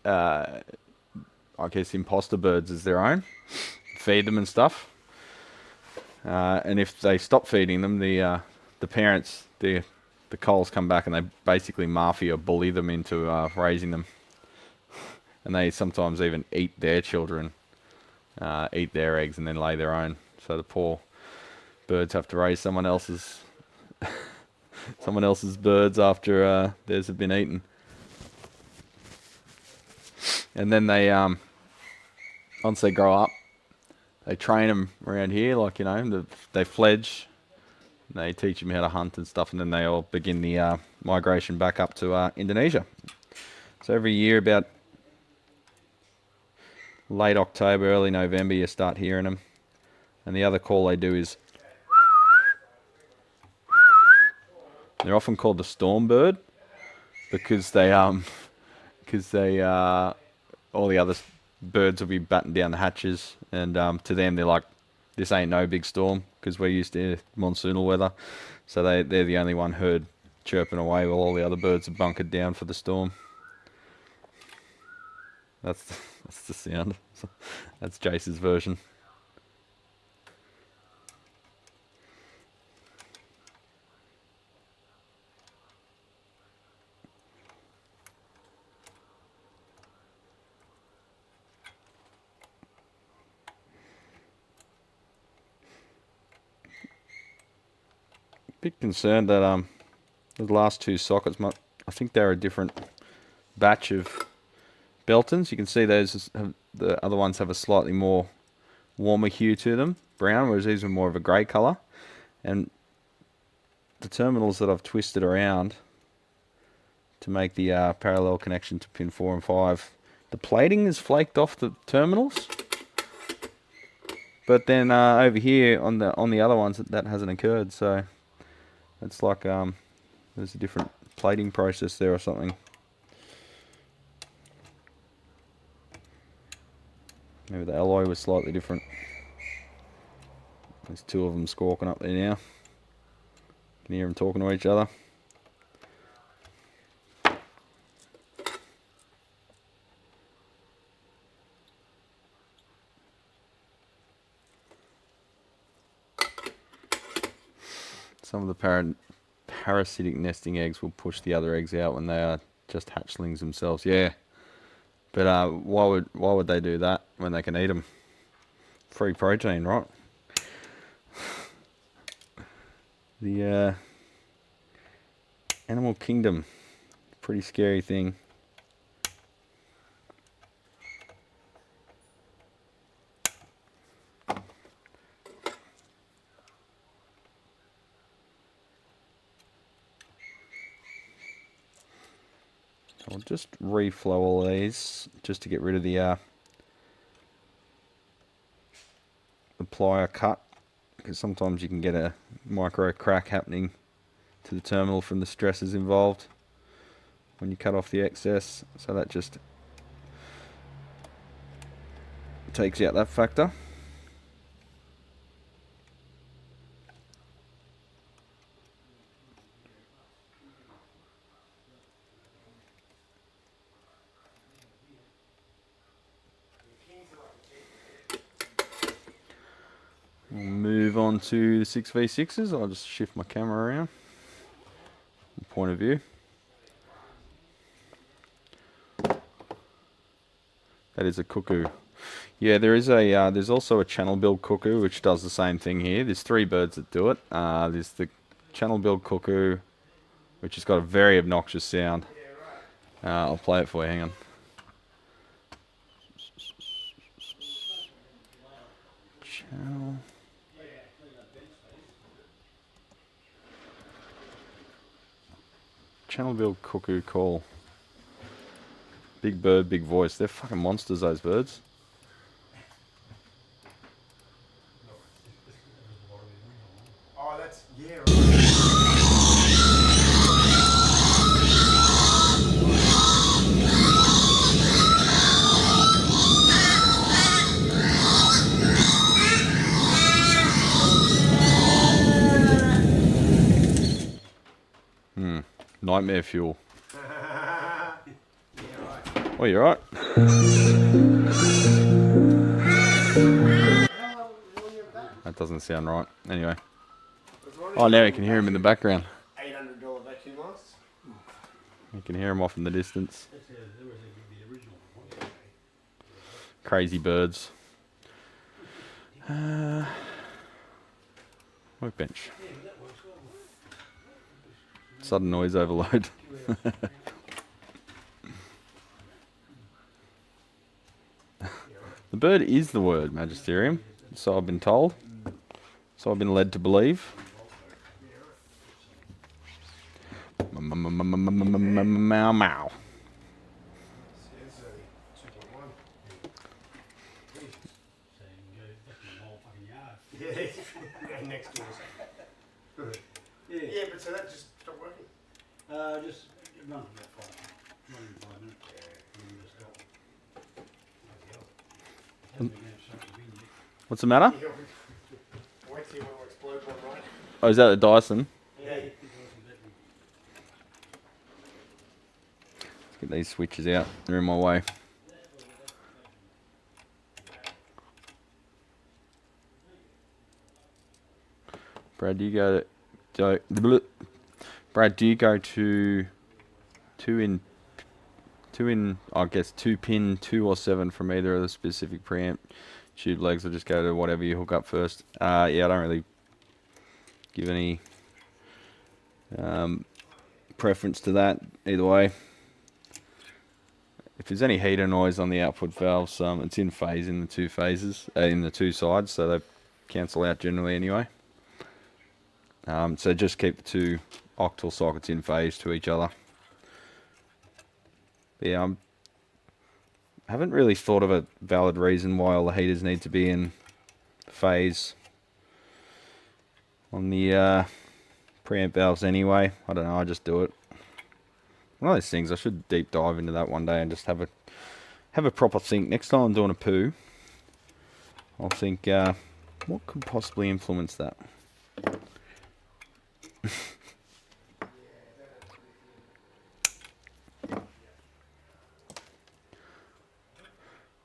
I guess, imposter birds as their own, feed them and stuff. And if they stop feeding them, the parents, the coals come back and they basically mafia bully them into raising them. And they sometimes even eat their children, eat their eggs and then lay their own. So the poor birds have to raise someone else's birds after theirs have been eaten. And then they, once they grow up, they train them around here, like, you know, they fledge, they teach them how to hunt and stuff, and then they all begin the migration back up to Indonesia. So every year, about late October, early November, you start hearing them. And the other call they do is, they're often called the storm bird because they all the other birds will be batting down the hatches, and to them they're like, this ain't no big storm because we're used to monsoonal weather. So they're the only one heard chirping away while all the other birds are bunkered down for the storm. That's the sound. That's Jace's version. Bit concerned that the last two sockets, I think they're a different batch of Beltons. You can see those the other ones have a slightly more warmer hue to them, brown, whereas these are more of a grey colour. And the terminals that I've twisted around to make the parallel connection to pin 4 and 5, the plating is flaked off the terminals. But then over here on the other ones that hasn't occurred, so it's like there's a different plating process there or something. Maybe the alloy was slightly different. There's two of them squawking up there now. You can hear them talking to each other. Some of the parasitic nesting eggs will push the other eggs out when they are just hatchlings themselves. Yeah, but why would they do that when they can eat them? Free protein, right? The animal kingdom, pretty scary thing. I'll just reflow all these just to get rid of the plier cut, because sometimes you can get a micro crack happening to the terminal from the stresses involved when you cut off the excess. So that just takes out that factor. We'll move on to the 6v6s. I'll just shift my camera around. point of view. That is a cuckoo. Yeah, there is a there's also a channel build cuckoo which does the same thing here. There's 3 birds that do it. There's the channel build cuckoo, which has got a very obnoxious sound. I'll play it for you. Hang on. Channel. Channel build cuckoo call. Big bird, big voice. They're fucking monsters, those birds. Oh, that's, yeah. Nightmare fuel. Oh, you're right. That doesn't sound right. Anyway. Oh, now you can hear him in the background. $800 vacuum masks. You can hear him off in the distance. Crazy birds. Workbench. Sudden noise overload. The bird is the word, Magisterium. So I've been told. So I've been led to believe. Meow meow. Next door. Yeah, but so that just stopped working. Just run about 5 minutes. And then just go. What's the matter? Wait till you want to explode one, right? Oh, is that the Dyson? Yeah. Let's get these switches out. They're in my way. Brad, do you go to... Brad, do you go to 2 pin 2 or 7 from either of the specific preamp tube legs, or just go to whatever you hook up first? Yeah, I don't really give any preference to that either way. If there's any heater noise on the output valves, it's in phase in the 2 phases, in the 2 sides, so they cancel out generally anyway. So just keep the 2 octal sockets in phase to each other. But yeah, I haven't really thought of a valid reason why all the heaters need to be in phase on the preamp valves anyway. I don't know, I just do it. One of those things, I should deep dive into that one day and just have a proper think. Next time I'm doing a poo, I'll think, what could possibly influence that?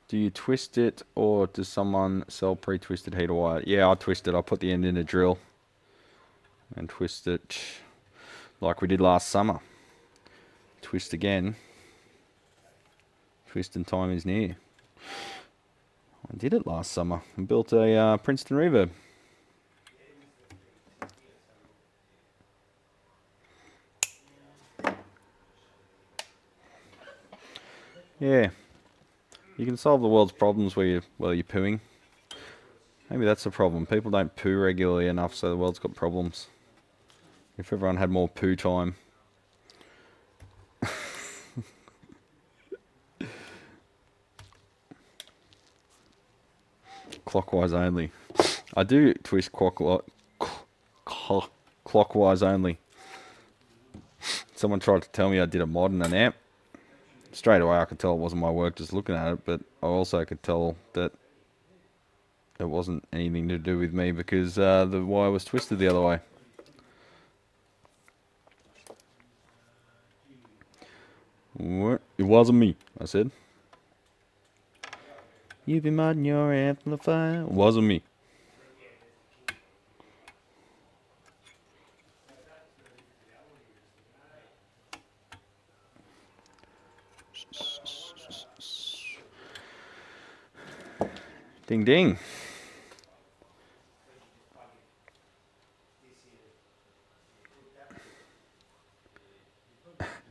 Do you twist it, or does someone sell pre-twisted heater wire? Yeah, I'll twist it. I'll put the end in a drill and twist it like we did last summer. Twist again. Twisting time is near. I did it last summer and built a Princeton reverb. Yeah. You can solve the world's problems while you're pooing. Maybe that's the problem. People don't poo regularly enough, so the world's got problems. If everyone had more poo time. Clockwise only. I do twist clockwise only. Someone tried to tell me I did a mod in an amp. Straight away I could tell it wasn't my work just looking at it, but I also could tell that it wasn't anything to do with me because the wire was twisted the other way. What? It wasn't me, I said. You've been modding your amplifier. It wasn't me. Ding ding.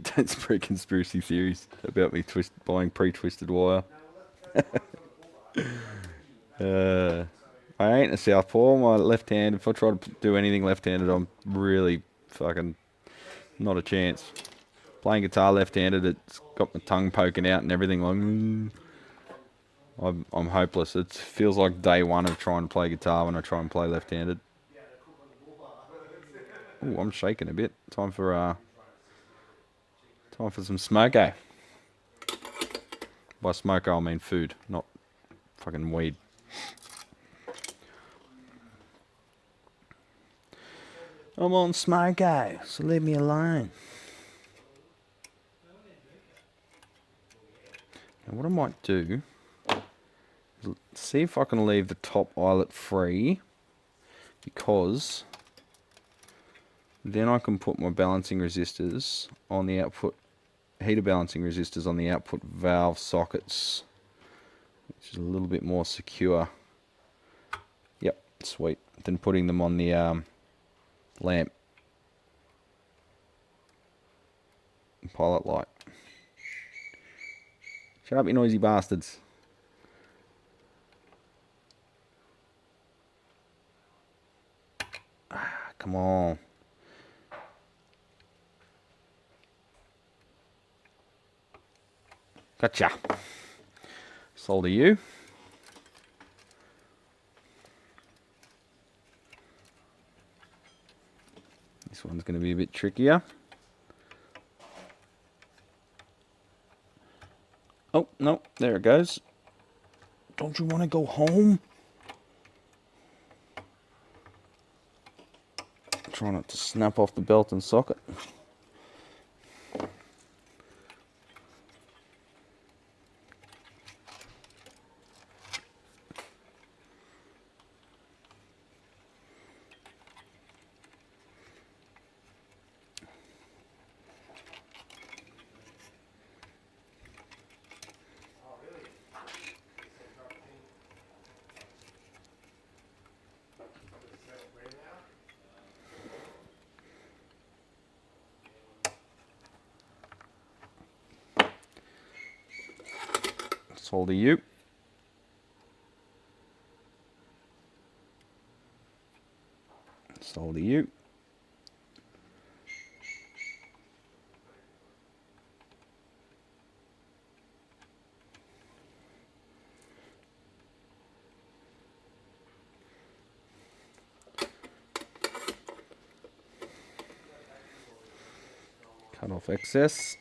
Don't spread conspiracy theories about me buying pre-twisted wire. I ain't a southpaw. My left hand, if I try to do anything left-handed, I'm really fucking not a chance. Playing guitar left-handed, it's got my tongue poking out and everything. Like, I'm hopeless. It feels like day one of trying to play guitar when I try and play left-handed. Ooh, I'm shaking a bit. Time for some smoko. By smoko, I mean food, not fucking weed. I'm on smoko, so leave me alone. And what I might do is see if I can leave the top eyelet free, because then I can put my balancing resistors on the output, heater balancing resistors on the output valve sockets, which is a little bit more secure. Yep, sweet. Than putting them on the lamp pilot light. Shut up, you noisy bastards. Ah, come on. Gotcha. Solder you. This one's going to be a bit trickier. Oh, no, there it goes. Don't you want to go home? Try not to snap off the belt and socket. Solder you. Solder you. Cut off excess.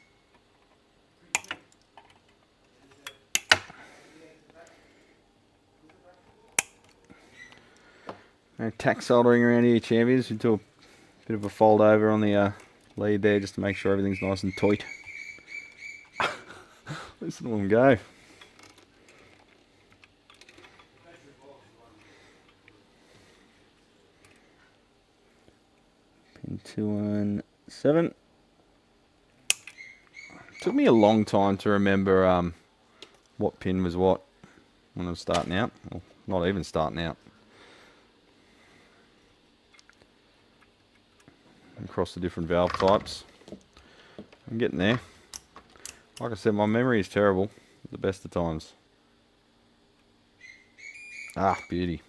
No tack soldering around here, champions. We do a bit of a fold over on the lead there just to make sure everything's nice and tight. Listen to them go. Pin 217. Took me a long time to remember what pin was what when I was starting out. Well, not even starting out. Across the different valve types. I'm getting there. Like I said, my memory is terrible at the best of times. Ah, beauty.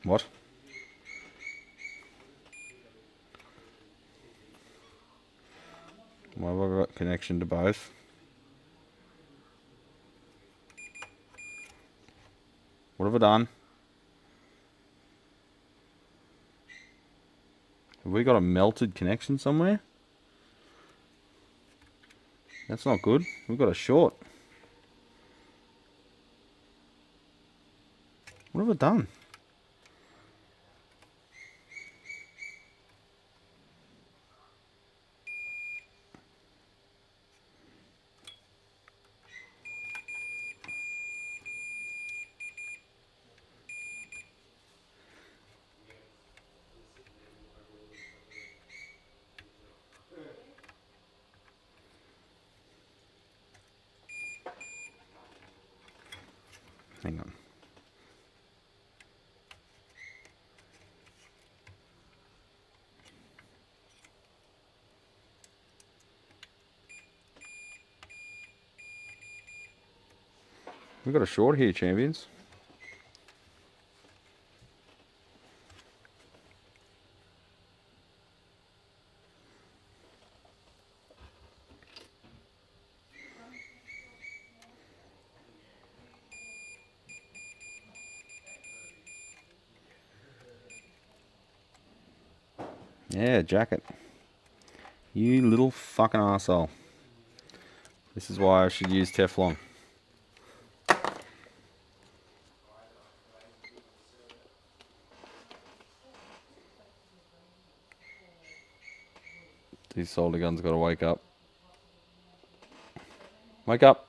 What? Why have I got connection to both? What have I done? Have we got a melted connection somewhere? That's not good. We've got a short. What have I done? Hang on. We've got a short here, champions. Yeah, jacket. You little fucking arsehole. This is why I should use Teflon. These solder guns got to wake up. Wake up.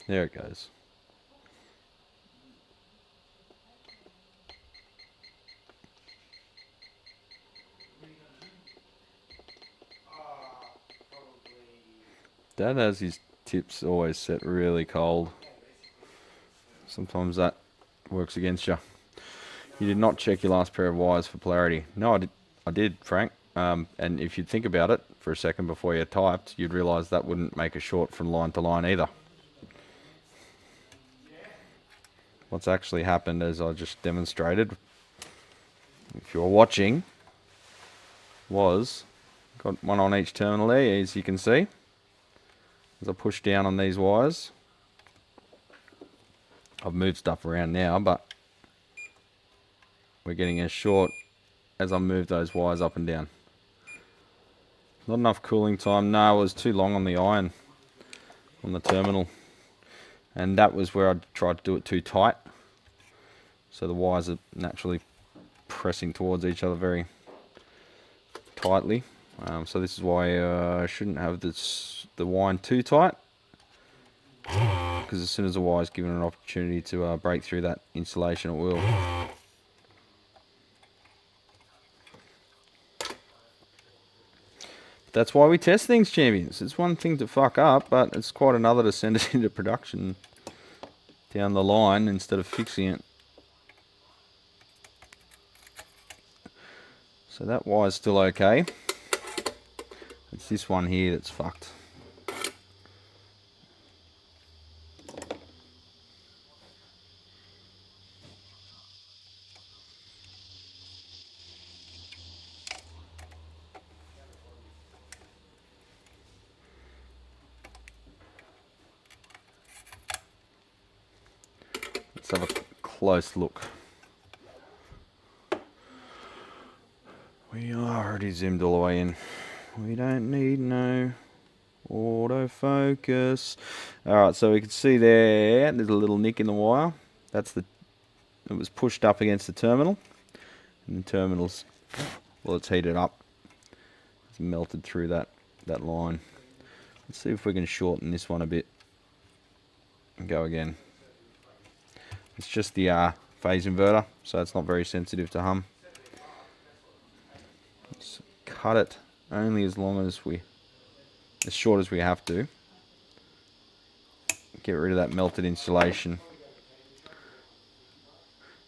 There it goes. Dad has his tips always set really cold. Sometimes that works against you. You did not check your last pair of wires for polarity. No, I did, Frank. And if you think about it for a second before you typed, you'd realise that wouldn't make a short from line to line either. What's actually happened, as I just demonstrated, if you're watching, was got one on each terminal there, as you can see. As I push down on these wires, I've moved stuff around now, but we're getting as short as I move those wires up and down. Not enough cooling time. No, it was too long on the iron on the terminal, and that was where I tried to do it too tight, so the wires are naturally pressing towards each other very tightly. So this is why I shouldn't have the wind too tight, because as soon as the wire's given an opportunity to break through that insulation, it will. That's why we test things, champions. It's one thing to fuck up, but it's quite another to send it into production down the line instead of fixing it. So that wire's still okay. It's this one here that's fucked. Let's have a close look. We already zoomed all the way in. We don't need no autofocus. Alright, so we can see there's a little nick in the wire. It was pushed up against the terminal. And the terminal's, well, it's heated up. It's melted through that line. Let's see if we can shorten this one a bit. And go again. It's just the phase inverter, so it's not very sensitive to hum. Let's cut it only as short as we have to. Get rid of that melted insulation.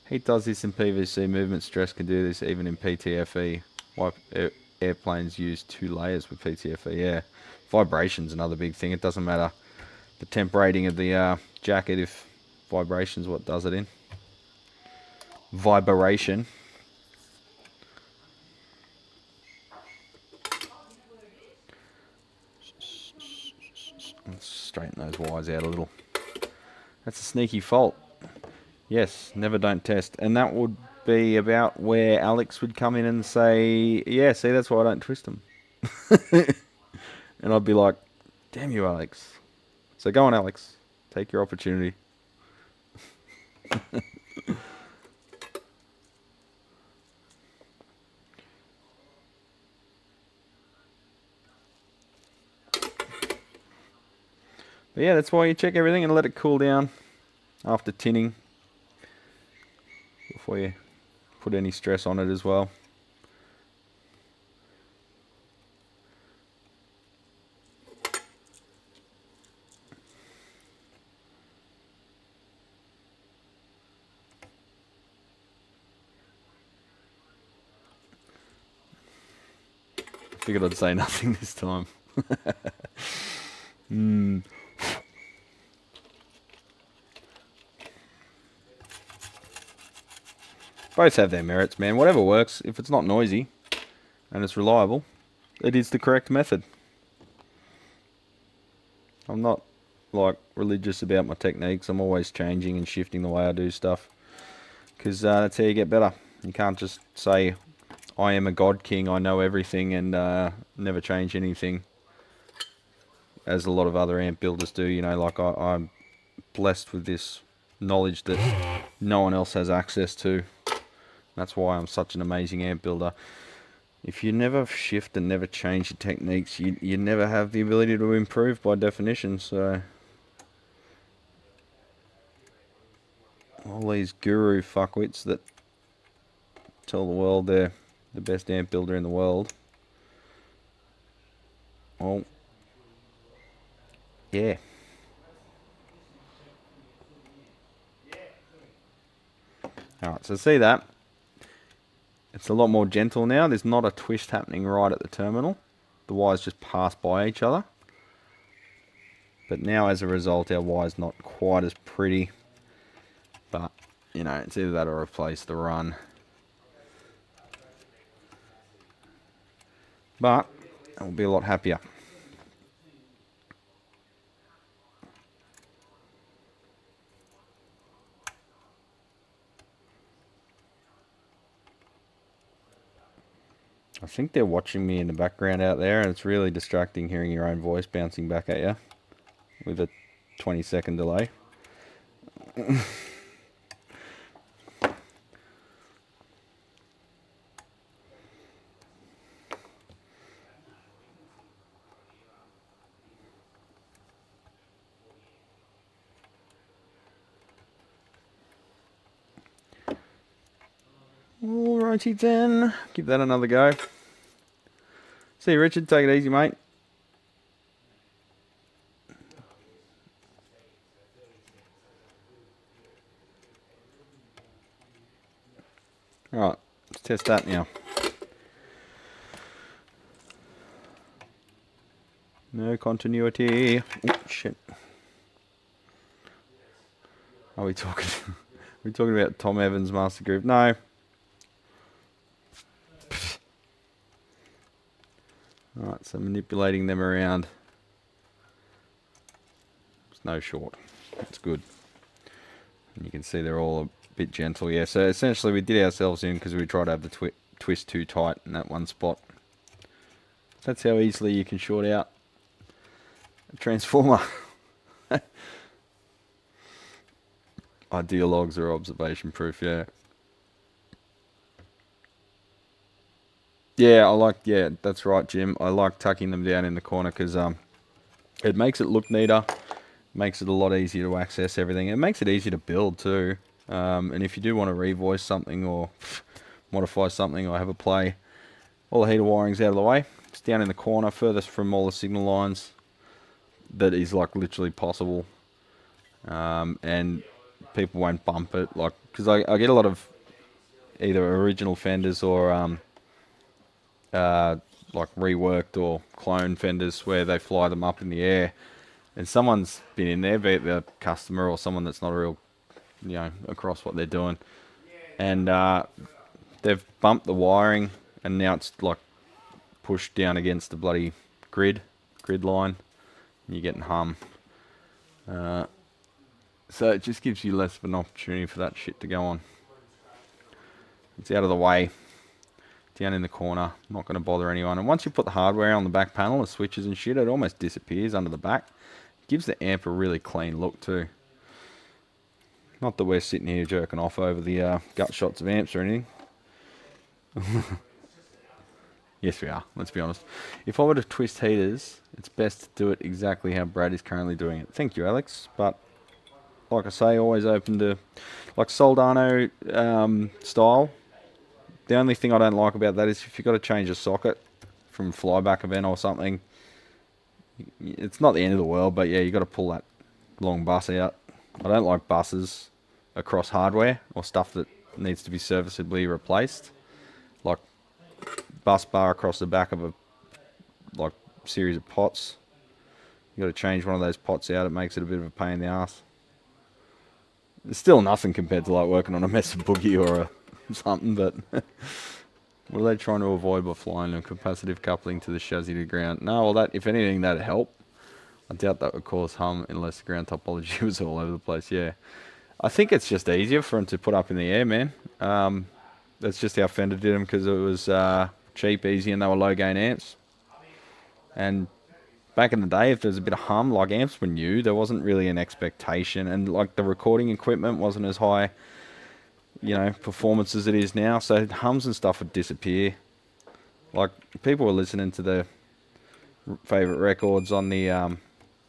Heat does this in PVC, movement stress can do this even in PTFE. Why airplanes use 2 layers with PTFE, yeah. Vibration's another big thing. It doesn't matter the temp rating of the jacket if vibration's what does it in. Vibration. Let's straighten those wires out a little. That's a sneaky fault. Yes, never don't test. And that would be about where Alex would come in and say, yeah, see, that's why I don't twist them. And I'd be like, damn you, Alex. So go on, Alex. Take your opportunity. But yeah, that's why you check everything and let it cool down after tinning before you put any stress on it as well. I figured I'd say nothing this time. Both have their merits, man. Whatever works, if it's not noisy and it's reliable, it is the correct method. I'm not like religious about my techniques. I'm always changing and shifting the way I do stuff, because that's how you get better. You can't just say, I am a god king, I know everything, and never change anything, as a lot of other amp builders do. You know, like I'm blessed with this knowledge that no one else has access to. That's why I'm such an amazing amp builder. If you never shift and never change your techniques, you never have the ability to improve by definition. So all these guru fuckwits that tell the world they're the best amp builder in the world, well, yeah. Alright, so see that? It's a lot more gentle now. There's not a twist happening right at the terminal. The wires just pass by each other. But now as a result, our wire's not quite as pretty. But, you know, it's either that or replace the run. But I'll be a lot happier. I think they're watching me in the background out there, and it's really distracting hearing your own voice bouncing back at you with a 20-second delay. Alrighty then, give that another go. See you, Richard, take it easy, mate. Alright, let's test that now. No continuity. Oh, shit. Are we talking? Are we talking about Tom Evans' Master Group? No. Alright, so manipulating them around. There's no short. That's good. And you can see they're all a bit gentle. Yeah, so essentially we did ourselves in because we tried to have the twist too tight in that one spot. That's how easily you can short out a transformer. Ideal logs are observation proof, yeah. Yeah, that's right, Jim. I like tucking them down in the corner because it makes it look neater, makes it a lot easier to access everything. It makes it easier to build too. And if you do want to revoice something or modify something or have a play, all the heater wiring's out of the way. It's down in the corner, furthest from all the signal lines. That is like literally possible. And people won't bump it, like, because I get a lot of either original Fenders or like reworked or clone Fenders where they fly them up in the air, and someone's been in there, be it the customer or someone that's not a real, you know, across what they're doing, and they've bumped the wiring, and now it's like pushed down against the bloody grid line, and you're getting hum. So it just gives you less of an opportunity for that shit to go on. It's out of the way, down in the corner, not going to bother anyone. And once you put the hardware on the back panel, the switches and shit, it almost disappears under the back. Gives the amp a really clean look too. Not that we're sitting here jerking off over the gut shots of amps or anything. Yes, we are, let's be honest. If I were to twist heaters, it's best to do it exactly how Brad is currently doing it. Thank you, Alex. But, like I say, always open to, like Soldano style. The only thing I don't like about that is if you've got to change a socket from flyback event or something, it's not the end of the world, but yeah, you've got to pull that long bus out. I don't like buses across hardware or stuff that needs to be serviceably replaced. Like bus bar across the back of a series of pots. You got to change one of those pots out. It makes it a bit of a pain in the ass. It's still nothing compared to like working on a mess of boogie or something, but what are they trying to avoid by flying a capacitive coupling to the chassis to ground? No, well, that if anything, that'd help. I doubt that would cause hum unless the ground topology was all over the place. Yeah, I think it's just easier for them to put up in the air, man. That's just how Fender did them because it was cheap, easy, and they were low gain amps. And back in the day, if there was a bit of hum, like amps were new, there wasn't really an expectation, and like the recording equipment wasn't as high, you know, performance as it is now. So hums and stuff would disappear. Like people were listening to their favorite records on the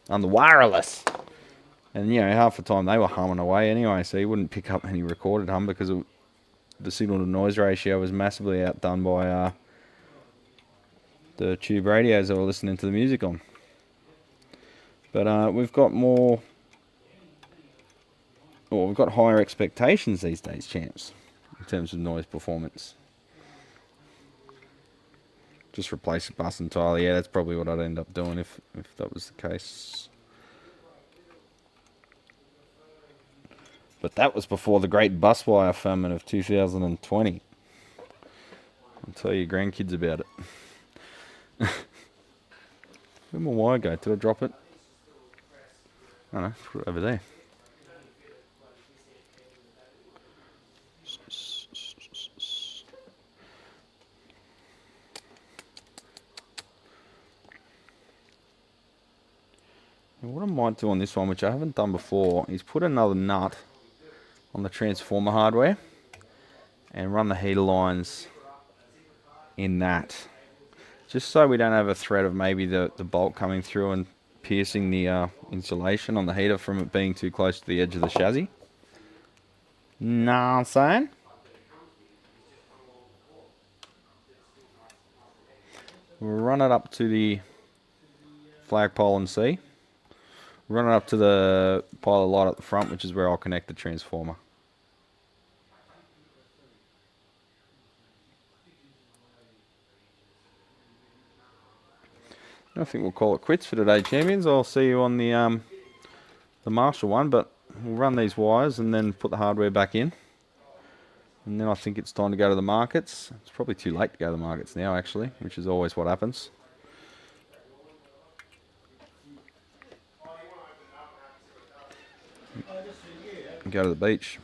wireless, and you know half the time they were humming away anyway. So you wouldn't pick up any recorded hum because the signal to noise ratio was massively outdone by the tube radios that were listening to the music on. But we've got more, or we've got higher expectations these days, champs, in terms of noise performance. Just replace the bus entirely. Yeah, that's probably what I'd end up doing if that was the case. But that was before the great bus wire famine of 2020. I'll tell your grandkids about it. Where'd my wire go? Did I drop it? I don't know, put it over there. And what I might do on this one, which I haven't done before, is put another nut on the transformer hardware and run the heater lines in that. Just so we don't have a threat of maybe the bolt coming through and piercing the insulation on the heater from it being too close to the edge of the chassis. Know what I'm saying? We'll run it up to the flagpole and see. Run it up to the pilot light at the front, which is where I'll connect the transformer. I think we'll call it quits for today, champions. I'll see you on the Marshall one, but we'll run these wires and then put the hardware back in. And then I think it's time to go to the markets. It's probably too late to go to the markets now, actually, which is always what happens. And go to the beach.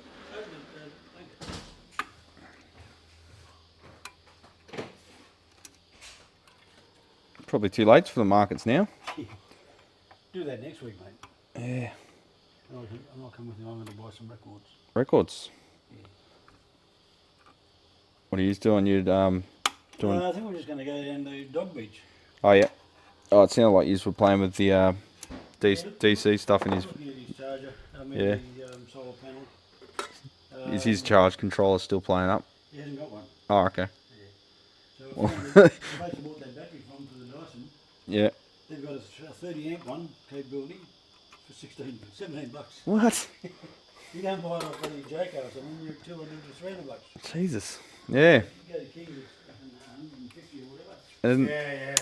Probably too late for the markets now. Do that next week, mate. Yeah. I'm not coming with you. I'm going to buy some records. Records? Yeah. What are you doing? You'd doing? I think we're just going to go down to Dog Beach. Oh yeah. Oh, it sounded like you were playing with the DC stuff in his. His charger. Yeah. The solar panel. Is his charge controller still playing up? He hasn't got one. Oh, okay. Yeah. So I basically bought that battery from for the Dyson. Yeah. They've got a 30 amp one capability for 17 bucks. What? You don't buy it off any Jayco or something, you're 200 to 300 bucks. Jesus. Yeah. You go to King, it's 150 or whatever. And Yeah.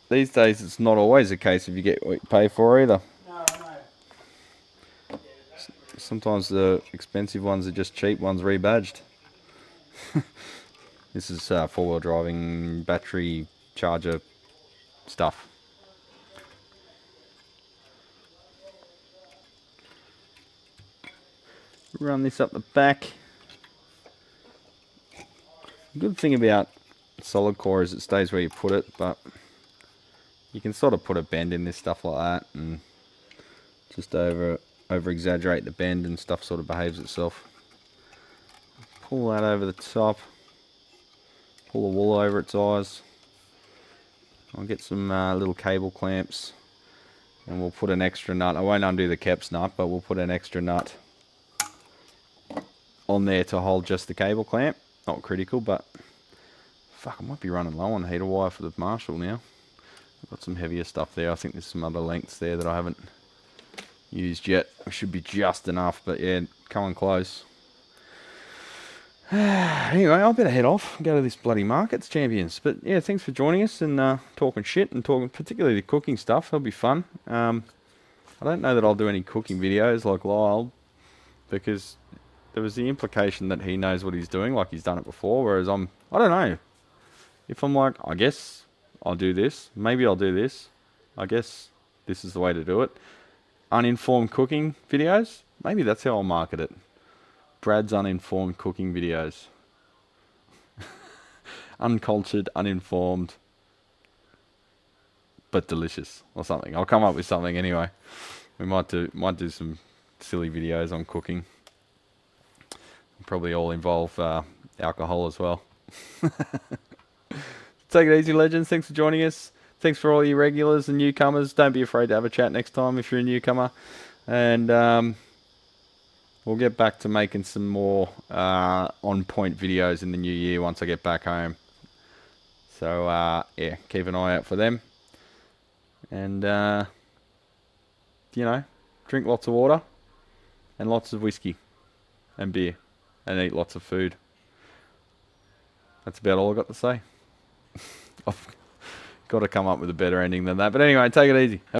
these days, it's not always the case if you get what you pay for either. No. Sometimes the expensive ones are just cheap ones rebadged. This is four-wheel driving battery charger stuff. Run this up the back. The good thing about solid core is it stays where you put it, but you can sort of put a bend in this stuff like that and just over exaggerate the bend and stuff sort of behaves itself. Pull that over the top, pull the wool over its eyes. I'll get some little cable clamps and we'll put an extra nut. I won't undo the Kep's nut, but we'll put an extra nut on there to hold just the cable clamp. Not critical, but fuck, I might be running low on heater wire for the Marshall now. I've got some heavier stuff there. I think there's some other lengths there that I haven't used yet. It should be just enough, but yeah, coming close. Anyway, I better head off and go to this bloody markets, champions. But yeah, thanks for joining us and talking shit and talking particularly the cooking stuff. That'll be fun. I don't know that I'll do any cooking videos like Lyle, because there was the implication that he knows what he's doing, like he's done it before, whereas I don't know. If I'm like, I guess I'll do this, maybe I'll do this, I guess this is the way to do it. Uninformed cooking videos, maybe that's how I'll market it. Brad's uninformed cooking videos. Uncultured, uninformed, but delicious, or something. I'll come up with something anyway. We might do some silly videos on cooking. Probably all involve alcohol as well. Take it easy, legends. Thanks for joining us. Thanks for all you regulars and newcomers. Don't be afraid to have a chat next time if you're a newcomer. And we'll get back to making some more on-point videos in the new year once I get back home. So, yeah, keep an eye out for them. And, you know, drink lots of water and lots of whiskey and beer and eat lots of food. That's about all I've got to say. I've got to come up with a better ending than that. But anyway, take it easy.